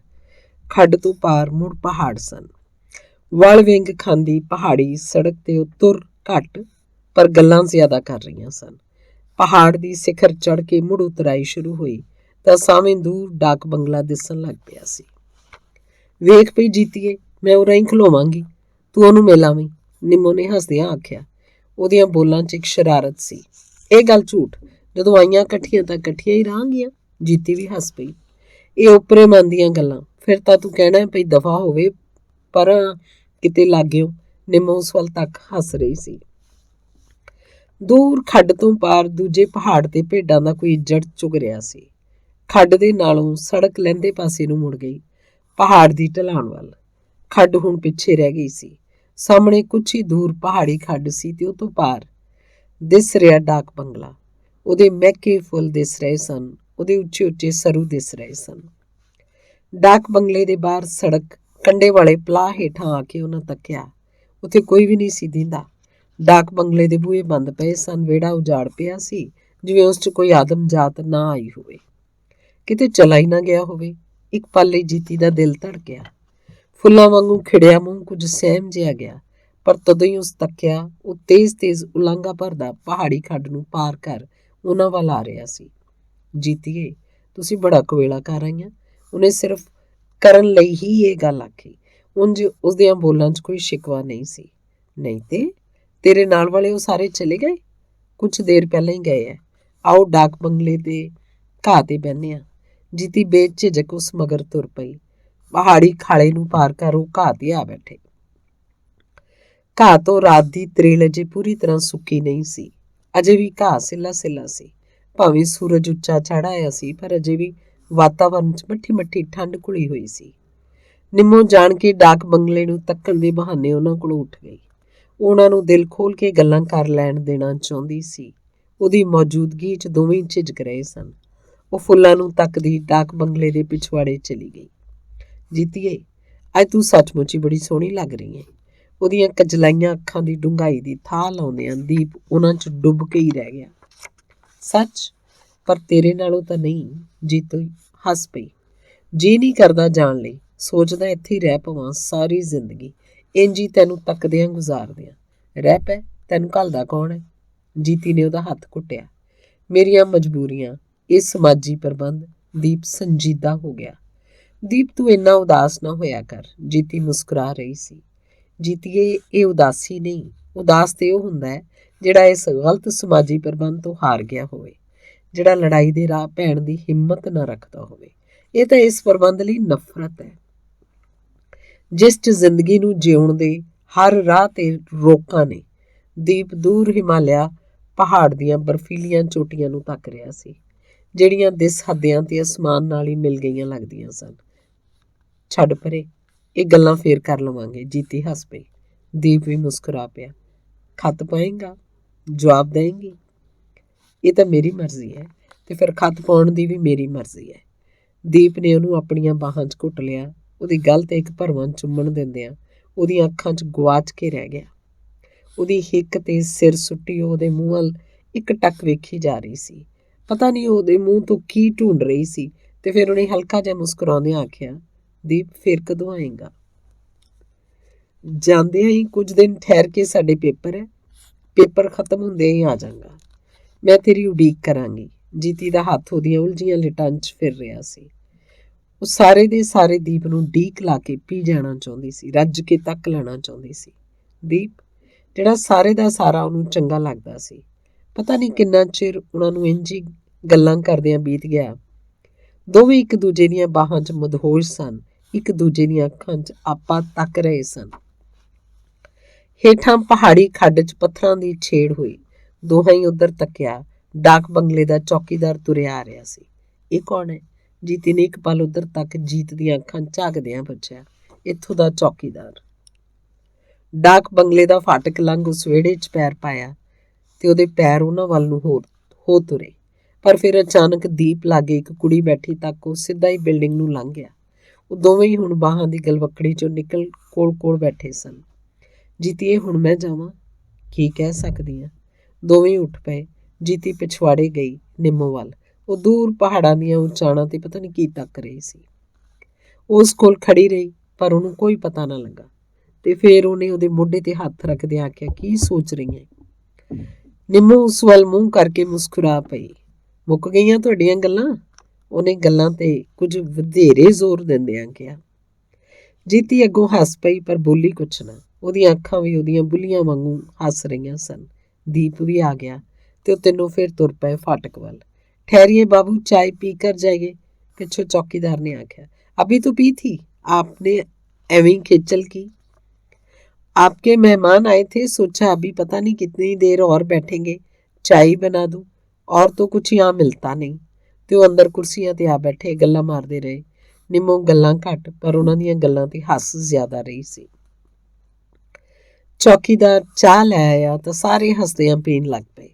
ਖੱਡ ਤੋਂ ਪਾਰ ਮੁੜ ਪਹਾੜ ਸਨ। ਵਲ ਵਿੰਗ ਖਾਂਦੀ ਪਹਾੜੀ ਸੜਕ ਤੇ ਉਹ ਤੁਰ ਘੱਟ ਪਰ ਗੱਲਾਂ ਜ਼ਿਆਦਾ ਕਰ ਰਹੀਆਂ ਸਨ। ਪਹਾੜ ਦੀ ਸਿਖਰ ਚੜ੍ਹ ਕੇ ਮੁੜ ਉਤਰਾਈ ਸ਼ੁਰੂ ਹੋਈ ਤਾਂ ਸਾਵੇਂ ਦੂਰ ਡਾਕ ਬੰਗਲਾ ਦਿਸਣ ਲੱਗ ਪਿਆ ਸੀ। ਵੇਖ ਪਈ ਜੀਤੀਏ, ਮੈਂ ਉਰਾਂ ਹੀ ਖਲੋਵਾਂਗੀ, ਤੂੰ ਉਹਨੂੰ ਮਿਲ ਆਵੀਂ, ਨਿੰਮੋ ਨੇ ਹੱਸਦਿਆਂ ਆਖਿਆ। ਉਹਦੀਆਂ ਬੋਲਾਂ 'ਚ ਇੱਕ ਸ਼ਰਾਰਤ ਸੀ। ਇਹ ਗੱਲ ਝੂਠ, ਜਦੋਂ ਆਈਆਂ ਇਕੱਠੀਆਂ ਤਾਂ ਇਕੱਠੀਆਂ ਹੀ ਰਹਾਂਗੀਆਂ। ਜੀਤੀ ਵੀ ਹੱਸ ਪਈ। ਇਹ ਓਪਰੇ ਮਨ ਦੀਆਂ ਗੱਲਾਂ, ਫਿਰ ਤਾਂ ਤੂੰ ਕਹਿਣਾ ਪਈ ਦਫਾ ਹੋਵੇ, ਪਰ ਕਿਤੇ ਲਾਗਿਓ। ਨਿੰਮੋ ਉਸ ਵੱਲ ਤੱਕ ਹੱਸ ਰਹੀ ਸੀ। ਦੂਰ ਖੱਡ ਤੋਂ ਪਾਰ ਦੂਜੇ ਪਹਾੜ ਤੇ ਭੇਡਾਂ ਦਾ ਕੋਈ ਜੜ ਚੁਗ ਰਿਹਾ ਸੀ। ਖੱਡ ਦੇ ਨਾਲੋਂ ਸੜਕ ਲਹਿੰਦੇ ਪਾਸੇ ਨੂੰ ਮੁੜ ਗਈ, ਪਹਾੜ ਦੀ ਢਲਾਣ ਵੱਲ। ਖੱਡ ਹੁਣ ਪਿੱਛੇ ਰਹਿ ਗਈ ਸੀ। ਸਾਹਮਣੇ ਕੁਛ ਹੀ ਦੂਰ ਪਹਾੜੀ ਖੱਡ ਸੀ ਤੇ ਉਹ ਤੋਂ ਪਾਰ ਦਿਸ ਰਿਹਾ ਡਾਕ ਬੰਗਲਾ। ਉਹਦੇ ਮਹਿਕੇ ਫੁੱਲ ਦਿਸ ਰਹੇ ਸਨ, ਉਹਦੇ ਉੱਚੇ ਉੱਚੇ ਸਰੂ ਦਿਸ ਰਹੇ ਸਨ। ਡਾਕ ਬੰਗਲੇ ਦੇ ਬਾਹਰ ਸੜਕ ਕੰਡੇ ਵਾਲੇ ਪਲਾਹ ਹੇਠਾਂ ਆ ਕੇ ਉਹਨਾਂ ਤੱਕਿਆ। ਉੱਥੇ ਕੋਈ ਵੀ ਨਹੀਂ ਸੀ ਦਿੰਦਾ। ਡਾਕ ਬੰਗਲੇ ਦੇ ਬੂਹੇ ਬੰਦ ਪਏ ਸਨ। ਵਿਹੜਾ ਉਜਾੜ ਪਿਆ ਸੀ, ਜਿਵੇਂ ਉਸ 'ਚ ਕੋਈ ਆਦਮ ਜਾਤ ਨਾ ਆਈ ਹੋਵੇ, ਕਿਤੇ ਚਲਾ ਹੀ ਨਾ ਗਿਆ ਹੋਵੇ। ਇੱਕ ਪਲ ਲਈ ਜੀਤੀ ਦਾ ਦਿਲ ਧੜਕਿਆ। ਫੁੱਲਾਂ ਵਾਂਗੂ ਖਿੜਿਆ ਮੂੰਹ ਕੁਝ ਸਹਿਮ ਜਿਹਾ ਗਿਆ। ਪਰ ਤਦੋਂ ਹੀ ਉਸ ਤੱਕਿਆ, ਉਹ ਤੇਜ਼ ਉਲਾਂਘਾ ਭਰਦਾ ਪਹਾੜੀ ਖੱਡ ਨੂੰ ਪਾਰ ਕਰ ਉਹਨਾਂ ਵੱਲ ਆ ਰਿਹਾ ਸੀ। ਜੀਤੀਏ, ਤੁਸੀਂ ਬੜਾ ਕਵੇਲਾ ਕਰ ਆਈਆਂ। ਉਹਨੇ ਸਿਰਫ ਕਰਨ ਲਈ ਹੀ ਇਹ ਗੱਲ ਆਖੀ। ਉਂਝ ਉਸਦੀਆਂ ਬੋਲਾਂ 'ਚ ਕੋਈ ਸ਼ਿਕਵਾ ਨਹੀਂ ਸੀ। ਨਹੀਂ ਤੇ ਤੇਰੇ ਨਾਲ ਵਾਲੇ ਉਹ ਸਾਰੇ ਚਲੇ ਗਏ? ਕੁਛ ਦੇਰ ਪਹਿਲਾਂ ਹੀ ਗਏ ਐ। ਆਓ ਡਾਕ ਬੰਗਲੇ ਦੇ ਘਾਹ ਤੇ ਬਹਿੰਦੇ ਹਾਂ। ਜੀਤੀ ਬੇਝਿਜਕ ਉਸ ਮਗਰ ਤੁਰ ਪਈ। ਪਹਾੜੀ ਖਾਲੇ ਨੂੰ ਪਾਰ ਕਰ ਉਹ ਘਾਹ ਤੇ ਆ ਬੈਠੇ। ਘਾਹ ਤੋਂ ਰਾਤ ਦੀ ਤਰੇਲ ਅਜੇ ਪੂਰੀ ਤਰ੍ਹਾਂ ਸੁੱਕੀ ਨਹੀਂ ਸੀ। ਅਜੇ ਵੀ ਘਾਹ ਸਿੱਲਾ ਸੀ। ਭਾਵੇਂ ਸੂਰਜ ਉੱਚਾ ਚੜ੍ਹ ਆਇਆ ਸੀ, ਪਰ ਅਜੇ ਵੀ ਵਾਤਾਵਰਨ 'ਚ ਮੱਠੀ ਮੱਠੀ ਠੰਡ ਘੁਲੀ ਹੋਈ ਸੀ। ਨਿੰਮੋ ਜਾਣ ਕੇ ਡਾਕ ਬੰਗਲੇ ਨੂੰ ਤੱਕਣ ਦੇ ਬਹਾਨੇ ਉਹਨਾਂ ਕੋਲੋਂ ਉੱਠ ਗਈ। ਉਹਨਾਂ ਨੂੰ ਦਿਲ ਖੋਲ ਕੇ ਗੱਲਾਂ ਕਰ ਲੈਣ ਦੇਣਾ ਚਾਹੁੰਦੀ ਸੀ। ਉਹਦੀ ਮੌਜੂਦਗੀ 'ਚ ਦੋਵੇਂ ਝਿਜਕ ਰਹੇ ਸਨ। ਉਹ ਫੁੱਲਾਂ ਨੂੰ ਤੱਕਦੀ ਡਾਕ ਬੰਗਲੇ ਦੇ ਪਿਛਵਾੜੇ ਚਲੀ ਗਈ। ਜੀਤੀਏ, ਅੱਜ ਤੂੰ ਸੱਚਮੁੱਚ ਹੀ ਬੜੀ ਸੋਹਣੀ ਲੱਗ ਰਹੀ ਹੈ। ਉਹਦੀਆਂ ਕਜਲਾਈਆਂ ਅੱਖਾਂ ਦੀ ਡੂੰਘਾਈ ਦੀ ਥਾਹ ਲਾਉਂਦਿਆਂ ਦੀਪ ਉਹਨਾਂ 'ਚ ਡੁੱਬ ਕੇ ਹੀ ਰਹਿ ਗਿਆ। ਸੱਚ? ਪਰ ਤੇਰੇ ਨਾਲੋਂ ਤਾਂ ਨਹੀਂ। ਜੀਤੋ ਹੱਸ ਪਈ। ਜੀ ਨਹੀਂ ਕਰਦਾ ਜਾਣ ਲਈ। ਸੋਚਦਾ ਇੱਥੇ ਹੀ ਰਹਿ ਪਵਾਂ ਸਾਰੀ ਜ਼ਿੰਦਗੀ, ਇੰਝ ਹੀ ਤੈਨੂੰ ਤੱਕਦਿਆਂ ਗੁਜ਼ਾਰਦਿਆਂ। ਰਹਿ ਪੈ, ਤੈਨੂੰ ਘੱਲਦਾ ਕੌਣ ਹੈ? ਜੀਤੀ ਨੇ ਉਹਦਾ ਹੱਥ ਘੁੱਟਿਆ। ਮੇਰੀਆਂ ਮਜਬੂਰੀਆਂ, ਇਹ ਸਮਾਜੀ ਪ੍ਰਬੰਧ। ਦੀਪ ਸੰਜੀਦਾ ਹੋ ਗਿਆ। ਦੀਪ, ਤੂੰ ਇੰਨਾ ਉਦਾਸ ਨਾ ਹੋਇਆ ਕਰ। ਜੀਤੀ ਮੁਸਕਰਾ ਰਹੀ ਸੀ। ਜੀਤੀਏ, ਇਹ ਉਦਾਸੀ ਨਹੀਂ। ਉਦਾਸ ਤੇ ਉਹ ਹੁੰਦਾ ਹੈ ਜਿਹੜਾ ਇਸ ਗਲਤ ਸਮਾਜੀ ਪ੍ਰਬੰਧ ਤੋਂ ਹਾਰ ਗਿਆ ਹੋਵੇ, ਜਿਹੜਾ ਲੜਾਈ ਦੇ ਰਾਹ ਪੈਣ ਦੀ ਹਿੰਮਤ ਨਾ ਰੱਖਦਾ ਹੋਵੇ। ਇਹ ਤਾਂ ਇਸ ਪ੍ਰਬੰਧ ਲਈ ਨਫ਼ਰਤ ਹੈ, ਜਿਸ 'ਚ ਜ਼ਿੰਦਗੀ ਨੂੰ ਜਿਉਣ ਦੇ ਹਰ ਰਾਹ ਤੇ ਰੋਕਾਂ ਨੇ। ਦੀਪ ਦੂਰ ਹਿਮਾਲਿਆ ਪਹਾੜ ਦੀਆਂ ਬਰਫੀਲੀਆਂ ਚੋਟੀਆਂ ਨੂੰ ਤੱਕ ਰਿਹਾ ਸੀ, ਜਿਹੜੀਆਂ ਦਿਸ ਹੱਦਿਆਂ ਤੇ ਅਸਮਾਨ ਨਾਲ ਹੀ ਮਿਲ ਗਈਆਂ ਲੱਗਦੀਆਂ ਸਨ। ਛੱਡ ਪਰੇ, ਇਹ ਗੱਲਾਂ ਫੇਰ ਕਰ ਲਵਾਂਗੇ। ਜੀਤੀ ਹੱਸ ਪਈ। ਦੀਪ ਵੀ ਮੁਸਕਰਾ ਪਿਆ। ਖੱਤ ਪਾਏਂਗਾ? ਜਵਾਬ ਦੇਂਗੀ? ਇਹ ਤਾਂ ਮੇਰੀ ਮਰਜ਼ੀ ਹੈ, ਤੇ ਫਿਰ ਖੱਤ ਪਾਉਣ ਦੀ ਵੀ ਮੇਰੀ ਮਰਜ਼ੀ ਹੈ। ਦੀਪ ਨੇ ਉਹਨੂੰ ਆਪਣੀਆਂ ਬਾਹਾਂ 'ਚ ਘੁੱਟ ਲਿਆ। ਉਹਦੀ ਗਲ ਤੇ ਇੱਕ ਭਰਵਾਂ ਚੁੰਮਣ ਦਿੰਦਿਆਂ ਉਹਦੀਆਂ ਅੱਖਾਂ 'ਚ ਗੁਆਚ ਕੇ ਰਹਿ ਗਿਆ। ਉਹਦੀ ਹਿੱਕ ਤੇ ਸਿਰ ਸੁੱਟੀ ਉਹਦੇ ਮੂੰਹ ਵੱਲ ਇੱਕ ਟੱਕ ਵੇਖੀ ਜਾ ਰਹੀ ਸੀ। ਪਤਾ ਨਹੀਂ ਉਹਦੇ ਮੂੰਹ ਤੋਂ ਕੀ ਢੂੰਡ ਰਹੀ ਸੀ। ਤੇ ਫਿਰ ਉਹਨੇ ਹਲਕਾ ਜਿਹਾ ਮੁਸਕਰਾਉਂਦਿਆਂ ਆਖਿਆ, ਦੀਪ, ਫਿਰ ਕਦੋਂ ਆਏਗਾ? ਜਾਂਦਿਆਂ ਹੀ ਕੁਝ ਦਿਨ ਠਹਿਰ ਕੇ ਸਾਡੇ ਪੇਪਰ ਹੈ। ਪੇਪਰ ਖਤਮ ਹੁੰਦੇ ਹੀ ਆ ਜਾਵਾਂਗਾ। ਮੈਂ ਤੇਰੀ ਉਡੀਕ ਕਰਾਂਗੀ। ਜੀਤੀ ਦਾ ਹੱਥ ਉਹਦੀਆਂ ਉਲਝੀਆਂ ਲਿਟਾਂ 'ਚ ਫਿਰ ਰਿਹਾ ਸੀ। ਉਹ ਸਾਰੇ ਦੇ ਸਾਰੇ ਦੀਪ ਨੂੰ ਡੀਕ ਲਾ ਕੇ ਪੀ ਜਾਣਾ ਚਾਹੁੰਦੀ ਸੀ, ਰੱਜ ਕੇ ਤੱਕ ਲੈਣਾ ਚਾਹੁੰਦੀ ਸੀ। ਦੀਪ, ਜਿਹੜਾ ਸਾਰੇ ਦਾ ਸਾਰਾ ਉਹਨੂੰ ਚੰਗਾ ਲੱਗਦਾ ਸੀ। ਪਤਾ ਨਹੀਂ ਕਿੰਨਾ ਚਿਰ ਉਹਨਾਂ ਨੂੰ ਇੰਝ ਹੀ ਗੱਲਾਂ ਕਰਦਿਆਂ ਬੀਤ ਗਿਆ। ਦੋਵੇਂ ਇੱਕ ਦੂਜੇ ਦੀਆਂ ਬਾਹਾਂ 'ਚ ਮਦਹੋਸ਼ ਸਨ, ਇੱਕ ਦੂਜੇ ਦੀਆਂ ਅੱਖਾਂ 'ਚ ਆਪਾ ਤੱਕ ਰਹੇ ਸਨ। ਹੇਠਾਂ ਪਹਾੜੀ ਖੱਡ 'ਚ ਪੱਥਰਾਂ ਦੀ ਛੇੜ ਹੋਈ। ਦੋਹਾਂ ਹੀ ਉੱਧਰ ਤੱਕਿਆ। ਡਾਕ ਬੰਗਲੇ ਦਾ ਚੌਕੀਦਾਰ ਤੁਰਿਆ ਆ ਰਿਹਾ ਸੀ। ਇਹ ਕੌਣ ਹੈ? ਜੀਤੀ ਨੇ ਇੱਕ ਪਲ ਉੱਧਰ ਤੱਕ ਜੀਤ ਦੀਆਂ ਅੱਖਾਂ ਝਾਕਦਿਆਂ ਪੁੱਛਿਆ। ਇੱਥੋਂ ਦਾ ਚੌਕੀਦਾਰ। ਡਾਕ ਬੰਗਲੇ ਦਾ ਫਾਟਕ ਲੰਘ ਉਸ ਵਿਹੜੇ 'ਚ ਪੈਰ ਪਾਇਆ ਤੇ ਉਹਦੇ ਪੈਰ ਉਹਨਾਂ ਵੱਲ ਨੂੰ ਹੋ ਤੁਰੇ। ਪਰ ਫਿਰ ਅਚਾਨਕ ਦੀਪ ਲਾਗੇ ਇੱਕ ਕੁੜੀ ਬੈਠੀ ਤੱਕ ਉਹ ਸਿੱਧਾ ਹੀ ਬਿਲਡਿੰਗ ਨੂੰ ਲੰਘ ਗਿਆ। ਉਹ ਦੋਵੇਂ ਹੀ ਹੁਣ ਬਾਹਾਂ ਦੀ ਗਲਵੱਕੜੀ 'ਚੋਂ ਨਿਕਲ ਕੋਲ ਬੈਠੇ ਸਨ। ਜੀਤੀਏ, ਹੁਣ ਮੈਂ ਜਾਵਾਂ? ਕੀ ਕਹਿ ਸਕਦੀ ਹਾਂ। ਦੋਵੇਂ ਉੱਠ ਪਏ। ਜੀਤੀ ਪਿਛਵਾੜੇ ਗਈ ਨਿੰਮੋ ਵੱਲ। ਉਹ ਦੂਰ ਪਹਾੜਾਂ ਦੀਆਂ ਉਚਾਣਾਂ ਤੇ ਪਤਾ ਨਹੀਂ ਕੀ ਤੱਕ ਰਹੀ ਸੀ। ਉਸ ਕੋਲ ਖੜੀ ਰਹੀ, ਪਰ ਉਹਨੂੰ ਕੋਈ ਪਤਾ ਨਾ ਲੱਗਾ। ਤੇ ਫਿਰ ਉਹਨੇ ਉਹਦੇ ਮੋਢੇ ਤੇ ਹੱਥ ਰੱਖਦੇ ਆਖਿਆ, ਕੀ ਸੋਚ ਰਹੀ ਹੈ? ਨਿੰਮੋ ਉਸ ਵੱਲ ਮੂੰਹ ਕਰਕੇ ਮੁਸਕਰਾ ਪਈ। ਮੁੱਕ ਗਈਆਂ ਤੁਹਾਡੀਆਂ ਗੱਲਾਂ? ਉਹਨੇ ਗੱਲਾਂ ਤੇ ਕੁਝ ਵਧੇਰੇ ਜ਼ੋਰ ਦਿੰਦਿਆਂ ਕਿਹਾ। ਜੀਤੀ ਅੱਗੋਂ ਹੱਸ ਪਈ, ਪਰ ਬੋਲੀ ਕੁਛ ਨਾ। ਉਹਦੀਆਂ ਅੱਖਾਂ ਵੀ ਉਹਦੀਆਂ ਬੁੱਲੀਆਂ ਵਾਂਗੂ ਹੱਸ ਰਹੀਆਂ ਸਨ। ਦੀਪ ਵੀ ਆ ਗਿਆ ਤੇ ਉਹ ਤਿੰਨੋਂ ਫਿਰ ਤੁਰ ਪਏ ਫਾਟਕ ਵੱਲ। ਠਹਿਰੀਏ ਬਾਬੂ, ਚਾय पी कर जाइए, ਪਿੱਛੋਂ ਚੌਕੀਦਾਰ ਨੇ ਆਖਿਆ। अभी तो पी थी आपने, एवं खेचल की। आपके मेहमान आए थे, सोचा अभी पता नहीं कितनी देर और बैठेंगे, चाय बना दूं। और तो कुछ यहाँ मिलता नहीं। ਤੇ ਉਹ ਅੰਦਰ ਕੁਰਸੀਆਂ ਤੇ ਆ ਬੈਠੇ ਗੱਲਾਂ ਮਾਰਦੇ ਰਹੇ। ਨਿੰਮੋ ਗੱਲਾਂ ਘੱਟ, ਪਰ ਉਹਨਾਂ ਦੀਆਂ ਗੱਲਾਂ ਤੇ ਹੱਸ ਜ਼ਿਆਦਾ ਰਹੀ ਸੀ। ਚੌਕੀਦਾਰ ਚਾਹ ਲੈ ਆਇਆ ਤਾਂ ਸਾਰੇ ਹੱਸਦਿਆਂ ਪੀਣ ਲੱਗ ਪਏ।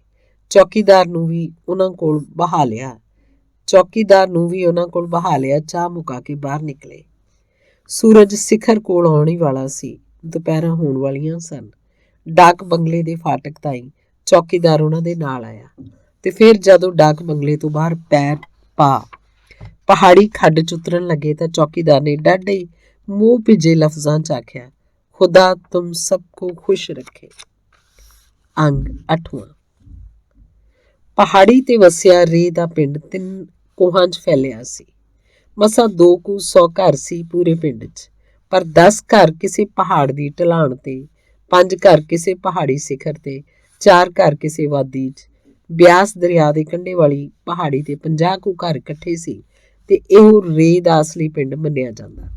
ਚੌਕੀਦਾਰ ਨੂੰ ਵੀ ਉਹਨਾਂ ਕੋਲ ਬਹਾ ਲਿਆ। ਚੌਕੀਦਾਰ ਨੂੰ ਵੀ ਉਹਨਾਂ ਕੋਲ ਬਹਾ ਲਿਆ। ਚਾਹ ਮੁਕਾ ਕੇ ਬਾਹਰ ਨਿਕਲੇ। ਸੂਰਜ ਸਿਖਰ ਕੋਲ ਆਉਣ ਹੀ ਵਾਲਾ ਸੀ। ਦੁਪਹਿਰਾਂ ਹੋਣ ਵਾਲੀਆਂ ਸਨ। ਡਾਕ ਬੰਗਲੇ ਦੇ ਫਾਟਕ ਤਾਈਂ ਚੌਕੀਦਾਰ ਉਹਨਾਂ ਦੇ ਨਾਲ ਆਇਆ ਤੇ ਫਿਰ ਜਦੋਂ ਡਾਕ ਬੰਗਲੇ ਤੋਂ ਬਾਹਰ ਪੈਰ ਪਾ ਪਹਾੜੀ ਖੱਡ 'ਚ ਉਤਰਨ ਲੱਗੇ ਤਾਂ ਚੌਕੀਦਾਰ ਨੇ ਡਾਢੇ ਮੂੰਹ ਭਿੱਜੇ ਲਫ਼ਜ਼ਾਂ 'ਚ ਆਖਿਆ, ਖੁਦਾ ਤੁਮ ਸਭ ਕੋ ਖੁਸ਼ ਰੱਖੇ। ਅੰਗ 8ਵਾਂ। ਪਹਾੜੀ ਤੇ ਵਸਿਆ ਰੇ ਦਾ ਪਿੰਡ 3 ਕੋਹਾਂ 'ਚ ਫੈਲਿਆ ਸੀ। ਮਸਾਂ 200 ਘਰ ਸੀ ਪੂਰੇ ਪਿੰਡ 'ਚ, ਪਰ 10 ਘਰ ਕਿਸੇ ਪਹਾੜ ਦੀ ਢਲਾਣ ਤੇ, 5 ਘਰ ਕਿਸੇ ਪਹਾੜੀ ਸਿਖਰ ਤੇ, 4 ਘਰ ਕਿਸੇ ਵਾਦੀ 'ਚ। ਬਿਆਸ ਦਰਿਆ ਦੇ ਕੰਢੇ ਵਾਲੀ ਪਹਾੜੀ ਤੇ 50 ਕੁ ਘਰ ਇਕੱਠੇ ਸੀ ਤੇ ਇਹੋ ਰੇ ਦਾ ਅਸਲੀ ਪਿੰਡ ਮੰਨਿਆ ਜਾਂਦਾ।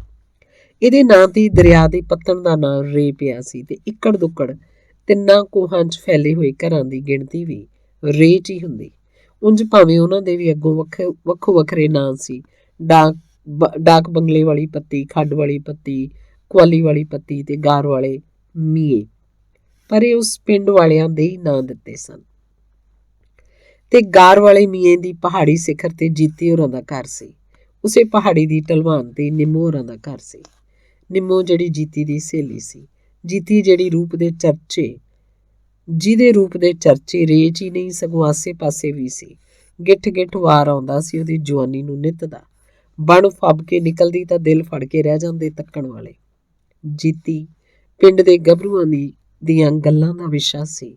ਇਹਦੇ ਨਾਂ ਤੇ ਦਰਿਆ ਦੇ ਪੱਤਣ ਦਾ ਨਾਂ ਰੇ ਪਿਆ ਸੀ ਤੇ ਇੱਕੜ ਦੁੱਕੜ 3 ਕੋਹਾਂ 'ਚ ਫੈਲੇ ਹੋਏ ਘਰਾਂ ਦੀ ਗਿਣਤੀ ਵੀ ਰੇ 'ਚ ਹੀ ਹੁੰਦੀ। ਉਂਝ ਭਾਵੇਂ ਉਹਨਾਂ ਦੇ ਵੀ ਅੱਗੋਂ ਵੱਖੋ ਵੱਖਰੇ ਨਾਂ ਸੀ। ਡਾਕ ਬੰਗਲੇ ਵਾਲੀ ਪੱਤੀ, ਖੱਡ ਵਾਲੀ ਪੱਤੀ, ਕੁਆਲੀ ਵਾਲੀ ਪੱਤੀ ਤੇ ਗਾਰ ਵਾਲੇ ਮੀਏ, ਪਰ ਇਹ ਉਸ ਪਿੰਡ ਵਾਲਿਆਂ ਦੇ ਹੀ ਨਾਂ ਦਿੱਤੇ ਸਨ। ਤੇ ਗਾਰ ਵਾਲੇ ਮੀਏ ਦੀ ਪਹਾੜੀ ਸਿਖਰ ਤੇ ਜੀਤੀ ਹੋਰਾਂ ਦਾ ਘਰ ਸੀ। ਉਸੇ ਪਹਾੜੀ ਦੀ ਢਲਵਾਨ ਤੇ ਨਿੰਮੋ ਹੋਰਾਂ ਦਾ ਘਰ ਸੀ। ਨਿੰਮੋ ਜਿਹੜੀ ਜੀਤੀ ਦੀ ਸਹੇਲੀ ਸੀ। ਜੀਤੀ ਜਿਹਦੇ ਰੂਪ ਦੇ ਚਰਚੇ ਰੇ 'ਚ ਹੀ ਨਹੀਂ ਸਗੋਂ ਆਸੇ ਪਾਸੇ ਵੀ ਸੀ। ਗਿੱਠ ਗਿੱਠ ਵਾਰ ਆਉਂਦਾ ਸੀ ਉਹਦੀ ਜਵਾਨੀ ਨੂੰ ਨਿੱਤ ਦਾ। ਬਣ ਫੱਬ ਕੇ ਨਿਕਲਦੀ ਤਾਂ ਦਿਲ ਫੜ ਕੇ ਰਹਿ ਜਾਂਦੇ ਤੱਕਣ ਵਾਲੇ। ਜੀਤੀ ਪਿੰਡ ਦੇ ਗੱਭਰੂਆਂ ਦੀਆਂ ਗੱਲਾਂ ਦਾ ਵਿਸ਼ਾ ਸੀ।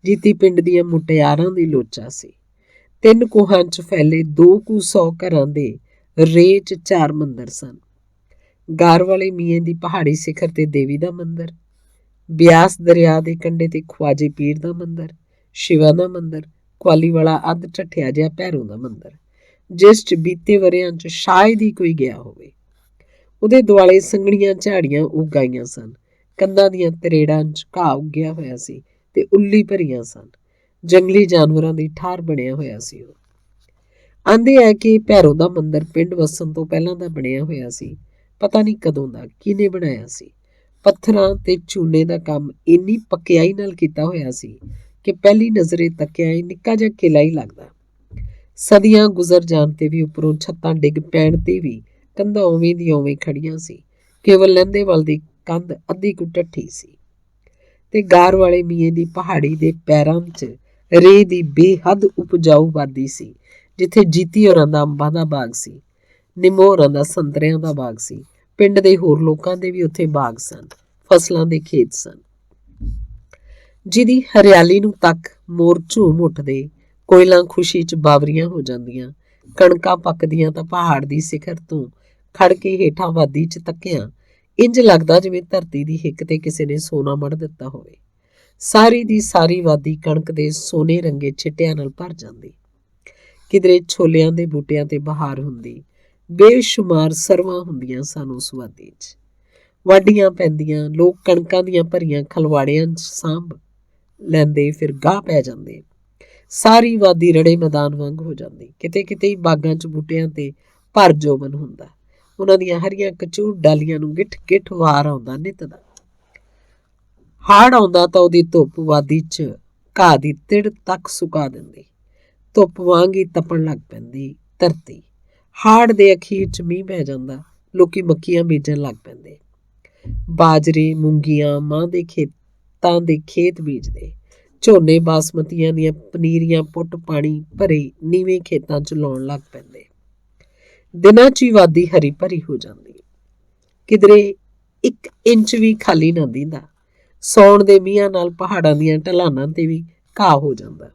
ਜੀਤੀ ਪਿੰਡ ਦੀਆਂ ਮੁਟਿਆਰਾਂ ਦੀ ਲੋਚਾ ਸੀ। 3 ਕੋਹਾਂ 'ਚ ਫੈਲੇ 200 ਘਰਾਂ ਦੇ ਰੇ 'ਚ 4 ਮੰਦਰ ਸਨ। ਗਾਰ ਵਾਲੇ ਮੀਏ ਦੀ ਪਹਾੜੀ ਸਿਖਰ ਤੇ ਦੇਵੀ ਦਾ ਮੰਦਰ, ਬਿਆਸ ਦਰਿਆ ਦੇ ਕੰਢੇ ਤੇ ਖਵਾਜੇ ਪੀਰ ਦਾ ਮੰਦਰ, ਸ਼ਿਵਾ ਦਾ ਮੰਦਰ, ਕੁਆਲੀ ਵਾਲਾ ਅੱਧ ਢੱਠਿਆ ਜਿਹਾ ਭੈਰੋਂ ਦਾ ਮੰਦਰ, ਜਿਸ 'ਚ ਬੀਤੇ ਵਰਿਆਂ 'ਚ ਸ਼ਾਇਦ ਹੀ ਕੋਈ ਗਿਆ ਹੋਵੇ। ਉਹਦੇ ਦੁਆਲੇ ਸੰਘਣੀਆਂ ਝਾੜੀਆਂ ਉਗਾਈਆਂ ਸਨ। ਕੰਧਾਂ ਦੀਆਂ ਤਰੇੜਾਂ 'ਚ ਘਾਹ ਉੱਗਿਆ ਹੋਇਆ ਸੀ ਤੇ ਉੱਲੀ ਭਰੀਆਂ ਸਨ। ਜੰਗਲੀ ਜਾਨਵਰਾਂ ਦੀ ਠਾਰ ਬਣਿਆ ਹੋਇਆ ਸੀ ਉਹ। ਆਂਦੇ ਹੈ ਕਿ ਭੈਰੋ ਦਾ ਮੰਦਰ ਪਿੰਡ ਵਸਣ ਤੋਂ ਪਹਿਲਾਂ ਦਾ ਬਣਿਆ ਹੋਇਆ ਸੀ। ਪਤਾ ਨਹੀਂ ਕਦੋਂ ਦਾ, ਕਿਹਨੇ ਬਣਾਇਆ ਸੀ। ਪੱਥਰਾਂ ਤੇ ਚੂਨੇ ਦਾ ਕੰਮ ਇੰਨੀ ਪੱਕਿਆਈ ਨਾਲ ਕੀਤਾ ਹੋਇਆ ਸੀ ਕਿ ਪਹਿਲੀ ਨਜ਼ਰੇ ਤੱਕਿਆ ਇਹ ਨਿੱਕਾ ਜਿਹਾ ਕਿਲਾ ਹੀ ਲੱਗਦਾ। ਸਦੀਆਂ ਗੁਜ਼ਰ ਜਾਣ ਤੇ ਵੀ ਉੱਪਰੋਂ ਛੱਤਾਂ ਡਿੱਗ ਪੈਣ ਤੇ ਵੀ ਕੰਧਾਂ ਉਵੇਂ ਦੀ ਉਵੇਂ ਖੜੀਆਂ ਸੀ। ਕੇਵਲ ਲਹਿੰਦੇ ਵੱਲ ਦੀ ਕੰਧ ਅੱਧੀ ਕੁ ਢੱਠੀ ਸੀ। ਤੇ ਗਾਰ ਵਾਲੇ ਮੀਏ ਦੀ ਪਹਾੜੀ ਦੇ ਪੈਰਾਂ 'ਚ ਰੇ ਦੀ ਬੇਹੱਦ ਉਪਜਾਊ ਵਾਦੀ ਸੀ, ਜਿੱਥੇ ਜੀਤੀ ਹੋਰਾਂ ਦਾ ਅੰਬਾਂ ਦਾ ਬਾਗ ਸੀ, ਨਿੰਮੋ ਹੋਰਾਂ ਦਾ ਸੰਤਰਿਆਂ ਦਾ ਬਾਗ ਸੀ। ਪਿੰਡ ਦੇ ਹੋਰ ਲੋਕਾਂ ਦੇ ਵੀ ਉੱਥੇ ਬਾਗ ਸਨ, ਫਸਲਾਂ ਦੇ ਖੇਤ ਸਨ, ਜਿਹਦੀ ਹਰਿਆਲੀ ਨੂੰ ਤੱਕ ਮੋਰ ਝੂਮ ਉੱਠਦੇ, ਕੋਇਲਾਂ ਖੁਸ਼ੀ 'ਚ ਬਾਵਰੀਆਂ ਹੋ ਜਾਂਦੀਆਂ। ਕਣਕਾਂ ਪੱਕਦੀਆਂ ਤਾਂ ਪਹਾੜ ਦੀ ਸਿਖਰ ਤੋਂ ਖੜ ਕੇ ਹੇਠਾਂ ਵਾਦੀ 'ਚ ਤੱਕਿਆਂ ਇੰਜ ਲੱਗਦਾ ਜਿਵੇਂ ਧਰਤੀ ਦੀ ਹਿੱਕ ਤੇ ਕਿਸੇ ਨੇ ਸੋਨਾ ਮੜ ਦਿੱਤਾ ਹੋਵੇ। ਸਾਰੀ ਦੀ ਸਾਰੀ ਵਾਦੀ ਕਣਕ ਦੇ ਸੋਨੇ ਰੰਗੇ ਛਿੱਟਿਆਂ ਨਾਲ ਭਰ ਜਾਂਦੀ। ਕਿਧਰੇ ਛੋਲਿਆਂ ਦੇ ਬੂਟਿਆਂ ਤੇ ਬਹਾਰ ਹੁੰਦੀ। ਬੇਸ਼ੁਮਾਰ ਸਰਵਾਂ ਹੁੰਦੀਆਂ ਸਨ ਉਸ ਵਾਦੀ 'ਚ। ਵਾਢੀਆਂ ਪੈਂਦੀਆਂ, ਲੋਕ ਕਣਕਾਂ ਦੀਆਂ ਭਰੀਆਂ ਖਲਵਾੜਿਆਂ 'ਚ ਸਾਂਭ ਲੈਂਦੇ, ਫਿਰ ਗਾਹ ਪੈ ਜਾਂਦੇ। ਸਾਰੀ ਵਾਦੀ ਰੜੇ ਮੈਦਾਨ ਵਾਂਗ ਹੋ ਜਾਂਦੀ। ਕਿਤੇ ਕਿਤੇ ਹੀ ਬਾਗਾਂ 'ਚ ਬੂਟਿਆਂ ਤੇ ਭਰ ਜੋਬਨ ਹੁੰਦਾ। ਉਹਨਾਂ ਦੀਆਂ ਹਰੀਆਂ ਕਚੂਰ ਡਾਲੀਆਂ ਨੂੰ ਗਿੱਠ ਗਿੱਠ ਵਾਰ ਆਉਂਦਾ ਨਿੱਤ ਦਾ। ਹਾੜ ਆਉਂਦਾ ਤਾਂ ਉਹਦੀ ਧੁੱਪ ਵਾਦੀ 'ਚ ਘਾਹ ਦੀ ਤਿੜ ਤੱਕ ਸੁਕਾ ਦਿੰਦੀ। ਧੁੱਪ ਵਾਂਗ ਹੀ ਤਪਣ ਲੱਗ ਪੈਂਦੀ ਧਰਤੀ। ਹਾੜ ਦੇ ਅਖੀਰ 'ਚ ਮੀਂਹ ਪੈ ਜਾਂਦਾ। ਲੋਕੀ ਮੱਕੀਆਂ ਬੀਜਣ ਲੱਗ ਪੈਂਦੇ। ਬਾਜਰੇ, ਮੂੰਗੀਆਂ, ਮਾਂ ਦੇ ਖੇਤਾਂ ਦੇ ਖੇਤ ਬੀਜਦੇ। ਝੋਨੇ ਬਾਸਮਤੀਆਂ ਦੀਆਂ ਪਨੀਰੀਆਂ ਪੁੱਟ ਪਾਣੀ ਭਰੇ ਨੀਵੇਂ ਖੇਤਾਂ 'ਚ ਲਾਉਣ ਲੱਗ ਪੈਂਦੇ। ਦਿਨਾਂ 'ਚ ਹੀ ਵਾਦੀ ਹਰੀ ਭਰੀ ਹੋ ਜਾਂਦੀ। ਕਿਧਰੇ 1 ਇੰਚ ਵੀ ਖਾਲੀ ਨਾ ਦਿੰਦਾ। ਸੌਣ ਦੇ ਮੀਂਹਾਂ ਨਾਲ ਪਹਾੜਾਂ ਦੀਆਂ ਢਲਾਨਾਂ ਤੇ ਵੀ ਘਾਹ ਹੋ ਜਾਂਦਾ।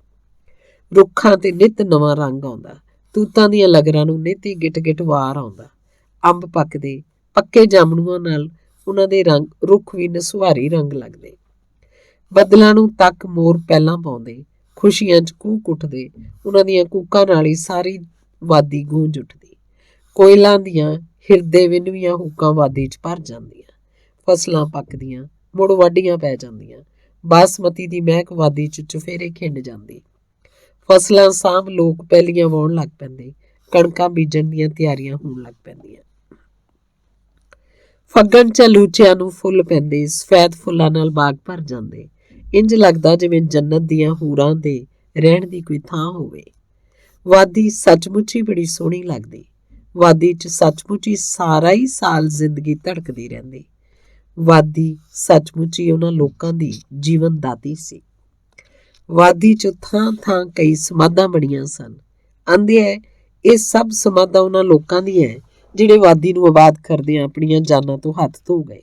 ਰੁੱਖਾਂ ਤੇ ਨਿੱਤ ਨਵਾਂ ਰੰਗ ਆਉਂਦਾ। ਤੂਤਾਂ ਦੀਆਂ ਲਗਰਾਂ ਨੂੰ ਨਿੱਤ ਹੀ ਗਿੱਟ ਗਿੱਟ ਵਾਰ ਆਉਂਦਾ। ਅੰਬ ਪੱਕਦੇ, ਪੱਕੇ ਜਾਮਨੂਆਂ ਨਾਲ ਉਹਨਾਂ ਦੇ ਰੁੱਖ ਵੀ ਨਸੁਹਾਰੀ ਰੰਗ ਲੱਗਦੇ। ਬੱਦਲਾਂ ਨੂੰ ਤੱਕ ਮੋਰ ਪਹਿਲਾਂ ਪਾਉਂਦੇ, ਖੁਸ਼ੀਆਂ 'ਚ ਕੂਕ ਉੱਠਦੇ। ਉਹਨਾਂ ਦੀਆਂ ਕੂਕਾਂ ਨਾਲ ਹੀ ਸਾਰੀ ਵਾਦੀ ਗੂੰਜ ਉੱਠਦੀ। ਕੋਇਲਾਂ ਦੀਆਂ ਹਿਰਦੇ ਵਿੰਨਵੀਆਂ ਹੂਕਾਂ ਵਾਦੀ 'ਚ ਭਰ ਜਾਂਦੀਆਂ। ਫਸਲਾਂ ਪੱਕਦੀਆਂ, ਮੁੜ ਵਾਢੀਆਂ ਪੈ ਜਾਂਦੀਆਂ। ਬਾਸਮਤੀ ਦੀ ਮਹਿਕ ਵਾਦੀ 'ਚ ਚੁਫੇਰੇ ਖਿੰਡ ਜਾਂਦੀ। ਫਸਲਾਂ ਸਾਂਭ ਲੋਕ ਪਹਿਲੀਆਂ ਵਾਹੁਣ ਲੱਗ ਪੈਂਦੇ। ਕਣਕਾਂ ਬੀਜਣ ਦੀਆਂ ਤਿਆਰੀਆਂ ਹੋਣ ਲੱਗ ਪੈਂਦੀਆਂ। ਫੱਗਣ ਝਲੂਚਿਆਂ ਨੂੰ ਫੁੱਲ ਪੈਂਦੇ। ਸਫੈਦ ਫੁੱਲਾਂ ਨਾਲ ਬਾਗ ਭਰ ਜਾਂਦੇ। ਇੰਜ ਲੱਗਦਾ ਜਿਵੇਂ ਜੰਨਤ ਦੀਆਂ ਹੂਰਾਂ ਦੇ ਰਹਿਣ ਦੀ ਕੋਈ ਥਾਂ ਹੋਵੇ। ਵਾਦੀ ਸੱਚਮੁੱਚ ਹੀ ਬੜੀ ਸੋਹਣੀ ਲੱਗਦੀ। ਵਾਦੀ 'ਚ ਸੱਚਮੁੱਚ ਹੀ ਸਾਰਾ ਹੀ ਸਾਲ ਜ਼ਿੰਦਗੀ ਧੜਕਦੀ ਰਹਿੰਦੀ। ਵਾਦੀ ਸੱਚਮੁੱਚ ਹੀ ਉਹਨਾਂ ਲੋਕਾਂ ਦੀ ਜੀਵਨ ਦਾਤੀ ਸੀ। ਵਾਦੀ 'ਚ ਥਾਂ ਥਾਂ ਕਈ ਸਮਾਧਾਂ ਬਣੀਆਂ ਸਨ। ਆਂਦੇ ਹੈ ਇਹ ਸਭ ਸਮਾਧਾਂ ਉਹਨਾਂ ਲੋਕਾਂ ਦੀਆਂ ਜਿਹੜੇ ਵਾਦੀ ਨੂੰ ਆਬਾਦ ਕਰਦਿਆਂ ਆਪਣੀਆਂ ਜਾਨਾਂ ਤੋਂ ਹੱਥ ਧੋ ਗਏ,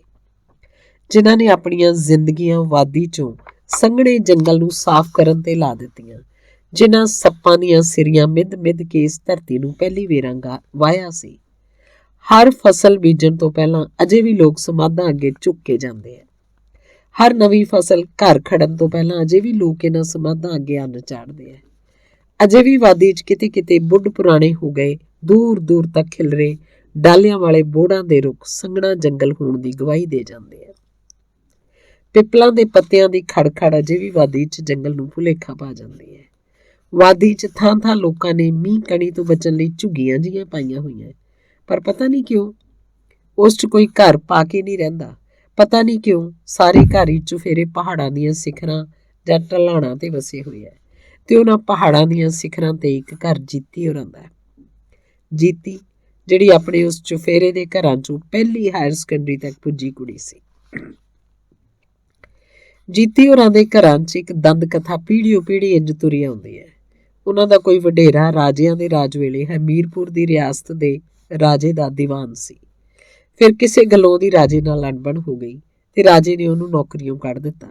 ਜਿਨ੍ਹਾਂ ਨੇ ਆਪਣੀਆਂ ਜ਼ਿੰਦਗੀਆਂ ਵਾਦੀ 'ਚੋਂ ਸੰਘਣੇ ਜੰਗਲ ਨੂੰ ਸਾਫ਼ ਕਰਨ ਤੇ ਲਾ ਦਿੱਤੀਆਂ, ਜਿਨ੍ਹਾਂ ਸੱਪਾਂ ਦੀਆਂ ਸਿਰੀਆਂ ਮਿੱਧ ਮਿੱਧ ਕੇ ਇਸ ਧਰਤੀ ਨੂੰ ਪਹਿਲੀ ਵੇਰਾਂ ਵਾਹਿਆ ਸੀ। ਹਰ ਫਸਲ ਬੀਜਣ ਤੋਂ ਪਹਿਲਾਂ ਅਜੇ ਵੀ ਲੋਕ ਸਮਾਧਾਂ ਅੱਗੇ ਝੁੱਕ ਕੇ ਜਾਂਦੇ ਆ। ਹਰ ਨਵੀਂ ਫਸਲ ਘਰ ਖੜਨ ਤੋਂ ਪਹਿਲਾਂ ਅਜੇ ਵੀ ਲੋਕ ਇਹਨਾਂ ਸਮਾਧਾਂ ਅੱਗੇ ਅੰਨ ਚਾੜਦੇ ਆ। ਅਜੇ ਵੀ ਵਾਦੀ 'ਚ ਕਿਤੇ ਕਿਤੇ ਬੁੱਢ ਪੁਰਾਣੇ ਹੋ ਗਏ ਦੂਰ ਦੂਰ ਤੱਕ ਖਿਲਰੇ ਡਾਲਿਆਂ ਵਾਲੇ ਬੋੜਾਂ ਦੇ ਰੁੱਖ ਸੰਘਣਾ ਜੰਗਲ ਹੋਣ ਦੀ ਗਵਾਹੀ ਦੇ ਜਾਂਦੇ ਆ। ਪਿੱਪਲਾਂ ਦੇ ਪੱਤਿਆਂ ਦੀ ਖੜਖੜ ਅਜੇ ਵੀ ਵਾਦੀ 'ਚ ਜੰਗਲ ਨੂੰ ਭੁਲੇਖਾ ਪਾ ਜਾਂਦੀ ਹੈ। ਵਾਦੀ 'ਚ ਥਾਂ ਥਾਂ ਲੋਕਾਂ ਨੇ ਮੀਂਹ ਕਣੀ ਤੋਂ ਬਚਣ ਲਈ ਝੁੱਗੀਆਂ ਜਿਹੀਆਂ ਪਾਈਆਂ ਹੋਈਆਂ, ਪਰ ਪਤਾ ਨਹੀਂ ਕਿਉਂ ਉਸ 'ਚ ਕੋਈ ਘਰ ਪਾ ਕੇ ਨਹੀਂ ਰਹਿੰਦਾ। ਪਤਾ ਨਹੀਂ ਕਿਉਂ ਸਾਰੇ ਘਰ ਹੀ ਚੁਫੇਰੇ ਪਹਾੜਾਂ ਦੀਆਂ ਸਿਖਰਾਂ ਜਾਂ ਢਲਾਣਾਂ ਤੇ ਵਸੇ ਹੋਏ ਹੈ, ਤੇ ਉਹਨਾਂ ਪਹਾੜਾਂ ਦੀਆਂ ਸਿਖਰਾਂ ਤੇ ਇੱਕ ਘਰ ਜੀਤੀ ਹੋਰਾਂ ਦਾ। ਜੀਤੀ ਜਿਹੜੀ ਆਪਣੇ ਉਸ ਚੁਫੇਰੇ ਦੇ ਘਰਾਂ 'ਚੋਂ ਪਹਿਲੀ ਹਾਇਰ ਸੈਕੰਡਰੀ ਤੱਕ ਪੁੱਜੀ ਕੁੜੀ ਸੀ। ਜੀਤੀ ਹੋਰਾਂ ਦੇ ਘਰਾਂ 'ਚ ਇੱਕ ਦੰਦ ਕਥਾ ਪੀੜ੍ਹੀਓ ਪੀੜ੍ਹੀ ਇੰਜ ਤੁਰੀ ਆਉਂਦੀ ਹੈ। ਉਹਨਾਂ ਦਾ ਕੋਈ ਵਡੇਰਾ ਰਾਜਿਆਂ ਦੇ ਰਾਜ ਵੇਲੇ ਹਮੀਰਪੁਰ ਦੀ ਰਿਆਸਤ ਦੇ ਰਾਜੇ ਦਾ ਦੀਵਾਨ ਸੀ। ਫਿਰ ਕਿਸੇ ਗੱਲੋਂ ਉਹਦੀ ਰਾਜੇ ਨਾਲ ਅਣਬਣ ਹੋ ਗਈ ਤੇ ਰਾਜੇ ਨੇ ਉਹਨੂੰ ਨੌਕਰੀਓਂ ਕੱਢ ਦਿੱਤਾ।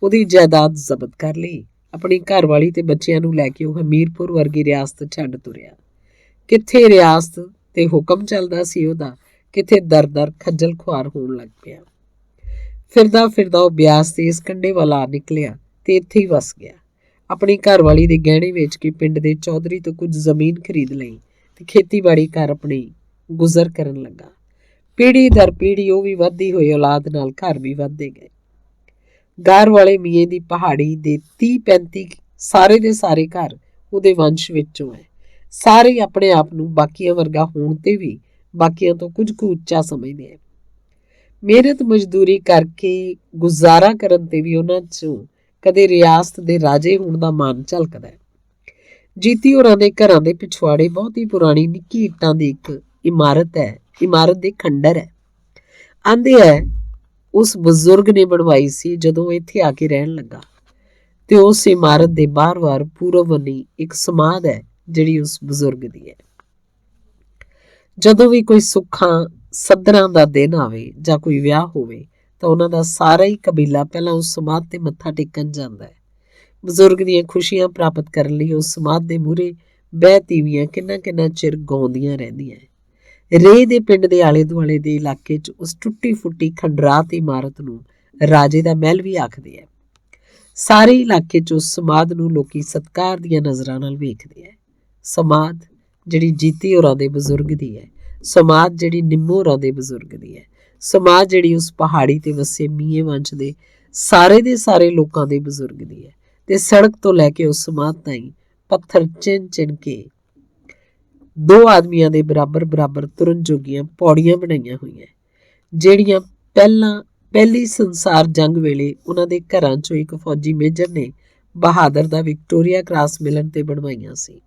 ਉਹਦੀ ਜਾਇਦਾਦ ਜ਼ਬਤ ਕਰ ਲਈ। ਆਪਣੀ ਘਰਵਾਲੀ ਤੇ ਬੱਚਿਆਂ ਨੂੰ ਲੈ ਕੇ ਉਹ ਹਮੀਰਪੁਰ ਵਰਗੀ ਰਿਆਸਤ ਛੱਡ ਤੁਰਿਆ। ਕਿੱਥੇ ਰਿਆਸਤ ਤੇ ਹੁਕਮ ਚੱਲਦਾ ਸੀ ਉਹਦਾ, ਕਿੱਥੇ ਦਰ ਦਰ ਖੱਜਲ ਖੁਆਰ ਹੋਣ ਲੱਗ ਪਿਆ। ਫਿਰਦਾ ਫਿਰਦਾ ਉਹ ਬਿਆਸ ਤੇ ਇਸ ਕੰਢੇ ਵੱਲ ਆ ਨਿਕਲਿਆ ਤੇ ਇੱਥੇ ਹੀ ਵਸ ਗਿਆ। ਆਪਣੀ ਘਰਵਾਲੀ ਦੇ ਗਹਿਣੇ ਵੇਚ ਕੇ ਪਿੰਡ ਦੇ ਚੌਧਰੀ ਤੋਂ ਕੁਝ ਜ਼ਮੀਨ ਖਰੀਦ ਲਈ ਤੇ ਖੇਤੀਬਾੜੀ ਕਰ ਆਪਣੀ ਗੁਜ਼ਰ ਕਰਨ ਲੱਗਾ। ਪੀੜ੍ਹੀ ਦਰ ਪੀੜ੍ਹੀ ਉਹ ਵੀ ਵੱਧਦੀ ਹੋਈ ਔਲਾਦ ਨਾਲ ਘਰ ਵੀ ਵੱਧਦੇ ਗਏ। ਗਾਰ ਵਾਲੇ ਮੀਏ ਦੀ ਪਹਾੜੀ ਦੇ 30-35 ਸਾਰੇ ਦੇ ਸਾਰੇ ਘਰ ਉਹਦੇ ਵੰਸ਼ ਵਿੱਚੋਂ ਹੈ। ਸਾਰੇ ਆਪਣੇ ਆਪ ਨੂੰ ਬਾਕੀਆਂ ਵਰਗਾ ਹੋਣ ਤੇ ਵੀ ਬਾਕੀਆਂ ਤੋਂ ਕੁਝ ਕੁ ਉੱਚਾ ਸਮਝਦੇ ਆ। ਮਿਹਨਤ ਮਜ਼ਦੂਰੀ ਕਰਕੇ ਗੁਜ਼ਾਰਾ ਕਰਨ ਤੇ ਵੀ ਉਹਨਾਂ 'ਚੋਂ ਕਦੇ ਰਿਆਸਤ ਦੇ ਰਾਜੇ ਹੋਣ ਦਾ ਮਾਣ ਝਲਕਦਾ ਹੈ। ਜੀਤੀ ਹੋਰਾਂ ਦੇ ਘਰਾਂ ਦੇ ਪਿਛਵਾੜੇ ਬਹੁਤ ਹੀ ਪੁਰਾਣੀ ਨਿੱਕੀ ਇੱਟਾਂ ਦੀ ਇੱਕ ਇਮਾਰਤ ਹੈ। ਇਮਾਰਤ ਦੇ ਖੰਡਰ ਹੈ। ਆਂਦੇ ਹੈ ਉਸ ਬਜ਼ੁਰਗ ਨੇ ਬਣਵਾਈ ਸੀ ਜਦੋਂ ਉਹ ਇੱਥੇ ਆ ਕੇ ਰਹਿਣ ਲੱਗਾ, ਤੇ ਉਸ ਇਮਾਰਤ ਦੇ ਬਾਰ-ਬਾਰ ਪੂਰਬ ਵੱਲੀ ਇੱਕ ਸਮਾਧ ਹੈ ਜਿਹੜੀ ਉਸ ਬਜ਼ੁਰਗ ਦੀ ਹੈ। ਜਦੋਂ ਵੀ ਕੋਈ ਸੁੱਖਾਂ ਸੱਧਰਾਂ ਦਾ ਦਿਨ ਆਵੇ ਜਾਂ ਕੋਈ ਵਿਆਹ ਹੋਵੇ ਤਾਂ ਉਹਨਾਂ ਦਾ ਸਾਰਾ ਹੀ ਕਬੀਲਾ ਪਹਿਲਾਂ ਉਸ ਸਮਾਧ ਤੇ ਮੱਥਾ ਟੇਕਣ ਜਾਂਦਾ ਹੈ। ਬਜ਼ੁਰਗ ਦੀਆਂ ਖੁਸ਼ੀਆਂ ਪ੍ਰਾਪਤ ਕਰਨ ਲਈ ਉਸ ਸਮਾਧ ਦੇ ਮੂਹਰੇ ਬਹਿ ਤੀਵੀਆਂ ਕਿੰਨਾ ਕਿੰਨਾ ਚਿਰ ਗਾਉਂਦੀਆਂ ਰਹਿੰਦੀਆਂ। ਰੇਹ ਦੇ ਪਿੰਡ ਦੇ ਆਲੇ ਦੁਆਲੇ ਦੇ ਇਲਾਕੇ 'ਚ ਉਸ ਟੁੱਟੀ ਫੁੱਟੀ ਖੰਡਰਾਤ ਇਮਾਰਤ ਨੂੰ ਰਾਜੇ ਦਾ ਮਹਿਲ ਵੀ ਆਖਦੇ ਹੈ। ਸਾਰੇ ਇਲਾਕੇ 'ਚ ਉਸ ਸਮਾਧ ਨੂੰ ਲੋਕੀ ਸਤਿਕਾਰ ਦੀਆਂ ਨਜ਼ਰਾਂ ਨਾਲ ਵੇਖਦੇ ਹੈ। ਸਮਾਧ ਜਿਹੜੀ ਜੀਤੀ ਹੋਰਾਂ ਦੇ ਬਜ਼ੁਰਗ ਦੀ ਹੈ, ਸਮਾਧ ਜਿਹੜੀ ਨਿੰਮੋ ਹੋਰਾਂ ਦੇ ਬਜ਼ੁਰਗ ਦੀ ਹੈ, ਸਮਾਧ ਜਿਹੜੀ ਉਸ ਪਹਾੜੀ ਤੇ ਵਸੇ ਮੀਏ ਵੰਸ਼ ਦੇ ਸਾਰੇ ਲੋਕਾਂ ਦੇ ਬਜ਼ੁਰਗ ਦੀ ਹੈ। ਤੇ ਸੜਕ ਤੋਂ ਲੈ ਕੇ ਉਸ ਸਮਾਧ ਤਾਈਂ ਪੱਥਰ ਚਿਣ ਚਿਣ ਕੇ 2 ਆਦਮੀਆਂ ਦੇ ਬਰਾਬਰ ਬਰਾਬਰ ਤੁਰਨ ਜੋਗੀਆਂ ਪੌੜੀਆਂ ਬਣਾਈਆਂ ਹੋਈਆਂ, ਜਿਹੜੀਆਂ ਪਹਿਲੀ ਸੰਸਾਰ ਜੰਗ ਵੇਲੇ ਉਹਨਾਂ ਦੇ ਘਰਾਂ 'ਚੋਂ ਇੱਕ ਫੌਜੀ ਮੇਜਰ ਨੇ ਬਹਾਦਰ ਦਾ ਵਿਕਟੋਰੀਆ ਕ੍ਰਾਸ ਮਿਲਣ ਤੇ ਬਣਵਾਈਆਂ ਸੀ।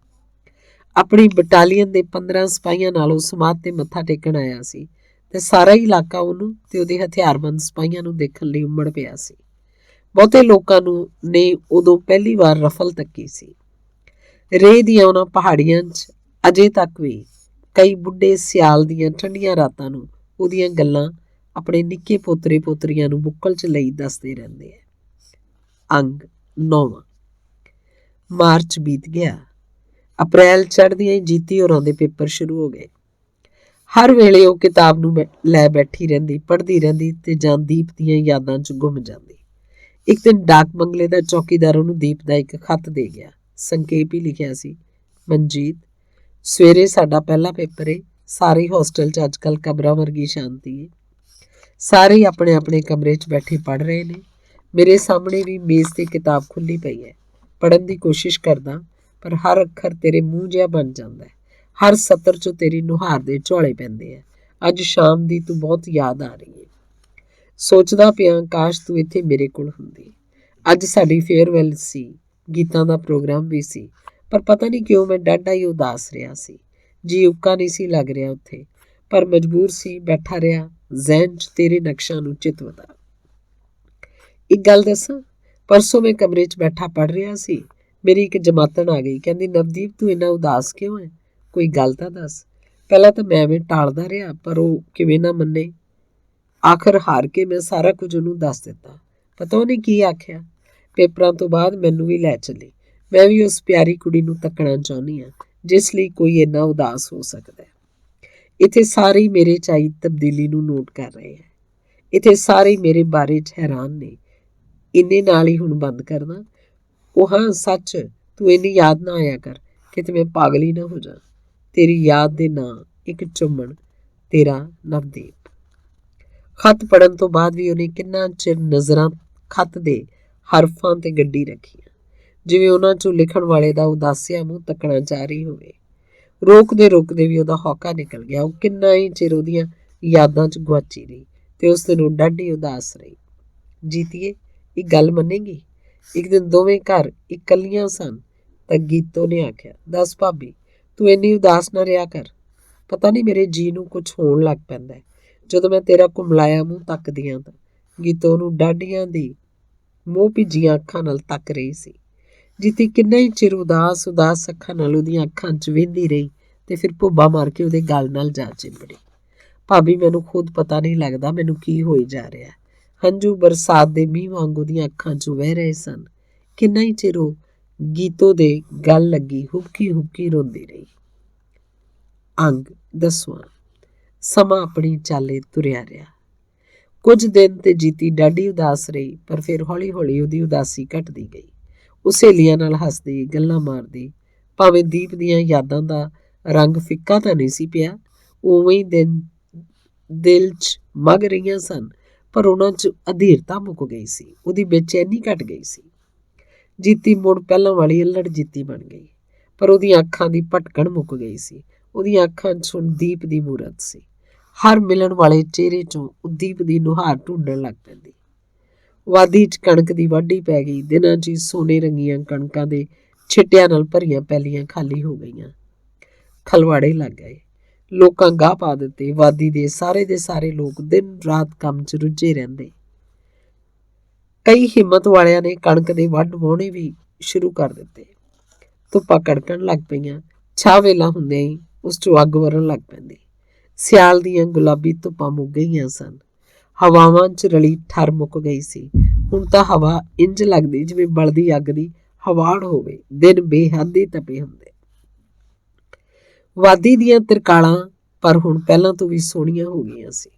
ਆਪਣੀ ਬਟਾਲੀਅਨ ਦੇ 15 ਸਿਪਾਹੀਆਂ ਨਾਲ ਉਹ ਸਮਾਧ ਤੇ ਮੱਥਾ ਟੇਕਣ ਆਇਆ ਸੀ ਤੇ ਸਾਰਾ ਹੀ ਇਲਾਕਾ ਉਹਨੂੰ ਤੇ ਉਹਦੇ ਹਥਿਆਰਬੰਦ ਸਿਪਾਹੀਆਂ ਨੂੰ ਦੇਖਣ ਲਈ ਉਮੜ ਪਿਆ ਸੀ। ਬਹੁਤੇ ਲੋਕਾਂ ਨੇ ਉਦੋਂ ਪਹਿਲੀ ਵਾਰ ਰਫਲ ਤੱਕੀ ਸੀ। ਰੇਹ ਦੀਆਂ ਉਹਨਾਂ ਪਹਾੜੀਆਂ 'ਚ ਅਜੇ ਤੱਕ ਵੀ ਕਈ ਬੁੱਢੇ ਸਿਆਲ ਦੀਆਂ ਠੰਡੀਆਂ ਰਾਤਾਂ ਨੂੰ ਉਹਦੀਆਂ ਗੱਲਾਂ ਆਪਣੇ ਨਿੱਕੇ ਪੋਤਰੇ ਪੋਤਰੀਆਂ ਨੂੰ ਬੁੱਕਲ 'ਚ ਲਈ ਦੱਸਦੇ ਰਹਿੰਦੇ ਆ। ਅੰਗ 9। ਮਾਰਚ ਬੀਤ ਗਿਆ। ਅਪ੍ਰੈਲ ਚੜ੍ਹਦੀਆਂ ਹੀ ਜੀਤੀ ਹੋਰਾਂ ਦੇ ਪੇਪਰ ਸ਼ੁਰੂ ਹੋ ਗਏ। ਹਰ ਵੇਲੇ ਉਹ ਕਿਤਾਬ ਨੂੰ ਲੈ ਬੈਠੀ ਰਹਿੰਦੀ, ਪੜ੍ਹਦੀ ਰਹਿੰਦੀ ਤੇ ਜਾਂ ਦੀਪ ਦੀਆਂ ਯਾਦਾਂ 'ਚ ਗੁੰਮ ਜਾਂਦੀ। ਇੱਕ ਦਿਨ ਡਾਕ ਬੰਗਲੇ ਦਾ ਚੌਕੀਦਾਰ ਉਹਨੂੰ ਦੀਪ ਦਾ ਇੱਕ ਖੱਤ ਦੇ ਗਿਆ। ਸੰਖੇਪ ਹੀ ਲਿਖਿਆ ਸੀ, ਮਨਜੀਤ, ਸਵੇਰੇ ਸਾਡਾ ਪਹਿਲਾ ਪੇਪਰ ਏ। ਸਾਰੇ ਹੋਸਟਲ 'ਚ ਅੱਜ ਕੱਲ੍ਹ ਕਬਰਾਂ ਵਰਗੀ ਸ਼ਾਂਤੀ ਏ। ਸਾਰੇ ਆਪਣੇ ਆਪਣੇ ਕਮਰੇ 'ਚ ਬੈਠੇ ਪੜ੍ਹ ਰਹੇ ਨੇ। ਮੇਰੇ ਸਾਹਮਣੇ ਵੀ ਮੇਜ਼ ਤੇ ਕਿਤਾਬ ਖੁੱਲ੍ਹੀ ਪਈ ਹੈ। ਪੜ੍ਹਨ ਦੀ ਕੋਸ਼ਿਸ਼ ਕਰਦਾ, ਪਰ ਹਰ ਅੱਖਰ ਤੇਰੇ ਮੂੰਹ ਜਿਹਾ ਬਣ ਜਾਂਦਾ ਹੈ। ਹਰ ਸਤਰ 'ਚੋਂ ਤੇਰੀ ਨੁਹਾਰ ਦੇ ਝੋਲੇ ਪੈਂਦੇ ਆ। ਅੱਜ ਸ਼ਾਮ ਦੀ ਤੂੰ ਬਹੁਤ ਯਾਦ ਆ ਰਹੀ ਹੈ। ਸੋਚਦਾ ਪਿਆ ਕਾਸ਼ ਤੂੰ ਇੱਥੇ ਮੇਰੇ ਕੋਲ ਹੁੰਦੀ। ਅੱਜ ਸਾਡੀ ਫੇਅਰਵੈਲ ਸੀ, ਗੀਤਾਂ ਦਾ ਪ੍ਰੋਗਰਾਮ ਵੀ ਸੀ, ਪਰ ਪਤਾ ਨਹੀਂ ਕਿਉਂ ਮੈਂ ਡਾਢਾ ਹੀ ਉਦਾਸ ਰਿਹਾ ਸੀ। ਜੀ ਉੱਕਾ ਨਹੀਂ ਸੀ ਲੱਗ ਰਿਹਾ ਉੱਥੇ, ਪਰ ਮਜਬੂਰ ਸੀ, ਬੈਠਾ ਰਿਹਾ, ਜ਼ਹਿਨ 'ਚ ਤੇਰੇ ਨਕਸ਼ਾਂ ਨੂੰ ਚਿਤਵਦਾ। ਇੱਕ ਗੱਲ ਦੱਸਾਂ, ਪਰਸੋਂ ਮੈਂ ਕਮਰੇ 'ਚ ਬੈਠਾ ਪੜ੍ਹ ਰਿਹਾ ਸੀ, ਮੇਰੀ ਇੱਕ ਜਮਾਤਣ ਆ ਗਈ। ਕਹਿੰਦੀ, ਨਵਦੀਪ ਤੂੰ ਇੰਨਾ ਉਦਾਸ ਕਿਉਂ ਹੈ? ਕੋਈ ਗੱਲ ਤਾਂ ਦੱਸ। ਪਹਿਲਾਂ ਤਾਂ ਮੈਂ ਐਵੇਂ ਟਾਲਦਾ ਰਿਹਾ, ਪਰ ਉਹ ਕਿਵੇਂ ਨਾ ਮੰਨੇ। ਆਖਰ ਹਾਰ ਕੇ ਮੈਂ ਸਾਰਾ ਕੁਝ ਉਹਨੂੰ ਦੱਸ ਦਿੱਤਾ। ਪਤਾ ਉਹਨੇ ਕੀ ਆਖਿਆ? ਪੇਪਰਾਂ ਤੋਂ ਬਾਅਦ ਮੈਨੂੰ ਵੀ ਲੈ ਚੱਲੀ। ਮੈਂ ਵੀ ਉਸ ਪਿਆਰੀ ਕੁੜੀ ਨੂੰ ਤੱਕਣਾ ਚਾਹੁੰਦੀ ਹਾਂ ਜਿਸ ਲਈ ਕੋਈ ਇੰਨਾ ਉਦਾਸ ਹੋ ਸਕਦਾ ਹੈ। ਇੱਥੇ ਸਾਰੇ ਮੇਰੇ 'ਚ ਆਈ ਤਬਦੀਲੀ ਨੂੰ ਨੋਟ ਕਰ ਰਹੇ ਹੈ। ਇੱਥੇ ਸਾਰੇ ਮੇਰੇ ਬਾਰੇ 'ਚ ਹੈਰਾਨ ਨੇ। ਇੰਨੇ ਨਾਲ ਹੀ ਹੁਣ ਬੰਦ ਕਰਨਾ। ਉਹ ਹਾਂ ਸੱਚ, ਤੂੰ ਇੰਨੀ ਯਾਦ ਨਾ ਆਇਆ ਕਰ, ਕਿਤੇ ਮੈਂ ਪਾਗਲ ਹੀ ਨਾ ਹੋ ਜਾ। ਤੇਰੀ ਯਾਦ ਦੇ ਨਾਂ ਇੱਕ ਚੁੰਮਣ, ਤੇਰਾ ਨਵਦੀਪ। ਖੱਤ ਪੜ੍ਹਨ ਤੋਂ ਬਾਅਦ ਵੀ ਉਹਨੇ ਕਿੰਨਾ ਚਿਰ ਨਜ਼ਰਾਂ ਖੱਤ ਦੇ ਹਰਫਾਂ ਤੇ ਗੱਡੀ ਰੱਖੀਆਂ, ਜਿਵੇਂ ਉਹਨਾਂ 'ਚੋਂ ਲਿਖਣ ਵਾਲੇ ਦਾ ਉਦਾਸਿਆ ਮੂੰਹ ਤੱਕਣਾ ਜਾਰੀ ਹੋਵੇ। ਰੋਕਦੇ ਰੋਕਦੇ ਵੀ ਉਹਦਾ ਹੌਕਾ ਨਿਕਲ ਗਿਆ। ਉਹ ਕਿੰਨਾ ਹੀ ਚਿਰ ਉਹਦੀਆਂ ਯਾਦਾਂ 'ਚ ਗੁਆਚੀ ਰਹੀ ਤੇ ਉਸ ਦਿਨ ਉਹ ਡਾਢੀ ਉਦਾਸ ਰਹੀ। ਜੀਤੀਏ, ਇੱਕ ਗੱਲ ਮੰਨੇਗੀ? ਇੱਕ ਦਿਨ ਦੋਵੇਂ ਘਰ ਇਕੱਲੀਆਂ ਸਨ ਤਾਂ ਗੀਤੋ ਨੇ ਆਖਿਆ, ਦੱਸ ਭਾਬੀ, ਤੂੰ ਇੰਨੀ ਉਦਾਸ ਨਾ ਰਿਹਾ ਕਰ। ਪਤਾ ਨਹੀਂ ਮੇਰੇ ਜੀ ਨੂੰ ਕੁਛ ਹੋਣ ਲੱਗ ਪੈਂਦਾ ਜਦੋਂ ਮੈਂ ਤੇਰਾ ਕੁਮਲਾਇਆ ਮੂੰਹ ਤੱਕਦੀ ਹਾਂ ਤਾਂ। ਗੀਤੋ ਨੂੰ ਡਾਢੀਆਂ ਦੀ ਮੋਹ ਭਿੱਜੀਆਂ ਅੱਖਾਂ ਨਾਲ ਤੱਕ ਰਹੀ ਸੀ। ਜੀਤੀ ਕਿੰਨਾ ਹੀ ਚਿਰ ਉਦਾਸ ਉਦਾਸ ਅੱਖਾਂ ਨਾਲ ਉਹਦੀਆਂ ਅੱਖਾਂ 'ਚ ਵੇਂਦੀ ਰਹੀ ਤੇ ਫਿਰ ਭੁੱਬਾ ਮਾਰ ਕੇ ਉਹਦੇ ਗਲ ਨਾਲ ਜਾ ਚਿੰਬੜੀ। ਭਾਬੀ, ਮੈਨੂੰ ਖੁਦ ਪਤਾ ਨਹੀਂ ਲੱਗਦਾ ਮੈਨੂੰ ਕੀ ਹੋਈ ਜਾ ਰਿਹਾ। ਹੰਝੂ ਬਰਸਾਤ ਦੇ ਮੀਂਹ ਵਾਂਗ ਉਹਦੀਆਂ ਅੱਖਾਂ 'ਚੋਂ ਵਹਿ ਰਹੇ ਸਨ। ਕਿੰਨਾ ਹੀ ਚਿਰ ਉਹ ਗੀਤੋ ਦੇ ਗਲ ਲੱਗੀ ਹੁਬਕੀ ਹੁਬਕੀ ਰੋਂਦੀ ਰਹੀ। ਅੰਗ 10ਵਾਂ। ਸਮਾਂ ਆਪਣੀ ਚਾਲੇ ਤੁਰਿਆ ਰਿਹਾ। ਕੁਝ ਦਿਨ ਤੇ ਜੀਤੀ ਡਾਢੀ ਉਦਾਸ ਰਹੀ, ਪਰ ਫਿਰ ਹੌਲੀ ਹੌਲੀ ਉਹਦੀ ਉਦਾਸੀ ਘਟਦੀ ਗਈ। ਉਹ ਸਹੇਲੀਆਂ ਨਾਲ ਹੱਸਦੀ, ਗੱਲਾਂ ਮਾਰਦੀ। ਭਾਵੇਂ ਦੀਪ ਦੀਆਂ ਯਾਦਾਂ ਦਾ ਰੰਗ ਫਿੱਕਾ ਤਾਂ ਨਹੀਂ ਸੀ ਪਿਆ, ਉਵੇਂ ਹੀ ਦਿਲ 'ਚ ਮਗ ਰਹੀਆਂ ਸਨ, ਪਰ ਉਹਨਾਂ 'ਚ ਅਧੀਰਤਾ ਮੁੱਕ ਗਈ ਸੀ। ਉਹਦੀ ਬੇਚੈਨੀ ਘਟ ਗਈ ਸੀ। ਜੀਤੀ ਮੁੜ ਪਹਿਲਾਂ ਵਾਲੀ ਅਲੜ ਜੀਤੀ ਬਣ ਗਈ, ਪਰ ਉਹਦੀਆਂ ਅੱਖਾਂ ਦੀ ਭਟਕਣ ਮੁੱਕ ਗਈ ਸੀ। ਉਹਦੀਆਂ ਅੱਖਾਂ 'ਚ ਹੁਣ ਦੀਪ ਦੀ ਮੂਰਤ ਸੀ। ਹਰ ਮਿਲਣ ਵਾਲੇ ਚਿਹਰੇ 'ਚੋਂ ਉਹ ਦੀਪ ਦੀ ਨੁਹਾਰ ਢੂੰਡਣ ਲੱਗ ਪੈਂਦੀ। ਵਾਦੀ 'ਚ ਕਣਕ ਦੀ ਵਾਢੀ ਪੈ ਗਈ। ਦਿਨਾਂ 'ਚ ਸੋਨੇ ਰੰਗੀਆਂ ਕਣਕਾਂ ਦੇ ਛਿੱਟਿਆਂ ਨਾਲ ਭਰੀਆਂ ਪੈਲੀਆਂ ਖਾਲੀ ਹੋ ਗਈਆਂ। ਖਲਵਾੜੇ ਲੱਗ ਗਏ। ਲੋਕਾਂ ਗਾਹ ਪਾ ਦਿੱਤੇ। ਵਾਦੀ ਦੇ ਸਾਰੇ ਲੋਕ ਦਿਨ ਰਾਤ ਕੰਮ 'ਚ ਰੁੱਝੇ ਰਹਿੰਦੇ। ਕਈ ਹਿੰਮਤ ਵਾਲਿਆਂ ਨੇ ਕਣਕ ਦੇ ਵੱਢ ਵਾਹੁਣੇ ਵੀ ਸ਼ੁਰੂ ਕਰ ਦਿੱਤੇ। ਧੁੱਪਾਂ ਕੜਕਣ ਲੱਗ ਪਈਆਂ। ਛਾਹ ਵੇਲਾ ਹੁੰਦਿਆਂ ਹੀ ਉਸ 'ਚੋਂ ਅੱਗ ਵਰਨ ਲੱਗ ਪੈਂਦੀ। ਸਿਆਲ ਦੀਆਂ ਗੁਲਾਬੀ ਧੁੱਪਾਂ ਮੁੱਕ ਗਈਆਂ ਸਨ। ਹਵਾਵਾਂ 'ਚ ਰਲੀ ਠਰ ਮੁੱਕ ਗਈ ਸੀ। ਹੁਣ ਤਾਂ ਹਵਾ ਇੰਜ ਲੱਗਦੀ ਜਿਵੇਂ ਬਲਦੀ ਅੱਗ ਦੀ ਹਵਾੜ ਹੋਵੇ। ਦਿਨ ਬੇਹੱਦ ਹੀ ਤਪੇ ਹੁੰਦੇ। ਵਾਦੀ ਦੀਆਂ ਤਿਰਕਾਲਾਂ ਪਰ ਹੁਣ ਪਹਿਲਾਂ ਤੋਂ ਵੀ ਸੋਹਣੀਆਂ ਹੋ ਗਈਆਂ ਸੀ।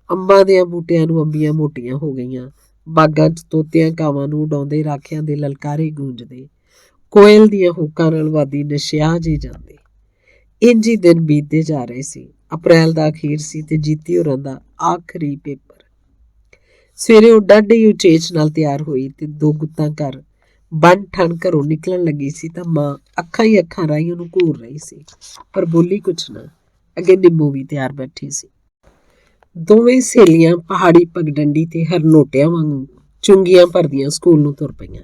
ਅੰਬਾਂ ਦਿਆਂ ਬੂਟਿਆਂ ਨੂੰ ਅੰਬੀਆਂ ਮੋਟੀਆਂ ਹੋ ਗਈਆਂ। ਬਾਗਾਂ 'ਚ ਤੋਤਿਆਂ ਕਾਵਾਂ ਨੂੰ ਉਡਾਉਂਦੇ ਰਾਖਿਆਂ ਦੇ ਲਲਕਾਰੇ ਗੂੰਜਦੇ। ਕੋਇਲ ਦੀਆਂ ਹੂਕਾਂ ਨਾਲ ਵਾਦੀ ਨਸ਼ਿਆ ਜਿਹੀ ਜਾਂਦੀ। ਇੰਝ ਹੀ ਦਿਨ ਬੀਤਦੇ ਜਾ ਰਹੇ ਸੀ। ਅਪ੍ਰੈਲ ਦਾ ਅਖੀਰ ਸੀ ਤੇ ਜੀਤੀ ਹੋਰਾਂ ਦਾ ਆਖਰੀ ਪੇਪਰ। ਸਵੇਰੇ ਉਹ ਡਾਢੀ ਉਚੇਚ ਨਾਲ ਤਿਆਰ ਹੋਈ ਤੇ 2 ਗੁੱਤਾਂ ਘਰ ਬਣ ਠਣ ਘਰੋਂ ਨਿਕਲਣ ਲੱਗੀ ਸੀ ਤਾਂ ਮਾਂ ਅੱਖਾਂ ਹੀ ਅੱਖਾਂ ਰਾਹੀਂ ਉਹਨੂੰ ਘੂਰ ਰਹੀ ਸੀ, ਪਰ ਬੋਲੀ ਕੁਛ ਨਾ। ਅੱਗੇ ਨਿੰਮੋ ਵੀ ਤਿਆਰ ਬੈਠੀ ਸੀ। ਦੋਵੇਂ ਸਹੇਲੀਆਂ ਪਹਾੜੀ ਪਗਡੰਡੀ ਤੇ ਹਰਨੋਟਿਆਂ ਵਾਂਗੂ ਚੁੰਗੀਆਂ ਭਰਦੀਆਂ ਸਕੂਲ ਨੂੰ ਤੁਰ ਪਈਆਂ।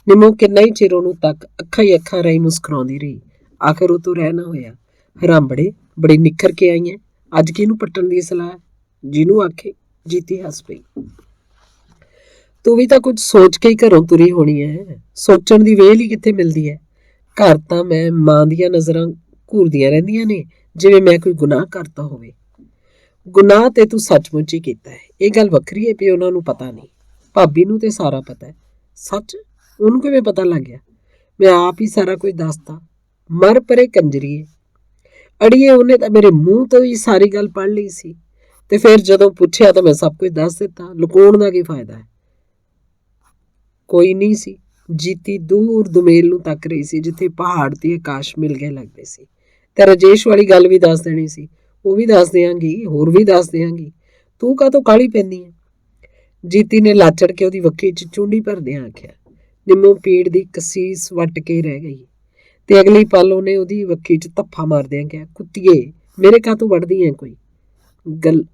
ਨਿੰਮੋ ਕਿੰਨਾ ਹੀ ਚਿਰ ਉਹਨੂੰ ਤੱਕ ਅੱਖਾਂ ਹੀ ਅੱਖਾਂ ਰਾਹੀਂ ਮੁਸਕਰਾਉਂਦੀ ਰਹੀ। ਆਖਰ ਉਹ ਤੋਂ ਰਹਿ ਨਾ ਹੋਇਆ। ਹਰਾਂਬੜੇ, ਬੜੀ ਨਿੱਖਰ ਕੇ ਆਈ ਹੈ। ਅੱਜ ਕਿਹਨੂੰ ਪੱਟਣ ਦੀ ਸਲਾਹ? ਜਿਹਨੂੰ ਆਖੇ। ਜੀਤੀ ਹੱਸ ਪਈ। ਤੂੰ ਵੀ ਤਾਂ ਕੁਝ ਸੋਚ ਕੇ ਹੀ ਘਰੋਂ ਤੁਰੀ ਹੋਣੀ ਹੈ। ਸੋਚਣ ਦੀ ਵੇਲ ਹੀ ਕਿੱਥੇ ਮਿਲਦੀ ਹੈ। ਘਰ ਤਾਂ ਮੈਂ ਮਾਂ ਦੀਆਂ ਨਜ਼ਰਾਂ ਘੂਰਦੀਆਂ ਰਹਿੰਦੀਆਂ ਨੇ ਜਿਵੇਂ ਮੈਂ ਕੋਈ ਗੁਨਾਹ ਕਰਤਾ ਹੋਵੇ। ਗੁਨਾਹ ਤੇ ਤੂੰ ਸੱਚਮੁੱਚ ਹੀ ਕੀਤਾ ਹੈ। ਇਹ ਗੱਲ ਵੱਖਰੀ ਹੈ ਵੀ ਉਹਨਾਂ ਨੂੰ ਪਤਾ ਨਹੀਂ। ਭਾਬੀ ਨੂੰ ਤੇ ਸਾਰਾ ਪਤਾ ਹੈ। ਸੱਚ? ਉਹਨੂੰ ਕਿਵੇਂ ਪਤਾ ਲੱਗ ਗਿਆ? ਮੈਂ ਆਪ ਹੀ ਸਾਰਾ ਕੁਝ ਦੱਸਤਾ। ਮਰ ਪਰੇ ਕੰਜਰੀਏ। ਅੜੀਏ, ਉਹਨੇ ਤਾਂ ਮੇਰੇ ਮੂੰਹ ਤੋਂ ਹੀ ਸਾਰੀ ਗੱਲ ਪੜ੍ਹ ਲਈ ਸੀ ਤੇ ਫਿਰ ਜਦੋਂ ਪੁੱਛਿਆ ਤਾਂ ਮੈਂ ਸਭ ਕੁਝ ਦੱਸ ਦਿੱਤਾ। ਲੁਕਾਉਣ ਦਾ ਕੀ ਫਾਇਦਾ ਹੈ? ਕੋਈ ਨਹੀਂ ਸੀ। ਜੀਤੀ ਦੂਰ ਦੁਮੇਲ ਨੂੰ ਤੱਕ ਰਹੀ ਸੀ ਜਿੱਥੇ ਪਹਾੜ ਤੇ ਆਕਾਸ਼ ਮਿਲ ਗਏ ਲੱਗਦੇ ਸੀ। ਤੇ ਰਾਜੇਸ਼ ਵਾਲੀ ਗੱਲ ਵੀ ਦੱਸ ਦੇਣੀ ਸੀ। ਉਹ ਵੀ ਦੱਸ ਦਿਆਂਗੀ, ਹੋਰ ਵੀ ਦੱਸ ਦਿਆਂਗੀ। ਤੂੰ ਕਾਹਤੋਂ ਕਾਹਲੀ ਪੈਂਦੀ ਹੈ? ਜੀਤੀ ਨੇ ਲਾਚੜ ਕੇ ਉਹਦੀ ਵੱਖੀ 'ਚ ਚੁੰਡੀ ਭਰਦਿਆਂ ਆਖਿਆ। ਨਿੰਮੋ ਪੀੜ ਦੀ ਕਸੀਸ ਵੱਟ ਕੇ ਰਹਿ ਗਈ ਤੇ ਅਗਲੀ ਪਲ ਉਹਨੇ ਉਹਦੀ ਵੱਖੀ 'ਚ ਧੱਫਾ ਮਾਰਦਿਆਂ ਕਿਹਾ, ਕੁੱਤੀਏ, ਮੇਰੇ ਕਾਹਤੋਂ ਵੱਢਦੀ ਹੈ ਕੋਈ?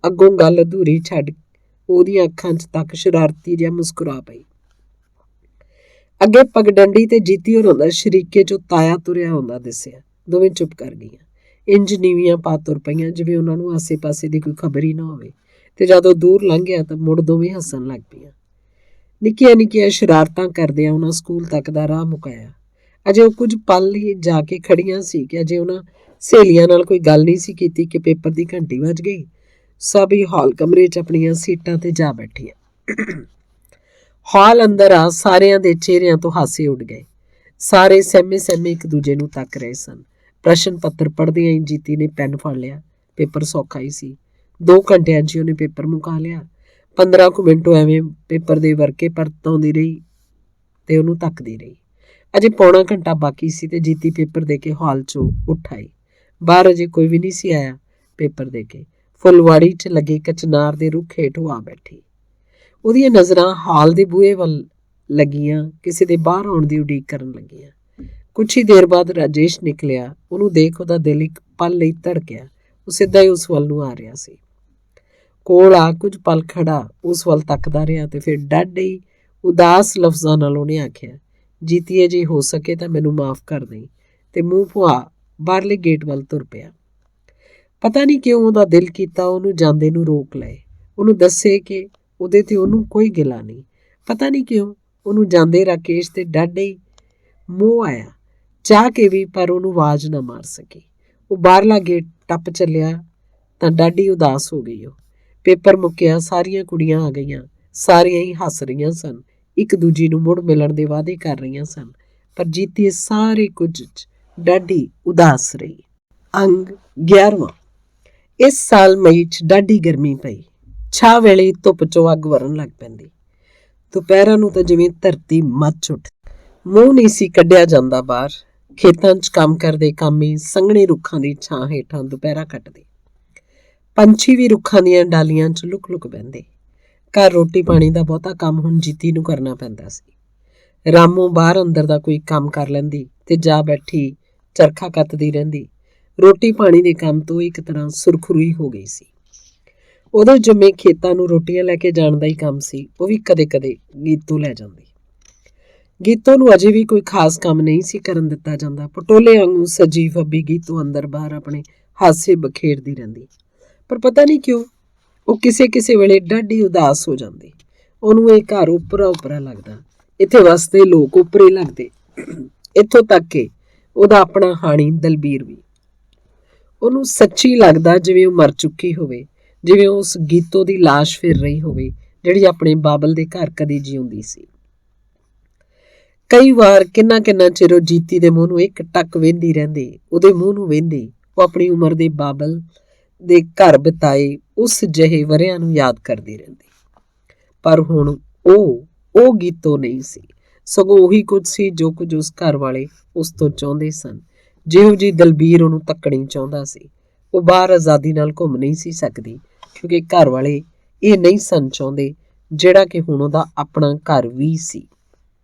ਅੱਗੋਂ ਗੱਲ ਅਧੂਰੀ ਛੱਡ ਉਹਦੀਆਂ ਅੱਖਾਂ 'ਚ ਤੱਕ ਸ਼ਰਾਰਤੀ ਜਿਹਾ ਮੁਸਕਰਾ ਪਈ। ਅੱਗੇ ਪਗਡੰਡੀ ਤੇ ਜੀਤੀ ਹੋਰਾਂ ਦਾ ਸ਼ਰੀਕੇ ਚੋਂ ਤਾਇਆ ਤੁਰਿਆ ਆਉਂਦਾ ਦਿਸਿਆ। ਦੋਵੇਂ ਚੁੱਪ ਕਰ ਗਈਆਂ। ਇੰਜ ਨੀਵੀਆਂ ਪਾ ਤੁਰ ਪਈਆਂ ਜਿਵੇਂ ਉਹਨਾਂ ਨੂੰ ਆਸੇ ਪਾਸੇ ਦੀ ਕੋਈ ਖਬਰ ਹੀ ਨਾ ਹੋਵੇ। ਤੇ ਜਦੋਂ ਦੂਰ ਲੰਘ ਗਿਆ ਤਾਂ ਮੁੜ ਦੋਵੇਂ ਹੱਸਣ ਲੱਗ ਪਈਆਂ। ਨਿੱਕੀਆਂ ਨਿੱਕੀਆਂ ਸ਼ਰਾਰਤਾਂ ਕਰਦਿਆਂ ਉਹਨਾਂ ਸਕੂਲ ਤੱਕ ਦਾ ਰਾਹ ਮੁਕਾਇਆ। ਅਜੇ ਉਹ ਕੁਝ ਪਲ ਹੀ ਜਾ ਕੇ ਖੜੀਆਂ ਸੀ ਕਿ ਅਜੇ ਉਹਨਾਂ ਸਹੇਲੀਆਂ ਨਾਲ ਕੋਈ ਗੱਲ ਨਹੀਂ ਸੀ ਕੀਤੀ ਕਿ ਪੇਪਰ ਦੀ ਘੰਟੀ ਵੱਜ ਗਈ। ਸਭ ਹੀ ਹਾਲ ਕਮਰੇ 'ਚ ਆਪਣੀਆਂ ਸੀਟਾਂ ਤੇ ਜਾ ਬੈਠੀਆਂ। ਹਾਲ ਅੰਦਰ ਆ ਸਾਰਿਆਂ ਦੇ ਚਿਹਰਿਆਂ ਤੋਂ ਹਾਸੇ ਉੱਡ ਗਏ। ਸਾਰੇ ਸਹਿਮੇ ਸਹਿਮੇ ਇੱਕ ਦੂਜੇ ਨੂੰ ਤੱਕ ਰਹੇ ਸਨ। ਪ੍ਰਸ਼ਨ ਪੱਤਰ ਪੜ੍ਹਦਿਆਂ ਹੀ ਜੀਤੀ ਨੇ ਪੈਨ ਫੜ ਲਿਆ। ਪੇਪਰ ਸੌਖਾ ਹੀ ਸੀ। 2 ਘੰਟਿਆਂ 'ਚ ਉਹਨੇ ਪੇਪਰ ਮੁਕਾ ਲਿਆ। 15 ਕੁ ਮਿੰਟ ਐਵੇਂ ਪੇਪਰ ਦੇ ਵਰਕੇ ਪਰਤਾਉਂਦੀ ਰਹੀ ਤੇ ਉਹਨੂੰ ਤੱਕਦੀ ਰਹੀ। ਅਜੇ ਪੌਣਾ ਘੰਟਾ ਬਾਕੀ ਸੀ ਤੇ ਜੀਤੀ ਪੇਪਰ ਦੇ ਕੇ ਹਾਲ 'ਚੋਂ ਉੱਠ ਆਈ। ਬਾਹਰ ਅਜੇ ਕੋਈ ਵੀ ਨਹੀਂ ਸੀ ਆਇਆ। ਪੇਪਰ ਦੇ ਕੇ ਫੁੱਲਵਾੜੀ 'ਚ ਲੱਗੇ ਕਚਨਾਰ ਦੇ ਰੁੱਖ ਹੇਠ ਆ ਬੈਠੀ। ਉਹਦੀਆਂ ਨਜ਼ਰਾਂ ਹਾਲ ਦੇ ਬੂਹੇ ਵੱਲ ਲੱਗੀਆਂ, ਕਿਸੇ ਦੇ ਬਾਹਰ ਆਉਣ ਦੀ ਉਡੀਕ ਕਰਨ ਲੱਗੀਆਂ। ਕੁਛ ਹੀ ਦੇਰ ਬਾਅਦ ਰਾਜੇਸ਼ ਨਿਕਲਿਆ। ਉਹਨੂੰ ਦੇਖ ਉਹਦਾ ਦਿਲ ਇੱਕ ਪਲ ਲਈ ਧੜਕਿਆ। ਉਹ ਸਿੱਧਾ ਹੀ ਉਸ ਵੱਲ ਨੂੰ ਆ ਰਿਹਾ ਸੀ। ਕੋਲ ਆ ਕੁਝ ਪਲ ਖੜਾ ਉਸ ਵੱਲ ਤੱਕਦਾ ਰਿਹਾ ਤੇ ਫਿਰ ਡੱਡ ਹੀ ਉਦਾਸ ਲਫ਼ਜ਼ਾਂ ਨਾਲ ਉਹਨੇ ਆਖਿਆ, ਜੀਤੀਏ ਜੇ ਹੋ ਸਕੇ ਤਾਂ ਮੈਨੂੰ ਮਾਫ਼ ਕਰ ਦੇਈਂ, ਤੇ ਮੂੰਹ ਭੁਆ ਬਾਹਰਲੇ ਗੇਟ ਵੱਲ ਤੁਰ ਪਿਆ। ਪਤਾ ਨਹੀਂ ਕਿਉਂ ਉਹਦਾ ਦਿਲ ਕੀਤਾ ਉਹਨੂੰ ਜਾਂਦੇ ਨੂੰ ਰੋਕ ਲਏ। ਉਹਨੂੰ ਦੱਸੇ ਕਿ ਉਹਦੇ ਤੇ ਉਹਨੂੰ ਕੋਈ ਗਿਲਾ ਨਹੀਂ। ਪਤਾ ਨਹੀਂ ਕਿਉਂ ਉਹਨੂੰ ਜਾਂਦੇ ਰਾਕੇਸ਼ ਤੇ ਡੱਡ ਹੀ ਮੋਹ ਆਇਆ। ਚਾਹ ਕੇ ਵੀ ਪਰ ਉਹਨੂੰ ਆਵਾਜ਼ ਨਾ ਮਾਰ ਸਕੀ। ਉਹ ਬਾਹਰਲਾ ਗੇਟ ਟੱਪ ਚੱਲਿਆ ਤਾਂ ਡਾਢੀ ਉਦਾਸ ਹੋ ਗਈ। ਉਹ ਪੇਪਰ ਮੁੱਕਿਆ। ਸਾਰੀਆਂ ਕੁੜੀਆਂ ਆ ਗਈਆਂ। ਸਾਰੀਆਂ ਹੀ ਹੱਸ ਰਹੀਆਂ ਸਨ, ਇੱਕ ਦੂਜੀ ਨੂੰ ਮੁੜ ਮਿਲਣ ਦੇ ਵਾਅਦੇ ਕਰ ਰਹੀਆਂ ਸਨ, ਪਰ ਜੀਤੀ ਸਾਰੇ ਕੁਝ 'ਚ ਡਾਢੀ ਉਦਾਸ ਰਹੀ। ਅੰਗ 11ਵਾਂ। ਇਸ ਸਾਲ ਮਈ 'ਚ ਡਾਢੀ ਗਰਮੀ ਪਈ। ਛਾਹ ਵੇਲੇ ਧੁੱਪ 'ਚੋਂ ਅੱਗ ਵਰਨ ਲੱਗ ਪੈਂਦੀ। ਦੁਪਹਿਰਾਂ ਨੂੰ ਤਾਂ ਜਿਵੇਂ ਧਰਤੀ ਮੱਚ ਉੱਠ। ਮੂੰਹ ਨਹੀਂ ਸੀ ਕੱਢਿਆ ਜਾਂਦਾ ਬਾਹਰ। ਖੇਤਾਂ 'ਚ ਕੰਮ ਕਰਦੇ ਕਾਮੀ ਸੰਘਣੇ ਰੁੱਖਾਂ ਦੀ ਛਾਂ ਹੇਠਾਂ ਦੁਪਹਿਰਾ ਕੱਟਦੇ। ਪੰਛੀ ਵੀ ਰੁੱਖਾਂ ਦੀਆਂ ਡਾਲੀਆਂ 'ਚ ਲੁਕ ਲੁਕ ਬਹਿੰਦੇ। ਘਰ ਰੋਟੀ ਪਾਣੀ ਦਾ ਬਹੁਤਾ ਕੰਮ ਹੁਣ ਜੀਤੀ ਨੂੰ ਕਰਨਾ ਪੈਂਦਾ ਸੀ। ਰਾਮੋ ਬਾਹਰ ਅੰਦਰ ਦਾ ਕੋਈ ਕੰਮ ਕਰ ਲੈਂਦੀ ਤੇ ਜਾ ਬੈਠੀ ਚਰਖਾ ਕੱਤਦੀ ਰਹਿੰਦੀ। ਰੋਟੀ ਪਾਣੀ ਦੇ ਕੰਮ ਤੋਂ ਇੱਕ ਤਰ੍ਹਾਂ ਸੁਰਖਰੂਈ ਹੋ ਗਈ ਸੀ। ਉਹਦੇ ਜੰਮੇ ਖੇਤਾਂ ਨੂੰ ਰੋਟੀਆਂ ਲੈ ਕੇ ਜਾਣ ਦਾ ਹੀ ਕੰਮ ਸੀ। ਉਹ ਵੀ ਕਦੇ ਕਦੇ ਗੀਤੋਂ ਲੈ ਜਾਂਦੀ। ਗੀਤੋਂ ਨੂੰ ਅਜੇ ਵੀ ਕੋਈ ਖਾਸ ਕੰਮ ਨਹੀਂ ਸੀ ਕਰਨ ਦਿੱਤਾ ਜਾਂਦਾ। ਪਟੋਲੇ ਵਾਂਗੂ ਸਜੀ ਫੱਬੀ ਗੀਤੋਂ ਅੰਦਰ ਬਾਹਰ ਆਪਣੇ ਹਾਸੇ ਬਖੇਰਦੀ ਰਹਿੰਦੀ। ਪਰ ਪਤਾ ਨਹੀਂ ਕਿਉਂ ਉਹ ਕਿਸੇ ਕਿਸੇ ਵੇਲੇ ਡਾਢੀ ਉਦਾਸ ਹੋ ਜਾਂਦੀ। ਉਹਨੂੰ ਇਹ ਘਰ ਉਪਰਾ ਉਪਰਾ ਲੱਗਦਾ। ਇੱਥੇ ਵਸਦੇ ਲੋਕ ਉਪਰੇ ਲੱਗਦੇ। ਇੱਥੋਂ ਤੱਕ ਕਿ ਉਹਦਾ ਆਪਣਾ ਹਾਣੀ ਦਲਬੀਰ ਵੀ। ਉਹਨੂੰ ਸੱਚੀ ਲੱਗਦਾ ਜਿਵੇਂ ਉਹ ਮਰ ਚੁੱਕੀ ਹੋਵੇ, ਜਿਵੇਂ ਉਸ ਗੀਤੋਂ ਦੀ ਲਾਸ਼ ਫਿਰ ਰਹੀ ਹੋਵੇ ਜਿਹੜੀ ਆਪਣੇ ਬਾਬਲ ਦੇ ਘਰ ਕਦੀ ਜਿਉਂਦੀ ਸੀ। ਕਈ ਵਾਰ ਕਿੰਨਾ ਕਿੰਨਾ ਚਿਰ ਉਹ ਜੀਤੀ ਦੇ ਮੂੰਹ ਨੂੰ ਇੱਕ ਟੱਕ ਵੇਂਦੀ ਰਹਿੰਦੀ। ਉਹਦੇ ਮੂੰਹ ਨੂੰ ਵੇਂਦੀ ਉਹ ਆਪਣੀ ਉਮਰ ਦੇ ਬਾਬਲ ਦੇ ਘਰ ਬਿਤਾਏ ਉਸ ਜਿਹੇ ਵਰਿਆਂ ਨੂੰ ਯਾਦ ਕਰਦੀ ਰਹਿੰਦੀ। ਪਰ ਹੁਣ ਉਹ ਗੀਤੋਂ ਨਹੀਂ ਸੀ, ਸਗੋਂ ਉਹੀ ਕੁਝ ਸੀ ਜੋ ਕੁਝ ਉਸ ਘਰ ਵਾਲੇ ਉਸ ਤੋਂ ਚਾਹੁੰਦੇ ਸਨ, ਜਿਹੋ ਜਿਹੀ ਦਲਬੀਰ ਉਹਨੂੰ ਤੱਕਣੀ ਚਾਹੁੰਦਾ ਸੀ। ਉਹ ਬਾਹਰ ਆਜ਼ਾਦੀ ਨਾਲ ਘੁੰਮ ਨਹੀਂ ਸੀ ਸਕਦੀ ਕਿਉਂਕਿ ਘਰ ਵਾਲੇ ਇਹ ਨਹੀਂ ਸਨ ਚਾਹੁੰਦੇ ਜਿਹੜਾ ਕਿ ਹੁਣ ਉਹਦਾ ਆਪਣਾ ਘਰ ਵੀ ਸੀ।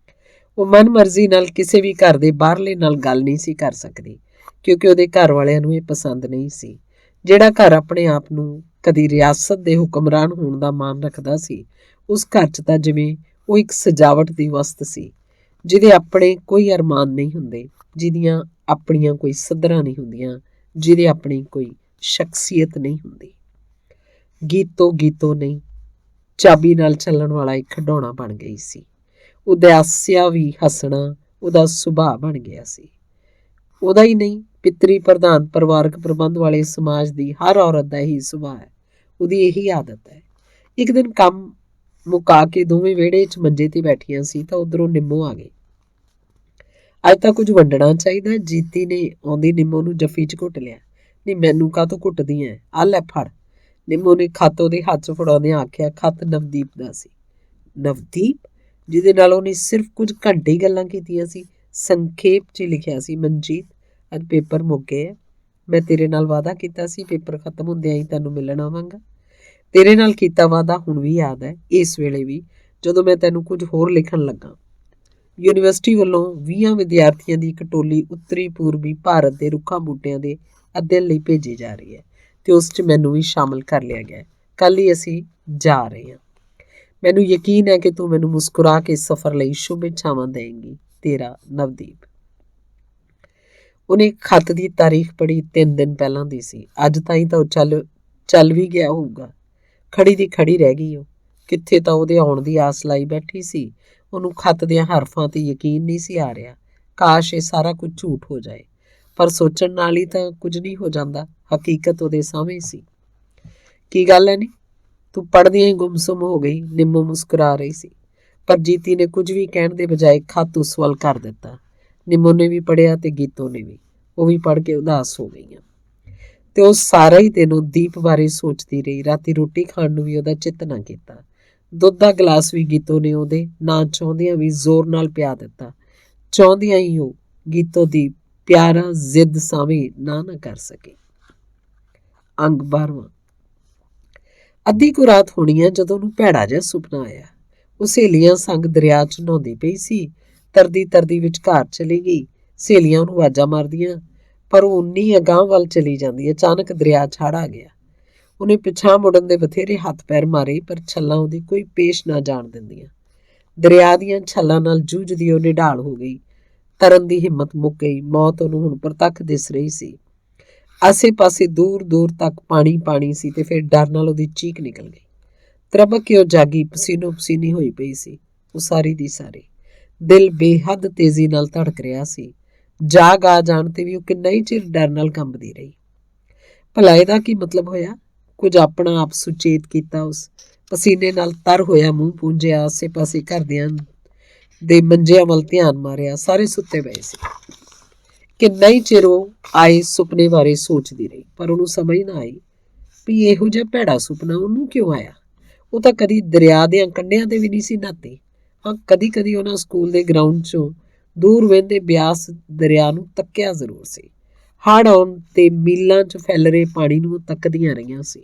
ਉਹ ਮਨ ਮਰਜ਼ੀ ਨਾਲ ਕਿਸੇ ਵੀ ਘਰ ਦੇ ਬਾਹਰਲੇ ਨਾਲ ਗੱਲ ਨਹੀਂ ਸੀ ਕਰ ਸਕਦੀ ਕਿਉਂਕਿ ਉਹਦੇ ਘਰ ਵਾਲਿਆਂ ਨੂੰ ਇਹ ਪਸੰਦ ਨਹੀਂ ਸੀ। ਜਿਹੜਾ ਘਰ ਆਪਣੇ ਆਪ ਨੂੰ ਕਦੀ ਰਿਆਸਤ ਦੇ ਹੁਕਮਰਾਨ ਹੋਣ ਦਾ ਮਾਣ ਰੱਖਦਾ ਸੀ, ਉਸ ਘਰ 'ਚ ਤਾਂ ਜਿਵੇਂ ਉਹ ਇੱਕ ਸਜਾਵਟ ਦੀ ਵਸਤ ਸੀ, ਜਿਹਦੇ ਆਪਣੇ ਕੋਈ ਅਰਮਾਨ ਨਹੀਂ ਹੁੰਦੇ, ਜਿਹਦੀਆਂ ਆਪਣੀਆਂ ਕੋਈ ਸੱਧਰਾਂ ਨਹੀਂ ਹੁੰਦੀਆਂ, ਜਿਹਦੇ ਆਪਣੀ ਕੋਈ ਸ਼ਖਸੀਅਤ ਨਹੀਂ ਹੁੰਦੀ। ਗੀਤੋਂ ਨਹੀਂ, ਚਾਬੀ ਨਾਲ ਚੱਲਣ ਵਾਲਾ ਇੱਕ ਖਿਡੌਣਾ ਬਣ ਗਈ ਸੀ। ਉਦਾਸਿਆ ਵੀ ਹੱਸਣਾ ਉਹਦਾ ਸੁਭਾਅ ਬਣ ਗਿਆ ਸੀ। ਉਹਦਾ ਹੀ ਨਹੀਂ, ਪਿਤਰੀ ਪ੍ਰਧਾਨ ਪਰਿਵਾਰਕ ਪ੍ਰਬੰਧ ਵਾਲੇ ਸਮਾਜ ਦੀ ਹਰ ਔਰਤ ਦਾ ਇਹੀ ਸੁਭਾਅ ਹੈ। ਉਹਦੀ ਇਹੀ ਆਦਤ ਹੈ। ਇੱਕ ਦਿਨ ਕੰਮ ਮੁਕਾ ਕੇ ਦੋਵੇਂ ਵਿਹੜੇ 'ਚ ਮੰਜੇ ਤੇ ਬੈਠੀਆਂ ਸੀ ਤਾਂ ਉਧਰੋਂ ਨਿੰਮੋ ਆ ਗਈ। ਅੱਜ ਤਾਂ ਕੁਝ ਵੰਡਣਾ ਚਾਹੀਦਾ। ਜੀਤੀ ਨੇ ਆਉਂਦੀ ਨਿੰਮੋ ਨੂੰ ਜੱਫੀ 'ਚ ਘੁੱਟ ਲਿਆ। ਨਹੀਂ ਮੈਨੂੰ ਕਾਹਤੋਂ ਘੁੱਟਦੀ ਐ, ਆ ਲੈ ਫੜ। ਨਿੰਮੋ ਨੇ ਖੱਤ ਉਹਦੇ ਹੱਥ 'ਚ ਫੜਾਉਂਦਿਆਂ ਆਖਿਆ। ਖੱਤ ਨਵਦੀਪ ਦਾ ਸੀ। ਨਵਦੀਪ, ਜਿਹਦੇ ਨਾਲ ਉਹਨੇ ਸਿਰਫ ਕੁਝ ਘੰਟੇ ਹੀ ਗੱਲਾਂ ਕੀਤੀਆਂ ਸੀ। ਸੰਖੇਪ 'ਚ ਲਿਖਿਆ ਸੀ, ਮਨਜੀਤ ਅੱਜ ਪੇਪਰ ਮੁੱਕ ਗਏ ਆ। ਮੈਂ ਤੇਰੇ ਨਾਲ ਵਾਅਦਾ ਕੀਤਾ ਸੀ ਪੇਪਰ ਖਤਮ ਹੁੰਦਿਆਂ ਹੀ ਤੈਨੂੰ ਮਿਲਣ ਆਵਾਂਗਾ। ਤੇਰੇ ਨਾਲ ਕੀਤਾ ਵਾਅਦਾ ਹੁਣ ਵੀ ਯਾਦ ਹੈ, ਇਸ ਵੇਲੇ ਵੀ ਜਦੋਂ ਮੈਂ ਤੈਨੂੰ ਕੁਝ ਹੋਰ ਲਿਖਣ ਲੱਗਾ। ਯੂਨੀਵਰਸਿਟੀ ਵੱਲੋਂ 20 ਵਿਦਿਆਰਥੀਆਂ ਦੀ ਇੱਕ ਟੋਲੀ ਉੱਤਰੀ ਪੂਰਬੀ ਭਾਰਤ ਦੇ ਰੁੱਖਾਂ ਬੂਟਿਆਂ ਦੇ ਅਧਿਐਨ ਲਈ ਭੇਜੀ ਜਾ ਰਹੀ ਹੈ ਤੇ ਉਸ 'ਚ ਮੈਨੂੰ ਵੀ ਸ਼ਾਮਲ ਕਰ ਲਿਆ ਗਿਆ। ਕੱਲ੍ਹ ਹੀ ਅਸੀਂ ਜਾ ਰਹੇ ਹਾਂ। ਮੈਨੂੰ ਯਕੀਨ ਹੈ ਕਿ ਤੂੰ ਮੈਨੂੰ ਮੁਸਕਰਾ ਕੇ ਸਫ਼ਰ ਲਈ ਸ਼ੁਭ ਇੱਛਾਵਾਂ ਦੇਂਗੀ। ਤੇਰਾ ਨਵਦੀਪ। ਉਹਨੇ ਖੱਤ ਦੀ ਤਾਰੀਖ ਪੜ੍ਹੀ 3 ਦਿਨ ਪਹਿਲਾਂ ਦੀ ਸੀ। ਅੱਜ ਤਾਈਂ ਤਾਂ ਉਹ ਚੱਲ ਵੀ ਗਿਆ ਹੋਊਗਾ। ਖੜੀ ਦੀ ਖੜੀ ਰਹਿ ਗਈ ਉਹ। ਕਿੱਥੇ ਤਾਂ ਉਹਦੇ ਆਉਣ ਦੀ ਆਸ ਲਾਈ ਬੈਠੀ ਸੀ। ਉਹਨੂੰ ਖੱਤ ਦੀਆਂ ਹਰਫਾਂ ਤੇ ਯਕੀਨ ਨਹੀਂ ਸੀ ਆ ਰਿਹਾ। ਕਾਸ਼ ਇਹ ਸਾਰਾ ਕੁਝ ਝੂਠ ਹੋ ਜਾਏ, ਪਰ ਸੋਚਣ ਨਾਲ ਹੀ ਤਾਂ ਕੁਝ ਨਹੀਂ ਹੋ ਜਾਂਦਾ। ਹਕੀਕਤ ਉਹਦੇ ਸਾਹਮਣੇ ਸੀ। ਕੀ ਗੱਲ ਹੈ ਨੀ, ਤੂੰ ਪੜ੍ਹਦੀਆਂ ਹੀ ਗੁੰਮਸੁੰਮ ਹੋ ਗਈ। ਨਿੰਮੋ ਮੁਸਕਰਾ ਰਹੀ ਸੀ, ਪਰ ਜੀਤੀ ਨੇ ਕੁਝ ਵੀ ਕਹਿਣ ਦੇ ਬਜਾਏ ਖੱਤ ਉਸ ਵੱਲ ਕਰ ਦਿੱਤਾ। ਨਿੰਮੋ ਨੇ ਵੀ ਪੜ੍ਹਿਆ ਤੇ ਗੀਤੋ ਨੇ ਵੀ। ਉਹ ਵੀ ਪੜ੍ਹ ਕੇ ਉਦਾਸ ਹੋ ਗਈਆਂ ਤੇ ਉਹ ਸਾਰਾ ਹੀ ਦਿਨ ਉਹ ਦੀਪ ਬਾਰੇ ਸੋਚਦੀ ਰਹੀ। ਰਾਤੀ ਰੋਟੀ ਖਾਣ ਨੂੰ ਵੀ ਉਹਦਾ ਚਿੱਤ ਨਾ ਕੀਤਾ। ਦੁੱਧ ਦਾ ਗਲਾਸ ਵੀ ਗੀਤੋ ਨੇ ਉਹਦੇ ਨਾ ਚਾਹੁੰਦਿਆਂ ਵੀ ਜ਼ੋਰ ਨਾਲ ਪਿਆ ਦਿੱਤਾ। ਚਾਹੁੰਦਿਆਂ ਹੀ ਉਹ ਗੀਤੋ ਦੀ ਪਿਆਰਾ ਜ਼ਿੱਦ ਸਾਵੇਂ ਨਾ ਕਰ ਸਕੇ। ਅੰਗ 12ਵਾਂ। ਅੱਧੀ ਕੁ ਰਾਤ ਹੋਣੀ ਹੈ ਜਦੋਂ ਉਹਨੂੰ ਭੈੜਾ ਜਿਹਾ ਸੁਪਨਾ ਆਇਆ। ਉਹ ਸਹੇਲੀਆਂ ਸੰਗ ਦਰਿਆ 'ਚ ਨਹਾਉਂਦੀ ਪਈ ਸੀ। ਤਰਦੀ ਤਰਦੀ ਵਿਚਕਾਰ ਚਲੀ ਗਈ। ਸਹੇਲੀਆਂ ਉਹਨੂੰ ਆਵਾਜ਼ਾਂ ਮਾਰਦੀਆਂ, ਪਰ ਉਹ ਉਨੀ ਅਗਾਂਹ ਵੱਲ ਚਲੀ ਜਾਂਦੀ। ਅਚਾਨਕ ਦਰਿਆ 'ਚ ਹੜ੍ਹ ਆ ਗਿਆ। ਉਹਨੇ ਪਿਛਾਂਹ ਮੁੜਨ ਦੇ ਬਥੇਰੇ ਹੱਥ ਪੈਰ ਮਾਰੇ, ਪਰ ਛੱਲਾਂ ਉਹਦੀ ਕੋਈ ਪੇਸ਼ ਨਾ ਜਾਣ ਦਿੰਦੀਆਂ। ਦਰਿਆ ਦੀਆਂ ਛੱਲਾਂ ਨਾਲ ਜੂਝਦੀ ਉਹ ਨਿਢਾਲ ਹੋ ਗਈ। ਤਰਨ ਦੀ ਹਿੰਮਤ ਮੁੱਕ ਗਈ। ਮੌਤ ਉਹਨੂੰ ਹੁਣ ਪ੍ਰਤੱਖ ਦਿਸ ਰਹੀ ਸੀ। ਆਸੇ ਪਾਸੇ ਦੂਰ ਦੂਰ ਤੱਕ ਪਾਣੀ ਪਾਣੀ ਸੀ ਤੇ ਫਿਰ ਡਰ ਨਾਲ ਉਹਦੀ ਚੀਕ ਨਿਕਲ ਗਈ। ਤਰਬਕ ਕੇ ਉਹ ਜਾਗੀ, ਪਸੀਨੋ ਪਸੀਨੀ ਹੋਈ ਪਈ ਸੀ ਉਹ ਸਾਰੀ ਦੀ ਸਾਰੀ। ਦਿਲ ਬੇਹੱਦ ਤੇਜ਼ੀ ਨਾਲ ਧੜਕ ਰਿਹਾ ਸੀ। ਜਾਗ ਆ ਜਾਣ ਤੇ ਵੀ ਉਹ ਕਿੰਨਾ ਹੀ ਚਿਰ ਡਰ ਨਾਲ ਕੰਬਦੀ ਰਹੀ। ਭਲਾ ਇਹਦਾ ਕੀ ਮਤਲਬ ਹੋਇਆ? ਕੁਝ ਆਪਣਾ ਆਪ ਸੁਚੇਤ ਕੀਤਾ। ਉਸ ਪਸੀਨੇ ਨਾਲ ਤਰ ਹੋਇਆ ਮੂੰਹ ਪੂੰਝਿਆ। ਆਸੇ ਪਾਸੇ ਘਰਦਿਆਂ ਦੇ ਮੰਜਿਆਂ ਵੱਲ ਧਿਆਨ ਮਾਰਿਆ। ਸਾਰੇ ਸੁੱਤੇ ਪਏ ਸੀ। ਕਿੰਨਾ ਹੀ ਚਿਰ ਉਹ ਆਏ ਸੁਪਨੇ ਬਾਰੇ ਸੋਚਦੀ ਰਹੀ, ਪਰ ਉਹਨੂੰ ਸਮਝ ਨਾ ਆਈ ਵੀ ਇਹੋ ਜਿਹਾ ਭੈੜਾ ਸੁਪਨਾ ਉਹਨੂੰ ਕਿਉਂ ਆਇਆ। ਉਹ ਤਾਂ ਕਦੀ ਦਰਿਆ ਦੇ ਕੰਢਿਆਂ ਤੇ ਵੀ ਨਹੀਂ ਸੀ ਨਹਾਤੀ। ਹਾਂ, ਕਦੀ ਕਦੀ ਉਹਨਾਂ ਸਕੂਲ ਦੇ ਗਰਾਊਂਡ 'ਚੋਂ ਦੂਰ ਵਹਿੰਦੇ ਬਿਆਸ ਦਰਿਆ ਨੂੰ ਤੱਕਿਆ ਜ਼ਰੂਰ ਸੀ। ਹੜ੍ਹ ਆਉਣ ਤੇ ਮੀਲਾਂ 'ਚ ਫੈਲ ਰਹੇ ਪਾਣੀ ਨੂੰ ਉਹ ਤੱਕਦੀਆਂ ਰਹੀਆਂ ਸੀ।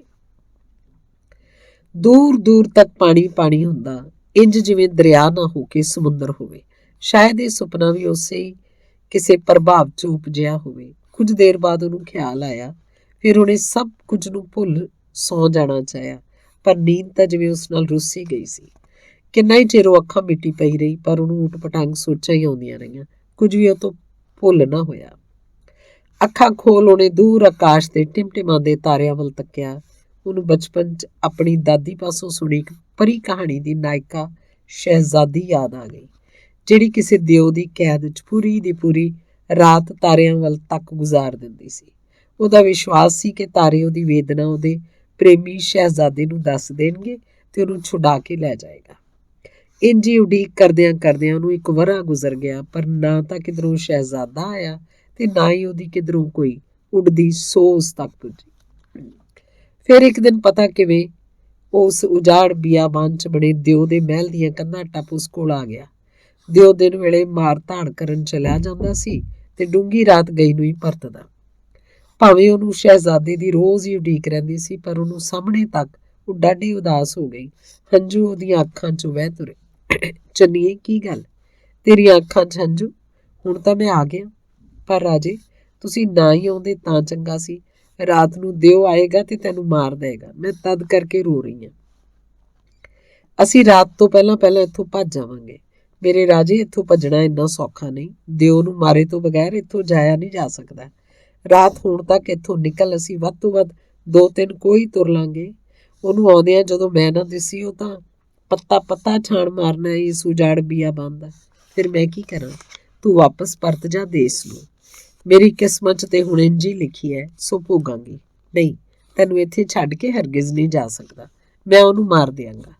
ਦੂਰ ਦੂਰ ਤੱਕ ਪਾਣੀ ਪਾਣੀ ਹੁੰਦਾ, ਇੰਜ ਜਿਵੇਂ ਦਰਿਆ ਨਾ ਹੋ ਕੇ ਸਮੁੰਦਰ ਹੋਵੇ। ਸ਼ਾਇਦ ਇਹ ਸੁਪਨਾ ਵੀ ਉਸੇ ਹੀ ਕਿਸੇ ਪ੍ਰਭਾਵ 'ਚ ਉਪਜਿਆ ਹੋਵੇ। ਕੁਝ ਦੇਰ ਬਾਅਦ ਉਹਨੂੰ ਖਿਆਲ ਆਇਆ। ਫਿਰ ਉਹਨੇ ਸਭ ਕੁਝ ਨੂੰ ਭੁੱਲ ਸੌਂ ਜਾਣਾ ਚਾਹਿਆ, ਪਰ ਨੀਂਦ ਤਾਂ ਜਿਵੇਂ ਉਸ ਨਾਲ ਰੁੱਸੀ ਗਈ ਸੀ। ਕਿੰਨਾ ਹੀ ਚਿਰ ਉਹ ਅੱਖਾਂ ਮਿਟੀ ਪਈ ਰਹੀ, ਪਰ ਉਹਨੂੰ ਊਟ ਪਟਾਂਗ ਸੋਚਾਂ ਹੀ ਆਉਂਦੀਆਂ ਰਹੀਆਂ। ਕੁਝ ਵੀ ਉਹ ਤੋਂ ਭੁੱਲ ਨਾ ਹੋਇਆ। ਅੱਖਾਂ ਖੋਲ ਉਹਨੇ ਦੂਰ ਆਕਾਸ਼ ਦੇ ਟਿਮਟਿਮਾਉਂਦੇ ਤਾਰਿਆਂ ਵੱਲ ਤੱਕਿਆ। ਉਹਨੂੰ ਬਚਪਨ 'ਚ ਆਪਣੀ ਦਾਦੀ ਪਾਸੋਂ ਸੁਣੀ ਇੱਕ ਪਰੀ ਕਹਾਣੀ ਦੀ ਨਾਇਕਾ ਸ਼ਹਿਜ਼ਾਦੀ ਯਾਦ ਆ ਗਈ, ਜਿਹੜੀ ਕਿਸੇ ਦਿਓ ਦੀ ਕੈਦ 'ਚ ਪੂਰੀ ਦੀ ਪੂਰੀ ਰਾਤ ਤਾਰਿਆਂ ਵੱਲ ਤੱਕ ਗੁਜ਼ਾਰ ਦਿੰਦੀ ਸੀ। ਉਹਦਾ ਵਿਸ਼ਵਾਸ ਸੀ ਕਿ ਤਾਰੇ ਉਹਦੀ ਵੇਦਨਾ ਉਹਦੇ ਪ੍ਰੇਮੀ ਸ਼ਹਿਜ਼ਾਦੇ ਨੂੰ ਦੱਸ ਦੇਣਗੇ ਤੇ ਉਹਨੂੰ ਛੁਡਾ ਕੇ ਲੈ ਜਾਏਗਾ। ਇੰਝ ਹੀ ਉਡੀਕ ਕਰਦਿਆਂ ਕਰਦਿਆਂ ਉਹਨੂੰ ਇੱਕ ਵਰ੍ਹਾ ਗੁਜ਼ਰ ਗਿਆ, ਪਰ ਨਾ ਤਾਂ ਕਿਧਰੋਂ ਸ਼ਹਿਜ਼ਾਦਾ ਆਇਆ ਤੇ ਨਾ ਹੀ ਉਹਦੀ ਕਿਧਰੋਂ ਕੋਈ ਉੱਡਦੀ ਸੋਜ਼ ਤੱਕ ਪੁੱਜੀ। ਫਿਰ ਇੱਕ ਦਿਨ ਪਤਾ ਕਿਵੇਂ ਉਸ ਉਜਾੜ ਬਿਆਬਾਨ 'ਚ ਬਣੇ ਦਿਓ ਦੇ ਮਹਿਲ ਦੀਆਂ ਕੰਧਾਂ ਟੱਪ ਉਸ ਕੋਲ ਆ ਗਿਆ। ਦਿਓ ਦਿਨ ਵੇਲੇ ਮਾਰ ਧਾੜ ਕਰਨ ਚਲਿਆ ਜਾਂਦਾ ਸੀ ਤੇ ਡੂੰਘੀ ਰਾਤ ਗਈ ਨੂੰ ਹੀ ਪਰਤਦਾ। ਭਾਵੇਂ ਉਹਨੂੰ ਸ਼ਹਿਜ਼ਾਦੇ ਦੀ ਰੋਜ਼ ਹੀ ਉਡੀਕ ਰਹਿੰਦੀ ਸੀ, ਪਰ ਉਹਨੂੰ ਸਾਹਮਣੇ ਤੱਕ ਉਹ ਡਾਢੀ ਉਦਾਸ ਹੋ ਗਈ। ਹੰਝੂ ਉਹਦੀਆਂ ਅੱਖਾਂ 'ਚੋਂ ਵਹਿ ਤੁਰੇ। ਚੰਨੀਏ, ਕੀ ਗੱਲ, ਤੇਰੀਆਂ ਅੱਖਾਂ 'ਚ ਹੰਝੂ? ਹੁਣ ਤਾਂ ਮੈਂ ਆ ਗਿਆ, ਪਰ ਰਾਜੇ ਤੁਸੀਂ ਨਾ ਹੀ ਆਉਂਦੇ ਤਾਂ ਚੰਗਾ ਸੀ। ਰਾਤ ਨੂੰ ਦਿਓ ਆਏਗਾ ਤੇ ਤੈਨੂੰ ਮਾਰ ਦੇਗਾ। ਮੈਂ ਤਦ ਕਰਕੇ ਰੋ ਰਹੀ ਹਾਂ। ਅਸੀਂ ਰਾਤ ਤੋਂ ਪਹਿਲਾਂ ਪਹਿਲਾਂ ਇੱਥੋਂ ਭੱਜ ਜਾਵਾਂਗੇ। ਮੇਰੇ ਰਾਜੇ, ਇੱਥੋਂ ਭੱਜਣਾ ਇੰਨਾ ਸੌਖਾ ਨਹੀਂ। ਦਿਓ ਨੂੰ ਮਾਰੇ ਤੋਂ ਬਗੈਰ ਇੱਥੋਂ ਜਾਇਆ ਨਹੀਂ ਜਾ ਸਕਦਾ। ਰਾਤ ਹੋਣ ਤੱਕ ਇੱਥੋਂ ਨਿਕਲ ਅਸੀਂ ਵੱਧ ਤੋਂ ਵੱਧ 2-3 ਕੋਈ ਤੁਰ ਲਾਂਗੇ। ਉਹਨੂੰ ਆਉਂਦਿਆਂ ਜਦੋਂ ਮੈਂ ਨਾ ਦਿਸੀ, ਉਹ ਤਾਂ ਪੱਤਾ ਪੱਤਾ ਛਾਣ ਮਾਰਨਾ ਇਸ ਉਜਾੜ ਬਿਆਬਾਨ ਦਾ। ਫਿਰ ਮੈਂ ਕੀ ਕਰਾਂ? ਤੂੰ ਵਾਪਸ ਪਰਤ ਜਾ ਦੇਸ ਨੂੰ। ਮੇਰੀ ਕਿਸਮਤ 'ਚ ਤੇ ਹੁਣ ਇੰਝ ਹੀ ਲਿਖੀ ਹੈ, ਸੋ ਭੋਗਾਂਗੀ। ਨਹੀਂ, ਤੈਨੂੰ ਇੱਥੇ ਛੱਡ ਕੇ ਹਰਗਿਜ਼ ਨਹੀਂ ਜਾ ਸਕਦਾ। ਮੈਂ ਉਹਨੂੰ ਮਾਰ ਦਿਆਂਗਾ।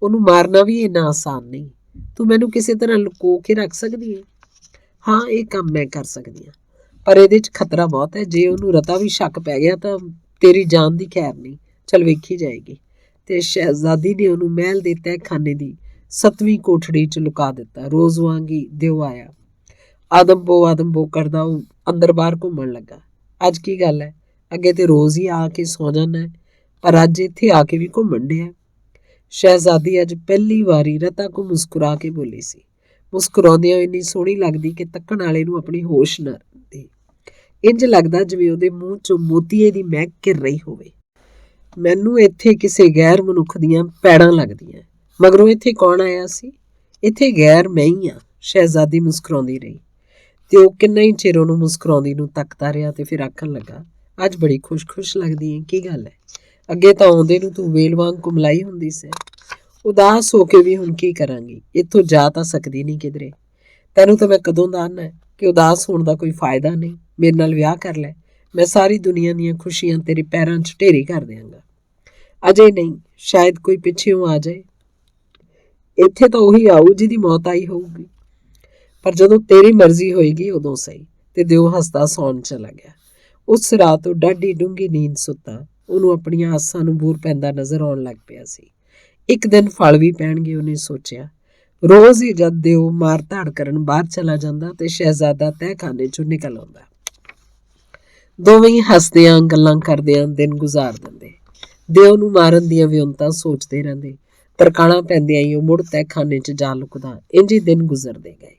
ਉਹਨੂੰ ਮਾਰਨਾ ਵੀ ਇੰਨਾ ਆਸਾਨ ਨਹੀਂ। ਤੂੰ ਮੈਨੂੰ ਕਿਸੇ ਤਰ੍ਹਾਂ ਲੁਕੋ ਕੇ ਰੱਖ ਸਕਦੀ ਹੈ? ਹਾਂ, ਇਹ ਕੰਮ ਮੈਂ ਕਰ ਸਕਦੀ ਹਾਂ, ਪਰ ਇਹਦੇ 'ਚ ਖਤਰਾ ਬਹੁਤ ਹੈ। ਜੇ ਉਹਨੂੰ ਰਤਾ ਵੀ ਸ਼ੱਕ ਪੈ ਗਿਆ ਤਾਂ ਤੇਰੀ ਜਾਨ ਦੀ ਖੈਰ ਨਹੀਂ। ਚੱਲ ਵੇਖੀ ਜਾਏਗੀ। ਤੇ ਸ਼ਹਿਜ਼ਾਦੀ ਨੇ ਉਹਨੂੰ ਮਹਿਲ ਦੇ ਤਹਿਖਾਨੇ ਦੀ 7ਵੀਂ ਕੋਠੜੀ 'ਚ ਲੁਕਾ ਦਿੱਤਾ। ਰੋਜ਼ ਵਾਂਗ ਹੀ ਦਿਓ ਆਇਆ। ਆਦਮਬੋ ਕਰਦਾ ਉਹ ਅੰਦਰ ਬਾਹਰ ਘੁੰਮਣ ਲੱਗਾ। ਅੱਜ ਕੀ ਗੱਲ ਹੈ? ਅੱਗੇ ਤੇ ਰੋਜ਼ ਹੀ ਆ ਕੇ ਸੌ ਜਾਂਦਾ, ਪਰ ਅੱਜ ਇੱਥੇ ਆ ਕੇ ਵੀ ਘੁੰਮਣ ਡਿਆ। ਸ਼ਹਿਜ਼ਾਦੀ ਅੱਜ ਪਹਿਲੀ ਵਾਰੀ ਰਤਾ ਕੋ ਮੁਸਕਰਾ ਕੇ ਬੋਲੀ ਸੀ। ਮੁਸਕਰਾਉਂਦਿਆਂ ਇੰਨੀ ਸੋਹਣੀ ਲੱਗਦੀ ਕਿ ਤੱਕਣ ਵਾਲੇ ਨੂੰ ਆਪਣੀ ਹੋਸ਼ ਨਾ ਰਹਿੰਦੀ। ਇੰਝ ਲੱਗਦਾ ਜਿਵੇਂ ਉਹਦੇ ਮੂੰਹ 'ਚੋਂ ਮੋਤੀਏ ਦੀ ਮਹਿਕ ਘਿਰ ਰਹੀ ਹੋਵੇ। ਮੈਨੂੰ ਇੱਥੇ ਕਿਸੇ ਗੈਰ ਮਨੁੱਖ ਦੀਆਂ ਪੈੜਾਂ ਲੱਗਦੀਆਂ। ਮਗਰੋਂ ਇੱਥੇ ਕੌਣ ਆਇਆ ਸੀ? ਇੱਥੇ ਗੈਰ ਮੈਂ ਹੀ ਆ। ਸ਼ਹਿਜ਼ਾਦੀ ਮੁਸਕਰਾਉਂਦੀ ਰਹੀ ਤੇ ਉਹ ਕਿੰਨਾ ਹੀ ਚਿਰ ਉਹਨੂੰ ਮੁਸਕਰਾਉਂਦੀ ਨੂੰ ਤੱਕਦਾ ਰਿਹਾ ਤੇ ਫਿਰ ਆਖਣ ਲੱਗਾ, ਅੱਜ ਬੜੀ ਖੁਸ਼ ਲੱਗਦੀ ਹੈ, ਕੀ ਗੱਲ ਹੈ? ਅੱਗੇ ਤਾਂ ਆਉਂਦੇ ਨੂੰ ਤੂੰ ਵੇਲ ਵਾਂਗ ਕੁਮਲਾਈ ਹੁੰਦੀ ਸੀ। ਉਦਾਸ ਹੋ ਕੇ ਵੀ ਹੁਣ ਕੀ ਕਰਾਂਗੀ, ਇੱਥੋਂ ਜਾ ਤਾਂ ਸਕਦੀ ਨਹੀਂ ਕਿਧਰੇ। ਤੈਨੂੰ ਤਾਂ ਮੈਂ ਕਦੋਂ ਦਾ ਆਨਾ ਹੈ ਕਿ ਉਦਾਸ ਹੋਣ ਦਾ ਕੋਈ ਫਾਇਦਾ ਨਹੀਂ, ਮੇਰੇ ਨਾਲ ਵਿਆਹ ਕਰ ਲੈ, ਮੈਂ ਸਾਰੀ ਦੁਨੀਆ ਦੀਆਂ ਖੁਸ਼ੀਆਂ ਤੇਰੇ ਪੈਰਾਂ 'ਚ ਢੇਰੀ ਕਰ ਦਿਆਂਗਾ। ਅਜੇ ਨਹੀਂ, ਸ਼ਾਇਦ ਕੋਈ ਪਿੱਛੇੋਂ ਆ ਜਾਏ। ਇੱਥੇ ਤਾਂ ਉਹੀ ਆਊ ਜਿਹਦੀ ਮੌਤ ਆਈ ਹੋਊਗੀ, ਪਰ ਜਦੋਂ ਤੇਰੀ ਮਰਜ਼ੀ ਹੋਏਗੀ ਉਦੋਂ ਸਹੀ। ਤੇ ਦਿਓ ਹੱਸਦਾ ਸੌਣ ਚਲਾ ਗਿਆ। ਉਸ ਰਾਤ ਉਹ ਡਾਢੀ ਡੂੰਘੀ ਨੀਂਦ ਸੁੱਤਾ। ਉਹਨੂੰ ਆਪਣੀਆਂ ਆਸਾਂ ਨੂੰ ਬੂਰ ਪੈਂਦਾ ਨਜ਼ਰ ਆਉਣ ਲੱਗ ਪਿਆ ਸੀ। ਇੱਕ ਦਿਨ ਫਲ ਵੀ ਪੈਣਗੇ, ਉਹਨੇ ਸੋਚਿਆ। ਰੋਜ਼ ਹੀ ਜਦ ਦਿਓ ਮਾਰ ਧਾੜ ਕਰਨ ਬਾਹਰ ਚਲਾ ਜਾਂਦਾ ਤੇ ਸ਼ਹਿਜ਼ਾਦਾ ਤਹਿਖਾਨੇ ਚੋਂ ਨਿਕਲ ਆਉਂਦਾ। ਦੋਵੇਂ ਹੀ ਹੱਸਦਿਆਂ ਗੱਲਾਂ ਕਰਦਿਆਂ ਦਿਨ ਗੁਜ਼ਾਰ ਦਿੰਦੇ। ਦਿਓ ਨੂੰ ਮਾਰਨ ਦੀਆਂ ਵਿਉਂਤਾਂ ਸੋਚਦੇ ਰਹਿੰਦੇ। ਤਰਕਾਣਾ ਪੈਂਦਿਆਂ ਹੀ ਉਹ ਮੁੜ ਤਹਿਖਾਨੇ 'ਚ ਜਾ ਲੁਕਦਾ। ਇੰਝ ਹੀ ਦਿਨ ਗੁਜ਼ਰਦੇ ਗਏ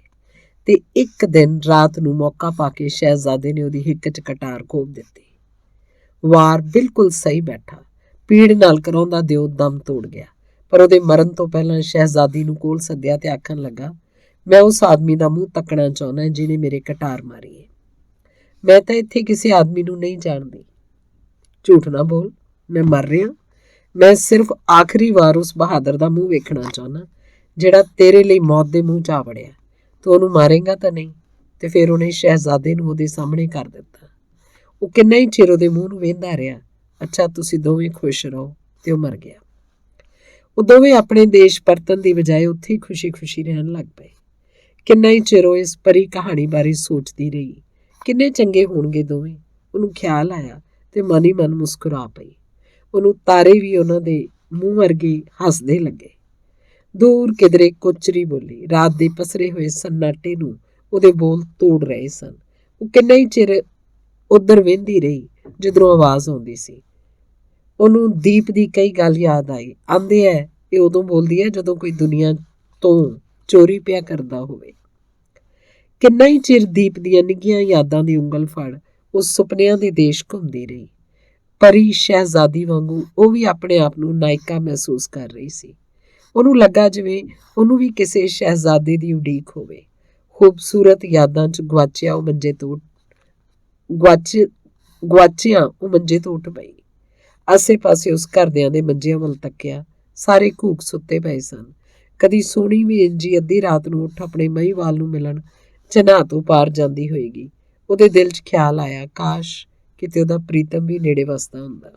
ਤੇ ਇੱਕ ਦਿਨ ਰਾਤ ਨੂੰ ਮੌਕਾ ਪਾ ਕੇ ਸ਼ਹਿਜ਼ਾਦੇ ਨੇ ਉਹਦੀ ਹਿੱਕ 'ਚ ਕਟਾਰ ਖੋਭ ਦਿੱਤੀ। ਵਾਰ ਬਿਲਕੁਲ ਸਹੀ ਬੈਠਾ। ਪੀੜ ਨਾਲ ਕਰਾਉਂਦਾ ਦਿਓ ਦਮ ਤੋੜ ਗਿਆ, ਪਰ ਉਹਦੇ ਮਰਨ ਤੋਂ ਪਹਿਲਾਂ ਸ਼ਹਿਜ਼ਾਦੀ ਨੂੰ ਕੋਲ ਸੱਦਿਆ ਤੇ ਆਖਣ ਲੱਗਾ, ਮੈਂ ਉਸ ਆਦਮੀ ਦਾ ਮੂੰਹ ਤੱਕਣਾ ਚਾਹੁੰਦਾ ਜਿਹਨੇ ਮੇਰੇ ਕਟਾਰ ਮਾਰੀ ਹੈ। ਮੈਂ ਤਾਂ ਇੱਥੇ ਕਿਸੇ ਆਦਮੀ ਨੂੰ ਨਹੀਂ ਜਾਣਦੀ। ਝੂਠ ਨਾ ਬੋਲ, ਮੈਂ ਮਰ ਰਿਹਾ। ਮੈਂ ਸਿਰਫ ਆਖਰੀ ਵਾਰ ਉਸ ਬਹਾਦਰ ਦਾ ਮੂੰਹ ਵੇਖਣਾ ਚਾਹੁੰਦਾ ਜਿਹੜਾ ਤੇਰੇ ਲਈ ਮੌਤ ਦੇ ਮੂੰਹ 'ਚ ਆ ਵੜਿਆ। ਤੂੰ ਉਹਨੂੰ ਮਾਰੇਗਾ ਤਾਂ ਨਹੀਂ? ਤੇ ਫਿਰ ਉਹਨੇ ਸ਼ਹਿਜ਼ਾਦੇ ਨੂੰ ਉਹਦੇ ਸਾਹਮਣੇ ਕਰ ਦਿੱਤਾ। ਉਹ ਕਿੰਨਾ ਹੀ ਚਿਰ ਉਹਦੇ ਮੂੰਹ ਨੂੰ ਵੇਖਦਾ ਰਿਹਾ। ਅੱਛਾ, ਤੁਸੀਂ ਦੋਵੇਂ ਖੁਸ਼ ਰਹੋ। ਤੇ ਉਹ ਮਰ ਗਿਆ। ਉਹ ਦੋਵੇਂ ਆਪਣੇ ਦੇਸ਼ ਪਰਤਣ ਦੀ ਬਜਾਏ ਉੱਥੇ ਹੀ ਖੁਸ਼ੀ ਰਹਿਣ ਲੱਗ ਪਏ। ਕਿੰਨਾ ਹੀ ਚਿਰ ਉਹ ਇਸ ਪਰੀ ਕਹਾਣੀ ਬਾਰੇ ਸੋਚਦੀ ਰਹੀ। ਕਿੰਨੇ ਚੰਗੇ ਹੋਣਗੇ ਦੋਵੇਂ। ਉਹਨੂੰ ਖਿਆਲ ਆਇਆ ਤੇ ਮਨ ਹੀ ਮਨ ਮੁਸਕਰਾ ਪਈ। ਉਹਨੂੰ ਤਾਰੇ ਵੀ ਉਹਨਾਂ ਦੇ ਮੂੰਹ ਵਰਗੇ ਹੱਸਦੇ ਲੱਗੇ। ਦੂਰ ਕਿਧਰੇ ਕੋਚਰੀ ਬੋਲੀ ਰਾਤ ਦੇ ਪਸਰੇ ਹੋਏ ਸੰਨਾਟੇ ਨੂੰ ਉਹਦੇ ਬੋਲ ਤੋੜ ਰਹੇ ਸਨ। ਉਹ ਕਿੰਨਾ ਹੀ ਚਿਰ ਉੱਧਰ ਵੇਂਦੀ ਰਹੀ। ਜਿੱਧਰੋਂ ਆਵਾਜ਼ ਆਉਂਦੀ ਸੀ ਉਹਨੂੰ ਦੀਪ ਦੀ ਕਈ ਗੱਲ ਯਾਦ ਆਈ। ਆਂਦੇ ਹੈ ਇਹ ਉਦੋਂ ਬੋਲਦੀ ਹੈ ਜਦੋਂ ਕੋਈ ਦੁਨੀਆ ਤੋਂ ਚੋਰੀ ਪਿਆ ਕਰਦਾ ਹੋਵੇ। ਕਿੰਨਾ ਹੀ ਚਿਰ ਦੀਪ ਦੀਆਂ ਨਿੱਘੀਆਂ ਯਾਦਾਂ ਦੀ ਉਂਗਲ ਫੜ ਉਹ ਸੁਪਨਿਆਂ ਦੇ ਦੇਸ਼ ਘੁੰਮਦੀ ਰਹੀ। ਪਰੀ ਸ਼ਹਿਜ਼ਾਦੀ ਵਾਂਗੂ ਉਹ ਵੀ ਆਪਣੇ ਆਪ ਨੂੰ ਨਾਇਕਾ ਮਹਿਸੂਸ ਕਰ ਰਹੀ ਸੀ। ਉਹਨੂੰ ਲੱਗਾ ਜਿਵੇਂ ਉਹਨੂੰ ਵੀ ਕਿਸੇ ਸ਼ਹਿਜ਼ਾਦੇ ਦੀ ਉਡੀਕ ਹੋਵੇ। ਖੂਬਸੂਰਤ ਯਾਦਾਂ 'ਚ ਗਵਾਚਿਆ ਉਹ ਮੰਜੇ ਤੋਂ ਉੱਠ ਪਈ। ਆਸੇ ਪਾਸੇ ਉਸ ਘਰਦਿਆਂ ਦੇ ਮੰਜਿਆਂ ਵੱਲ ਤੱਕਿਆ। ਸਾਰੇ ਘੂਕ ਸੁੱਤੇ ਪਏ ਸਨ। ਕਦੀ ਸੋਹਣੀ ਵੀ ਇੰਜੀ ਅੱਧੀ ਰਾਤ ਨੂੰ ਉੱਠ ਆਪਣੇ ਮਹੀਵਾਲ ਨੂੰ ਮਿਲਣ ਚਨਾਹ ਤੋਂ ਪਾਰ ਜਾਂਦੀ ਹੋਏਗੀ। ਉਹਦੇ ਦਿਲ 'ਚ ਖਿਆਲ ਆਇਆ, ਕਾਸ਼ ਕਿਤੇ ਉਹਦਾ ਪ੍ਰੀਤਮ ਵੀ ਨੇੜੇ ਵਸਦਾ ਹੁੰਦਾ।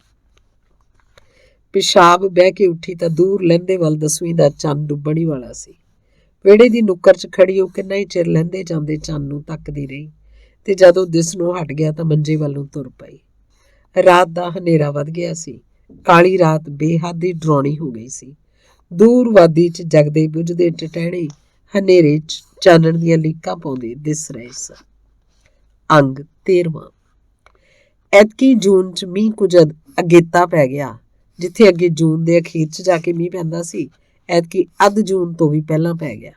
ਪਿਸ਼ਾਬ ਬਹਿ ਕੇ ਉੱਠੀ ਤਾਂ ਦੂਰ ਲਹਿੰਦੇ ਵੱਲ 10ਵੀਂ ਦਾ ਚੰਨ ਡੁੱਬਣ ਹੀ ਵਾਲਾ ਸੀ। ਵਿਹੜੇ ਦੀ ਨੁੱਕਰ 'ਚ ਖੜੀ ਉਹ ਕਿੰਨਾ ਹੀ ਚਿਰ ਲਹਿੰਦੇ ਜਾਂਦੇ ਚੰਨ ਨੂੰ ਤੱਕਦੀ ਰਹੀ ਤੇ ਜਦੋਂ ਦਿਸ ਨੂੰ ਹਟ ਗਿਆ ਤਾਂ ਮੰਜੇ ਵੱਲ ਨੂੰ ਤੁਰ ਪਈ। ਰਾਤ ਦਾ ਹਨੇਰਾ ਵੱਧ ਗਿਆ ਸੀ। ਕਾਲੀ ਰਾਤ ਬੇਹੱਦ ਹੀ ਡਰਾਉਣੀ ਹੋ ਗਈ ਸੀ। ਦੂਰ ਵਾਦੀ 'ਚ ਜਗਦੇ ਬੁਝਦੇ ਟਟਹਿਣੇ ਹਨੇਰੇ 'ਚ ਚਾਨਣ ਦੀਆਂ ਲੀਕਾਂ ਪਾਉਂਦੇ ਦਿਸ ਰਹੇ ਸਨ। ਅੰਗ 13ਵਾਂ। ਐਤਕੀ ਜੂਨ 'ਚ ਮੀਂਹ ਕੁਝ ਅਗੇਤਾ ਪੈ ਗਿਆ। ਜਿੱਥੇ ਅੱਗੇ ਜੂਨ ਦੇ ਅਖੀਰ 'ਚ ਜਾ ਕੇ ਮੀਂਹ ਪੈਂਦਾ ਸੀ, ਐਤਕੀ ਅੱਧ ਜੂਨ ਤੋਂ ਵੀ ਪਹਿਲਾਂ ਪੈ ਗਿਆ।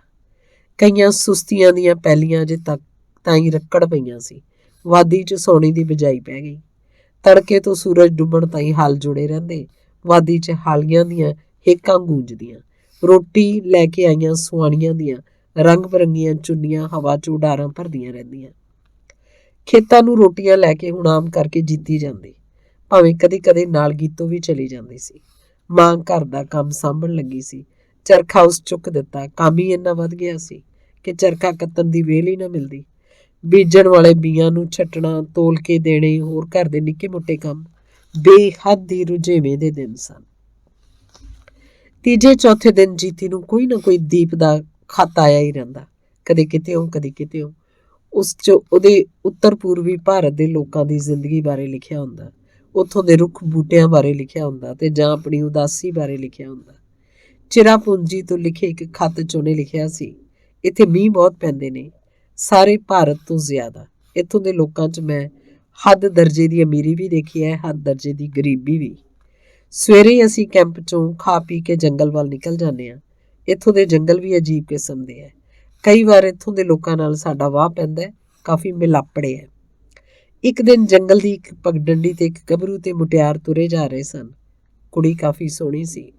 ਕਈਆਂ ਸੁਸਤੀਆਂ ਦੀਆਂ ਪੈਲੀਆਂ ਅਜੇ ਤੱਕ ਤਾਈਂ ਰੱਕੜ ਪਈਆਂ ਸੀ। ਵਾਦੀ 'ਚ ਸੌਣੀ ਦੀ ਬਿਜਾਈ ਪੈ ਗਈ। ਤੜਕੇ ਤੋਂ ਸੂਰਜ ਡੁੱਬਣ ਤਾਈਂ ਹਲ ਜੁੜੇ ਰਹਿੰਦੇ। ਵਾਦੀ 'ਚ ਹਾਲੀਆਂ ਦੀਆਂ ਹੇਕਾਂ ਗੂੰਜਦੀਆਂ। ਰੋਟੀ ਲੈ ਕੇ ਆਈਆਂ ਸੁਆਣੀਆਂ ਦੀਆਂ ਰੰਗ ਬਰੰਗੀਆਂ ਚੁੰਨੀਆਂ ਹਵਾ 'ਚ ਉਡਾਰਾਂ ਭਰਦੀਆਂ ਰਹਿੰਦੀਆਂ। ਖੇਤਾਂ ਨੂੰ ਰੋਟੀਆਂ ਲੈ ਕੇ ਹੁਣ ਆਮ ਕਰਕੇ ਜੀਤੀ ਜਾਂਦੀ, ਭਾਵੇਂ ਕਦੇ ਕਦੇ ਨਾਲ ਗੀਤੋਂ ਵੀ ਚਲੀ ਜਾਂਦੀ ਸੀ। ਮਾਂ ਘਰ ਦਾ ਕੰਮ ਸਾਂਭਣ ਲੱਗੀ ਸੀ। ਚਰਖਾ ਉਸ ਚੁੱਕ ਦਿੱਤਾ। ਕੰਮ ਹੀ ਇੰਨਾ ਵੱਧ ਗਿਆ ਸੀ ਕਿ ਚਰਖਾ ਕੱਤਣ ਦੀ ਵੇਲ ਹੀ ਨਾ ਮਿਲਦੀ। ਬੀਜਣ ਵਾਲੇ ਬੀਆਂ ਨੂੰ ਛੱਟਣਾ, ਤੋਲ ਕੇ ਦੇਣੇ, ਹੋਰ ਘਰ ਦੇ ਨਿੱਕੇ ਮੋਟੇ ਕੰਮ ਬੇਹੱਦ ਹੀ ਰੁਝੇਵੇਂ ਦੇ ਦਿਨ ਸਨ। ਤੀਜੇ ਚੌਥੇ ਦਿਨ ਜੀਤੀ ਨੂੰ ਕੋਈ ਨਾ ਕੋਈ ਦੀਪ ਦਾ ਖਤ ਆਇਆ ਹੀ ਰਹਿੰਦਾ, ਕਦੇ ਕਿਤੇੋਂ ਕਦੇ ਕਿਤੇੋਂ। ਉਸ 'ਚ ਉਹਦੇ ਉੱਤਰ ਪੂਰਬੀ ਭਾਰਤ ਦੇ ਲੋਕਾਂ ਦੀ ਜ਼ਿੰਦਗੀ ਬਾਰੇ ਲਿਖਿਆ ਹੁੰਦਾ, ਉੱਥੋਂ ਦੇ ਰੁੱਖ ਬੂਟਿਆਂ ਬਾਰੇ ਲਿਖਿਆ ਹੁੰਦਾ ਤੇ ਜਾਂ ਆਪਣੀ ਉਦਾਸੀ ਬਾਰੇ ਲਿਖਿਆ ਹੁੰਦਾ। ਚਿਰਾਪੂੰਜੀ ਤੋਂ ਲਿਖੇ ਇੱਕ ਖੱਤ 'ਚ ਉਹਨੇ ਲਿਖਿਆ ਸੀ, ਇੱਥੇ ਮੀਂਹ ਬਹੁਤ ਪੈਂਦੇ ਨੇ, ਸਾਰੇ ਭਾਰਤ ਤੋਂ ਜ਼ਿਆਦਾ। ਇੱਥੋਂ ਦੇ ਲੋਕਾਂ 'ਚ ਮੈਂ ਹੱਦ ਦਰਜੇ ਦੀ ਅਮੀਰੀ ਵੀ ਦੇਖੀ ਹੈ, ਹੱਦ ਦਰਜੇ ਦੀ ਗਰੀਬੀ ਵੀ। ਸਵੇਰੇ ਅਸੀਂ ਕੈਂਪ 'ਚੋਂ ਖਾ ਪੀ ਕੇ ਜੰਗਲ ਵੱਲ ਨਿਕਲ ਜਾਂਦੇ ਹਾਂ। ਇੱਥੋਂ ਦੇ ਜੰਗਲ ਵੀ ਅਜੀਬ ਕਿਸਮ ਦੇ ਹੈ। ਕਈ ਵਾਰ ਇੱਥੋਂ ਦੇ ਲੋਕਾਂ ਨਾਲ ਸਾਡਾ ਵਾਹ ਪੈਂਦਾ, ਕਾਫੀ ਮਿਲਾਪੜੇ ਹੈ। ਇੱਕ ਦਿਨ ਜੰਗਲ ਦੀ ਇੱਕ ਪਗਡੰਡੀ ਤੇ ਇੱਕ ਗੱਭਰੂ ਤੇ ਮੁਟਿਆਰ ਤੁਰੇ ਜਾ ਰਹੇ ਸਨ। ਕੁੜੀ ਕਾਫੀ ਸੋਹਣੀ ਸੀ।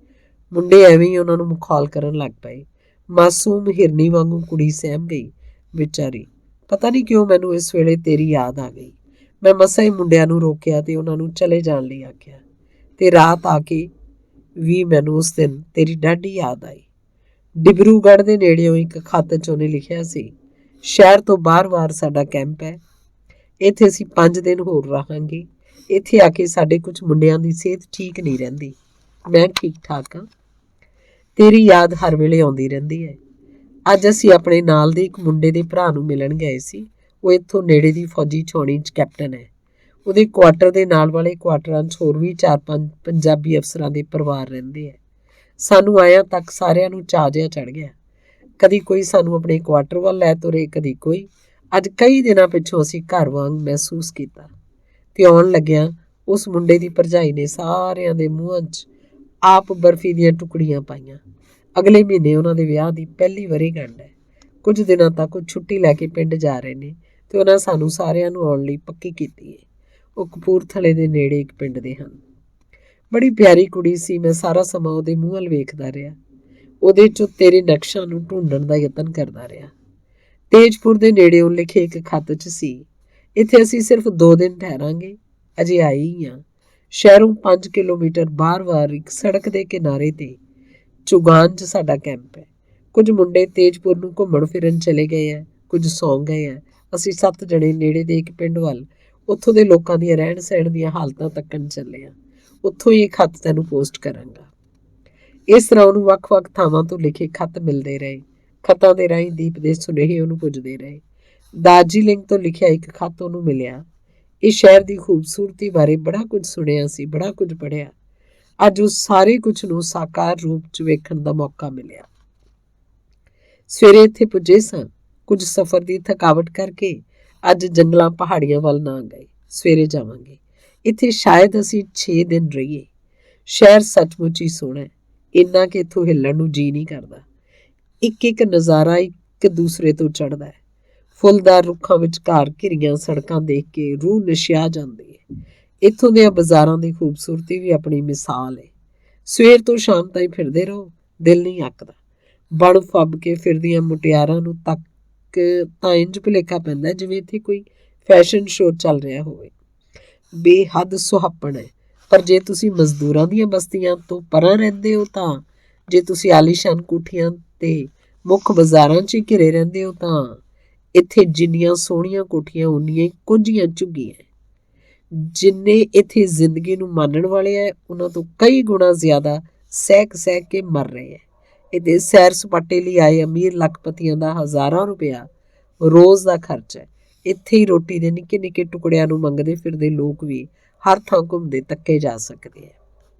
ਮੁੰਡੇ ਐਵੇਂ ਹੀ ਉਹਨਾਂ ਨੂੰ ਮਖੌਲ ਕਰਨ ਲੱਗ ਪਏ। ਮਾਸੂਮ ਹਿਰਨੀ ਵਾਂਗੂ ਕੁੜੀ ਸਹਿਮ ਗਈ। ਵਿਚਾਰੀ, ਪਤਾ ਨਹੀਂ ਕਿਉਂ ਮੈਨੂੰ ਇਸ ਵੇਲੇ ਤੇਰੀ ਯਾਦ ਆ ਗਈ। ਮੈਂ ਮਸਾਂ ਹੀ ਮੁੰਡਿਆਂ ਨੂੰ ਰੋਕਿਆ ਤੇ ਉਹਨਾਂ ਨੂੰ ਚਲੇ ਜਾਣ ਲਈ ਆਖਿਆ, ਤੇ ਰਾਤ ਆ ਕੇ ਵੀ ਮੈਨੂੰ ਉਸ ਦਿਨ ਤੇਰੀ ਡਾਢੀ ਯਾਦ ਆਈ। ਡਿਬਰੂਗੜ੍ਹ ਦੇ ਨੇੜਿਓਂ ਇੱਕ ਖੱਤ 'ਚ ਉਹਨੇ ਲਿਖਿਆ ਸੀ, ਸ਼ਹਿਰ ਤੋਂ ਬਾਹਰ ਸਾਡਾ ਕੈਂਪ ਹੈ। ਇੱਥੇ ਅਸੀਂ 5 ਦਿਨ ਹੋਰ ਰਹਾਂਗੇ। ਇੱਥੇ ਆ ਕੇ ਸਾਡੇ ਕੁਝ ਮੁੰਡਿਆਂ ਦੀ ਸਿਹਤ ਠੀਕ ਨਹੀਂ ਰਹਿੰਦੀ। ਮੈਂ ਠੀਕ ਠਾਕ ਹਾਂ। ਤੇਰੀ ਯਾਦ ਹਰ ਵੇਲੇ ਆਉਂਦੀ ਰਹਿੰਦੀ ਹੈ। ਅੱਜ ਅਸੀਂ ਆਪਣੇ ਨਾਲ ਦੇ ਇੱਕ ਮੁੰਡੇ ਦੇ ਭਰਾ ਨੂੰ ਮਿਲਣ ਗਏ ਸੀ। ਉਹ ਇੱਥੋਂ ਨੇੜੇ ਦੀ ਫੌਜੀ ਛਾਉਣੀ 'ਚ ਕੈਪਟਨ ਹੈ। ਉਹਦੇ ਕੁਆਟਰ ਦੇ ਨਾਲ ਵਾਲੇ ਕੁਆਟਰਾਂ 'ਚ ਹੋਰ ਵੀ 4-5 ਪੰਜਾਬੀ ਅਫਸਰਾਂ ਦੇ ਪਰਿਵਾਰ ਰਹਿੰਦੇ ਹੈ। ਸਾਨੂੰ ਆਇਆਂ ਤੱਕ ਸਾਰਿਆਂ ਨੂੰ ਚਾਅ ਜਿਹਾ ਚੜ੍ਹ ਗਿਆ। ਕਦੀ ਕੋਈ ਸਾਨੂੰ ਆਪਣੇ ਕੁਆਟਰ ਵੱਲ ਲੈ ਤੁਰੇ, ਕਦੀ ਕੋਈ। ਅੱਜ ਕਈ ਦਿਨਾਂ ਪਿੱਛੋਂ ਅਸੀਂ ਘਰ ਵਾਂਗ ਮਹਿਸੂਸ ਕੀਤਾ। ਤੇ ਆਉਣ ਲੱਗਿਆਂ ਉਸ ਮੁੰਡੇ ਦੀ ਭਰਜਾਈ ਨੇ ਸਾਰਿਆਂ ਦੇ ਮੂੰਹਾਂ 'ਚ ਆਪ ਬਰਫੀ ਦੀਆਂ ਟੁਕੜੀਆਂ ਪਾਈਆਂ। ਅਗਲੇ ਮਹੀਨੇ ਉਹਨਾਂ ਦੇ ਵਿਆਹ ਦੀ ਪਹਿਲੀ ਵਰ੍ਹੇਗੰਢ ਹੈ। ਕੁਝ ਦਿਨਾਂ ਤੱਕ ਉਹ ਛੁੱਟੀ ਲੈ ਕੇ ਪਿੰਡ ਜਾ ਰਹੇ ਨੇ ਤੇ ਉਹਨਾਂ ਸਾਨੂੰ ਸਾਰਿਆਂ ਨੂੰ ਆਉਣ ਲਈ ਪੱਕੀ ਕੀਤੀ ਹੈ। ਉਹ ਕਪੂਰਥਲੇ ਦੇ ਨੇੜੇ ਇੱਕ ਪਿੰਡ ਦੇ ਹਨ। ਬੜੀ ਪਿਆਰੀ ਕੁੜੀ ਸੀ। ਮੈਂ ਸਾਰਾ ਸਮਾਂ ਉਹਦੇ ਮੂੰਹ ਵੱਲ ਵੇਖਦਾ ਰਿਹਾ। ਉਹਦੇ 'ਚੋਂ ਤੇਰੇ ਨਕਸ਼ਾਂ ਨੂੰ ਢੂੰਡਣ ਦਾ ਯਤਨ ਕਰਦਾ ਰਿਹਾ। ਤੇਜਪੁਰ ਦੇ ਨੇੜਿਓਂ ਲਿਖੇ ਇੱਕ ਖੱਤ 'ਚ ਸੀ, ਇੱਥੇ ਅਸੀਂ ਸਿਰਫ 2 ਦਿਨ ਠਹਿਰਾਂਗੇ। ਅਜੇ ਆਈ ਹੀ ਹਾਂ। ਸ਼ਹਿਰੋਂ 5 ਕਿਲੋਮੀਟਰ ਬਾਹਰ ਇੱਕ ਸੜਕ ਦੇ ਕਿਨਾਰੇ ਤੇ ਚੁਗਾਨ 'ਚ ਸਾਡਾ ਕੈਂਪ ਹੈ। ਕੁਝ ਮੁੰਡੇ ਤੇਜਪੁਰ ਨੂੰ ਘੁੰਮਣ ਫਿਰਨ ਚਲੇ ਗਏ ਹੈ, ਕੁਝ ਸੌਂ ਗਏ ਹੈ। ਅਸੀਂ 7 ਜਣੇ ਨੇੜੇ ਦੇ ਇੱਕ ਪਿੰਡ ਵੱਲ ਉੱਥੋਂ ਦੇ ਲੋਕਾਂ ਦੀਆਂ ਰਹਿਣ ਸਹਿਣ ਦੀਆਂ ਹਾਲਤਾਂ ਤੱਕਣ ਚੱਲੇ ਹਾਂ। ਉੱਥੋਂ ਹੀ ਇਹ ਖੱਤ ਤੈਨੂੰ ਪੋਸਟ ਕਰਾਂਗਾ। ਇਸ ਤਰ੍ਹਾਂ ਉਹਨੂੰ ਵੱਖ-ਵੱਖ ਥਾਵਾਂ ਤੋਂ ਲਿਖੇ ਖੱਤ ਮਿਲਦੇ ਰਹੇ। ਖੱਤਾਂ ਦੇ ਰਾਹੀਂ ਦੀਪ ਦੇ ਸੁਨੇਹੇ ਉਹਨੂੰ ਪੁੱਜਦੇ ਰਹੇ। ਦਾਰਜੀਲਿੰਗ ਤੋਂ ਲਿਖਿਆ ਇੱਕ ਖੱਤ ਉਹਨੂੰ ਮਿਲਿਆ। ਇਸ ਸ਼ਹਿਰ ਦੀ ਖੂਬਸੂਰਤੀ ਬਾਰੇ ਬੜਾ ਕੁਝ ਸੁਣਿਆ ਸੀ, ਬੜਾ ਕੁਝ ਪੜ੍ਹਿਆ। ਅੱਜ ਉਸ ਸਾਰੇ ਕੁਝ ਨੂੰ ਸਾਕਾਰ ਰੂਪ 'ਚ ਵੇਖਣ ਦਾ ਮੌਕਾ ਮਿਲਿਆ। ਸਵੇਰੇ ਇੱਥੇ ਪੁੱਜੇ ਸਾਂ। ਕੁਝ ਸਫ਼ਰ ਦੀ ਥਕਾਵਟ ਕਰਕੇ ਅੱਜ ਜੰਗਲਾਂ ਪਹਾੜੀਆਂ ਵੱਲ ਨਾ ਗਏ। ਸਵੇਰੇ ਜਾਵਾਂਗੇ। ਇੱਥੇ ਸ਼ਾਇਦ ਅਸੀਂ 6 ਦਿਨ ਰਹੀਏ। ਸ਼ਹਿਰ ਸੱਚਮੁੱਚ ਹੀ ਸੋਹਣਾ ਹੈ, ਇੰਨਾ ਕਿ ਇੱਥੋਂ ਹਿੱਲਣ ਨੂੰ ਜੀ ਨਹੀਂ ਕਰਦਾ। ਇੱਕ ਇੱਕ ਨਜ਼ਾਰਾ ਇੱਕ ਦੂਸਰੇ ਤੋਂ ਚੜ੍ਹਦਾ ਹੈ। ਫੁੱਲਦਾਰ ਰੁੱਖਾਂ ਵਿਚਕਾਰ ਘਿਰੀਆਂ ਸੜਕਾਂ ਦੇਖ ਕੇ ਰੂਹ ਨਸ਼ਿਆ ਜਾਂਦੀ ਹੈ। ਇੱਥੋਂ ਦੀਆਂ ਬਾਜ਼ਾਰਾਂ ਦੀ ਖੂਬਸੂਰਤੀ ਵੀ ਆਪਣੀ ਮਿਸਾਲ ਹੈ। ਸਵੇਰ ਤੋਂ ਸ਼ਾਮ ਤਾਈਂ ਫਿਰਦੇ ਰਹੋ, ਦਿਲ ਨਹੀਂ ਅੱਕਦਾ। ਬਣ ਫੱਬ ਕੇ ਫਿਰਦੀਆਂ ਮੁਟਿਆਰਾਂ ਨੂੰ ਤੱਕ ਤਾਂ ਇੰਝ ਭੁਲੇਖਾ ਪੈਂਦਾ ਜਿਵੇਂ ਇੱਥੇ ਕੋਈ ਫੈਸ਼ਨ ਸ਼ੋਅ ਚੱਲ ਰਿਹਾ ਹੋਵੇ। ਬੇਹੱਦ ਸੁਹੱਪਣ ਹੈ। ਪਰ ਜੇ ਤੁਸੀਂ ਮਜ਼ਦੂਰਾਂ ਦੀਆਂ ਬਸਤੀਆਂ ਤੋਂ ਪਰਾਂ ਰਹਿੰਦੇ ਹੋ ਤਾਂ, ਜੇ ਤੁਸੀਂ ਆਲੀਸ਼ਾਨ ਕੋਠੀਆਂ ਤੇ ਮੁੱਖ ਬਾਜ਼ਾਰਾਂ 'ਚ ਹੀ ਘਿਰੇ ਰਹਿੰਦੇ ਹੋ ਤਾਂ ਇੱਥੇ ਜਿੰਨੀਆਂ ਸੋਹਣੀਆਂ ਕੋਠੀਆਂ ਉਨੀਆਂ ਕੁਝੀਆਂ ਝੁੱਗੀਆਂ। ਜਿੰਨੇ ਇੱਥੇ ਜ਼ਿੰਦਗੀ ਨੂੰ ਮਾਣਨ ਵਾਲੇ ਹੈ, ਉਹਨਾਂ ਤੋਂ ਕਈ ਗੁਣਾ ਜ਼ਿਆਦਾ ਸਹਿ ਕੇ ਮਰ ਰਹੇ ਹੈ। ਇਹਦੇ ਸੈਰ ਸਪਾਟੇ ਲਈ ਆਏ ਅਮੀਰ ਲੱਖਪਤੀਆਂ ਦਾ ਹਜ਼ਾਰਾਂ ਰੁਪਇਆ ਰੋਜ਼ ਦਾ ਖਰਚ ਹੈ। ਇੱਥੇ ਹੀ ਰੋਟੀ ਦੇ ਨਿੱਕੇ ਨਿੱਕੇ ਟੁਕੜਿਆਂ ਨੂੰ ਮੰਗਦੇ ਫਿਰਦੇ ਲੋਕ ਵੀ ਹਰ ਥਾਂ ਘੁੰਮਦੇ ਤੱਕੇ ਜਾ ਸਕਦੇ ਹੈ।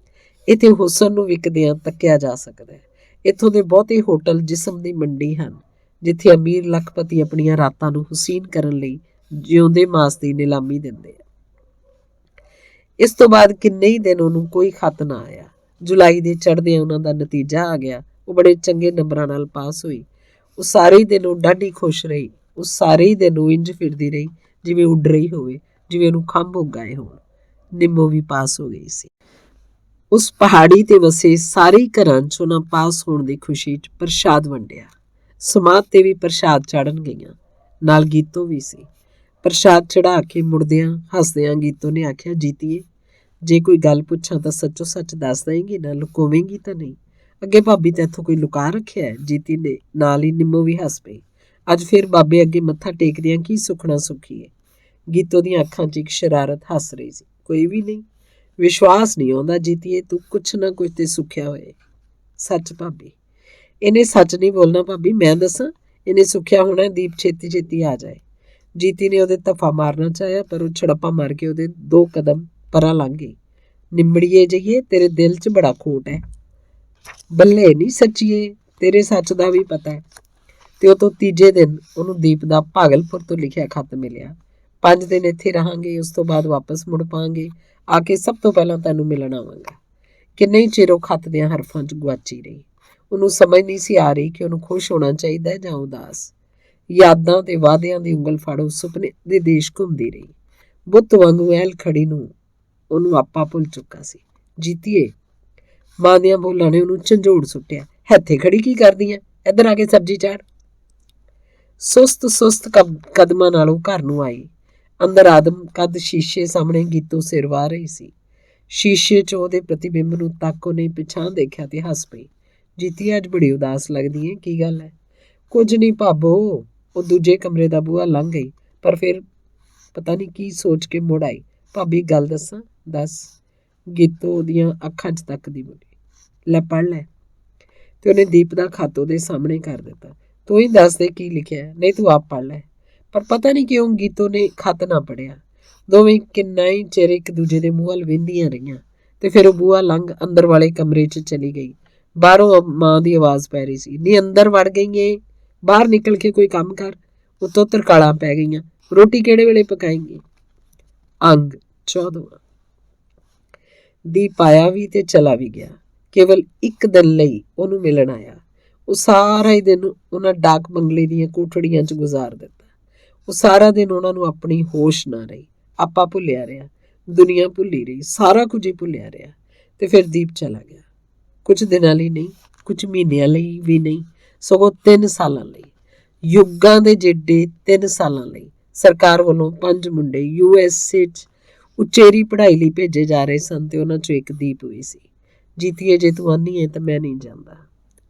ਇੱਥੇ ਹੁਸਨ ਨੂੰ ਵਿਕਦਿਆਂ ਤੱਕਿਆ ਜਾ ਸਕਦਾ ਹੈ। ਇੱਥੋਂ ਦੇ ਬਹੁਤੇ ਹੋਟਲ ਜਿਸਮ ਦੀ ਮੰਡੀ ਹਨ, ਜਿੱਥੇ ਅਮੀਰ ਲੱਖਪਤੀ ਆਪਣੀਆਂ ਰਾਤਾਂ ਨੂੰ ਹੁਸੀਨ ਕਰਨ ਲਈ ਜਿਉਂਦੇ ਮਾਸ ਦੀ ਨਿਲਾਮੀ ਦਿੰਦੇ ਆ। ਇਸ ਤੋਂ ਬਾਅਦ ਕਿੰਨੇ ਹੀ ਦਿਨ ਉਹਨੂੰ ਕੋਈ ਖੱਤ ਨਾ ਆਇਆ। ਜੁਲਾਈ ਦੇ ਚੜ੍ਹਦਿਆਂ ਉਹਨਾਂ ਦਾ ਨਤੀਜਾ ਆ ਗਿਆ। ਉਹ ਬੜੇ ਚੰਗੇ ਨੰਬਰਾਂ ਨਾਲ ਪਾਸ ਹੋਈ। ਉਹ ਸਾਰੇ ਹੀ ਦਿਨ ਉਹ ਡਾਢੀ ਖੁਸ਼ ਰਹੀ। ਉਹ ਸਾਰੇ ਹੀ ਦਿਨ ਉਹ ਇੰਝ ਫਿਰਦੀ ਰਹੀ ਜਿਵੇਂ ਉੱਡ ਰਹੀ ਹੋਵੇ, ਜਿਵੇਂ ਉਹਨੂੰ ਖੰਭ ਉਗਾਏ ਹੋਣ। ਨਿੰਮੋ ਵੀ ਪਾਸ ਹੋ ਗਈ ਸੀ। ਉਸ ਪਹਾੜੀ ਤੇ ਵਸੇ ਸਾਰੇ ਘਰਾਂ 'ਚ ਉਹਨਾਂ ਪਾਸ ਹੋਣ ਦੀ ਖੁਸ਼ੀ 'ਚ ਪ੍ਰਸ਼ਾਦ ਵੰਡਿਆ। ਸਮਾਧ ਤੇ ਵੀ ਪ੍ਰਸ਼ਾਦ ਚਾੜਨ ਗਈਆਂ, ਨਾਲ ਗੀਤੋ ਵੀ ਸੀ। ਪ੍ਰਸ਼ਾਦ ਚੜਾ ਕੇ ਮੁੜਦਿਆਂ ਹੱਸਦਿਆਂ ਗੀਤੋ ਨੇ ਆਖਿਆ, ਜੀਤੀਏ, ਜੇ ਕੋਈ ਗੱਲ ਪੁੱਛਾਂ ਤਾਂ ਸੱਚੋ ਸੱਚ ਦੱਸ ਦੇਂਗੀ ਨਾ, ਲੁਕੋਵੇਂਗੀ ਤਾਂ ਨਹੀਂ। ਅੱਗੇ ਭਾਬੀ ਤਾਂ ਇੱਥੋਂ ਕੋਈ ਲੁਕਾ ਰੱਖਿਆ ਹੈ? ਜੀਤੀ ਨੇ ਨਾਲ ਹੀ ਨਿੰਮੋ ਵੀ ਹੱਸ ਪਈ। ਅੱਜ ਫਿਰ ਬਾਬੇ ਅੱਗੇ ਮੱਥਾ ਟੇਕਦਿਆਂ ਕੀ ਸੁਖਣਾ ਸੁਖੀਏ। ਗੀਤੋ ਦੀਆਂ ਅੱਖਾਂ 'ਚ ਇੱਕ ਸ਼ਰਾਰਤ ਹੱਸ ਰਹੀ ਸੀ। ਕੋਈ ਵੀ ਨਹੀਂ, ਵਿਸ਼ਵਾਸ ਨਹੀਂ ਆਉਂਦਾ ਜੀਤੀਏ, ਤੂੰ ਕੁਛ ਨਾ ਕੁਛ ਤੇ ਸੁੱਖਿਆ ਹੋਏ। ਸੱਚ ਭਾਬੀ। ਇਹਨੇ ਸੱਚ ਨਹੀਂ ਬੋਲਣਾ ਭਾਬੀ, ਮੈਂ ਦੱਸਾਂ। ਇਹਨੇ ਸੁੱਖਿਆ ਹੋਣਾ ਦੀਪ ਛੇਤੀ ਛੇਤੀ ਆ ਜਾਏ। ਜੀਤੀ ਨੇ ਉਹਦੇ ਧੱਫਾ ਮਾਰਨਾ ਚਾਹਿਆ, ਪਰ ਉਹ ਛੜੱਪਾ ਮਾਰ ਕੇ ਉਹਦੇ 2 ਕਦਮ ਪਰਾਂ ਲੰਘ ਗਈ। ਨਿੰਬੜੀਏ ਜਈਏ, ਤੇਰੇ ਦਿਲ 'ਚ ਬੜਾ ਖੋਟ ਹੈ। ਬੱਲੇ ਨਹੀਂ ਸੱਚੀਏ, ਤੇਰੇ ਸੱਚ ਦਾ ਵੀ ਪਤਾ ਹੈ। ਤੇ ਉਹ ਤੋਂ ਤੀਜੇ ਦਿਨ ਉਹਨੂੰ ਦੀਪ ਦਾ ਭਾਗਲਪੁਰ ਤੋਂ ਲਿਖਿਆ ਖੱਤ ਮਿਲਿਆ। 5 ਦਿਨ ਇੱਥੇ ਰਹਾਂਗੇ, ਉਸ ਤੋਂ ਬਾਅਦ ਵਾਪਸ ਮੁੜ ਪਾਂਗੇ। ਆ ਕੇ ਸਭ ਤੋਂ ਪਹਿਲਾਂ ਤੈਨੂੰ ਮਿਲਣ ਆਵਾਂਗਾ। ਕਿੰਨੇ ਹੀ ਚਿਰ ਉਹ ਖੱਤ ਦੀਆਂ ਹਰਫਾਂ 'ਚ ਗੁਆਚੀ ਰਹੀ। ਉਹਨੂੰ ਸਮਝ ਨਹੀਂ ਸੀ ਆ ਰਹੀ ਕਿ ਉਹਨੂੰ ਖੁਸ਼ ਹੋਣਾ ਚਾਹੀਦਾ ਜਾਂ ਉਦਾਸ। ਯਾਦਾਂ ਤੇ ਵਾਅਦਿਆਂ ਦੀ ਉਂਗਲ ਫੜ ਉਹ ਸੁਪਨੇ ਦੇ ਦੇਸ਼ ਘੁੰਮਦੀ ਰਹੀ। ਬੁੱਤ ਵਾਂਗੂ ਐਲ ਖੜੀ ਨੂੰ ਉਹਨੂੰ ਆਪਾ ਭੁੱਲ ਚੁੱਕਾ ਸੀ। ਜੀਤੀਏ, ਮਾਂ ਦੀਆਂ ਬੋਲਾਂ ਨੇ ਉਹਨੂੰ ਝੰਜੋੜ ਸੁੱਟਿਆ। ਇੱਥੇ ਖੜੀ ਕੀ ਕਰਦੀ ਐ, ਇੱਧਰ ਆ ਕੇ ਸਬਜ਼ੀ ਚਾੜ। ਸੁਸਤ ਕਦਮਾਂ ਨਾਲ ਉਹ ਘਰ ਨੂੰ ਆਈ। ਅੰਦਰ ਆਦਮ ਕੱਦ ਸ਼ੀਸ਼ੇ ਸਾਹਮਣੇ ਗੀਤੋ ਸਿਰ ਵਾਹ ਰਹੀ ਸੀ। ਸ਼ੀਸ਼ੇ 'ਚ ਉਹਦੇ ਪ੍ਰਤੀਬਿੰਬ ਨੂੰ ਤੱਕ ਉਹਨੇ ਪਿਛਾਂਹ ਦੇਖਿਆ ਤੇ ਹੱਸ ਪਈ। ਜੀਤੀ, ਅੱਜ ਬੜੀ ਉਦਾਸ ਲੱਗਦੀ ਹੈ, ਕੀ ਗੱਲ ਹੈ? ਕੁਝ ਨਹੀਂ ਭਾਬੋ। ਉਹ ਦੂਜੇ ਕਮਰੇ ਦਾ ਬੂਹਾ ਲੰਘ ਗਈ, ਪਰ ਫਿਰ ਪਤਾ ਨਹੀਂ ਕੀ ਸੋਚ ਕੇ ਮੁੜ ਆਈ। ਭਾਬੀ, ਗੱਲ ਦੱਸਾਂ? ਦੱਸ। ਗੀਤੋ ਉਹਦੀਆਂ ਅੱਖਾਂ 'ਚ ਤੱਕਦੀ ਬੋਲੀ। ਲੈ ਪੜ੍ਹ ਲੈ। ਤੇ ਉਹਨੇ ਦੀਪ ਦਾ ਖੱਤ ਉਹਦੇ ਸਾਹਮਣੇ ਕਰ ਦਿੱਤਾ। ਤੂੰ ਹੀ ਦੱਸ ਦੇ ਕੀ ਲਿਖਿਆ, ਨਹੀਂ ਤੂੰ ਆਪ ਪੜ੍ਹ ਲੈ। ਪਰ ਪਤਾ ਨਹੀਂ ਕਿਉਂ ਗੀਤੋ ਨੇ ਖੱਤ ਨਾ ਪੜ੍ਹਿਆ। ਦੋਵੇਂ ਕਿੰਨਾ ਹੀ ਚਿਰ ਇੱਕ ਦੂਜੇ ਦੇ ਮੂੰਹ ਵੱਲ ਵੇਂਦੀਆਂ ਰਹੀਆਂ ਤੇ ਫਿਰ ਉਹ ਬੂਹਾ ਲੰਘ ਅੰਦਰ ਵਾਲੇ ਕਮਰੇ 'ਚ ਚਲੀ ਗਈ। ਬਾਹਰੋਂ ਮਾਂ ਦੀ ਆਵਾਜ਼ ਪੈ ਰਹੀ ਸੀ, ਨੀ ਅੰਦਰ ਵੜ ਗਈ ਏ, ਬਾਹਰ ਨਿਕਲ ਕੇ ਕੋਈ ਕੰਮ ਕਰ। ਉੱਤੋਂ ਤਰਕਾਲਾਂ ਪੈ ਗਈਆਂ, ਰੋਟੀ ਕਿਹੜੇ ਵੇਲੇ ਪਕਾਏਂਗੀ? ਅੰਗ 14। ਦੀਪ ਆਇਆ ਵੀ ਤੇ ਚਲਾ ਵੀ ਗਿਆ। ਕੇਵਲ ਇੱਕ ਦਿਨ ਲਈ ਉਹਨੂੰ ਮਿਲਣ ਆਇਆ। ਉਹ ਸਾਰਾ ਹੀ ਦਿਨ ਉਹਨਾਂ ਡਾਕ ਬੰਗਲੇ ਦੀਆਂ ਕੋਠੜੀਆਂ 'ਚ ਗੁਜ਼ਾਰ ਦਿੱਤਾ। ਉਹ ਸਾਰਾ ਦਿਨ ਉਹਨਾਂ ਨੂੰ ਆਪਣੀ ਹੋਸ਼ ਨਾ ਰਹੀ। ਆਪਾ ਭੁੱਲਿਆ ਰਿਹਾ, ਦੁਨੀਆ ਭੁੱਲੀ ਰਹੀ, ਸਾਰਾ ਕੁਝ ਹੀ ਭੁੱਲਿਆ ਰਿਹਾ। ਤੇ ਫਿਰ ਦੀਪ ਚਲਾ ਗਿਆ। ਕੁਝ ਦਿਨਾਂ ਲਈ ਨਹੀਂ, ਕੁਝ ਮਹੀਨਿਆਂ ਲਈ ਵੀ ਨਹੀਂ, ਸਗੋਂ 3 ਸਾਲਾਂ ਲਈ। ਯੁੱਗਾਂ ਦੇ ਜਿੱਡੇ 3 ਸਾਲਾਂ ਲਈ ਸਰਕਾਰ ਵੱਲੋਂ 5 ਮੁੰਡੇ USA 'ਚ ਉਚੇਰੀ ਪੜ੍ਹਾਈ ਲਈ ਭੇਜੇ ਜਾ ਰਹੇ ਸਨ ਤੇ ਉਹਨਾਂ 'ਚੋਂ ਇੱਕ ਦੀਪ ਵੀ ਸੀ। ਜੀਤੀਏ, ਜੇ ਤੂੰ ਆਨੀ ਹੈ ਤਾਂ ਮੈਂ ਨਹੀਂ ਜਾਂਦਾ।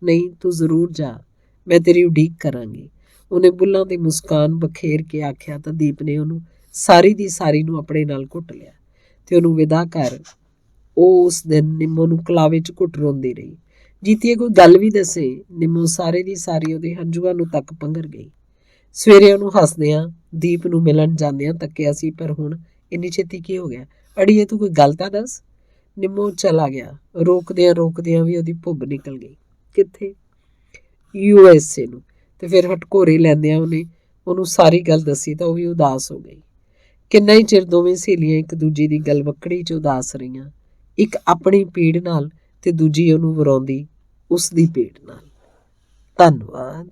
ਨਹੀਂ, ਤੂੰ ਜ਼ਰੂਰ ਜਾ, ਮੈਂ ਤੇਰੀ ਉਡੀਕ ਕਰਾਂਗੀ। ਉਹਨੇ ਬੁੱਲਾਂ ਦੀ ਮੁਸਕਾਨ ਬਖੇਰ ਕੇ ਆਖਿਆ ਤਾਂ ਦੀਪ ਨੇ ਉਹਨੂੰ ਸਾਰੀ ਦੀ ਸਾਰੀ ਨੂੰ ਆਪਣੇ ਨਾਲ ਘੁੱਟ ਲਿਆ ਤੇ ਉਹਨੂੰ ਵਿਦਾ ਕਰ ਉਹ ਉਸ ਦਿਨ ਨਿੰਮੋ ਨੂੰ ਕਲਾਵੇ 'ਚ ਘੁੱਟ ਰੋਂਦੀ ਰਹੀ। ਜੀਤੀਏ, ਕੋਈ ਗੱਲ ਵੀ ਦੱਸੇ। ਨਿੰਮੋ ਸਾਰੇ ਦੀ ਸਾਰੀ ਉਹਦੇ ਹੰਝੂਆਂ ਨੂੰ ਤੱਕ ਪੰਘਰ ਗਈ। ਸਵੇਰੇ ਉਹਨੂੰ ਹੱਸਦਿਆਂ ਦੀਪ ਨੂੰ ਮਿਲਣ ਜਾਂਦਿਆਂ ਤੱਕਿਆ ਸੀ, ਪਰ ਹੁਣ ਇੰਨੀ ਛੇਤੀ ਕੀ ਹੋ ਗਿਆ? ਅੜੀਏ, ਤੂੰ ਕੋਈ ਗੱਲ ਤਾਂ ਦੱਸ। ਨਿੰਮੋ ਚਲਾ ਗਿਆ। ਰੋਕਦਿਆਂ ਵੀ ਉਹਦੀ ਭੁੱਬ ਨਿਕਲ ਗਈ। ਕਿੱਥੇ? USA ਨੂੰ। ਤੇ ਫਿਰ ਹਟਕੋਰੇ ਲੈਂਦਿਆਂ ਉਹਨੇ ਉਹਨੂੰ ਸਾਰੀ ਗੱਲ ਦੱਸੀ ਤਾਂ ਉਹ ਵੀ ਉਦਾਸ ਹੋ ਗਈ। ਕਿੰਨਾ ਹੀ ਚਿਰ ਦੋਵੇਂ ਸਹੇਲੀਆਂ ਇੱਕ ਦੂਜੀ ਦੀ ਗਲਵੱਕੜੀ 'ਚ ਉਦਾਸ ਰਹੀਆਂ, ਇੱਕ ਆਪਣੀ ਪੀੜ ਨਾਲ ਤੇ ਦੂਜੀ ਉਹਨੂੰ ਵਰਾਉਂਦੀ ਉਸ ਦੀ ਪੀੜ ਨਾਲ। ਧੰਨਵਾਦ।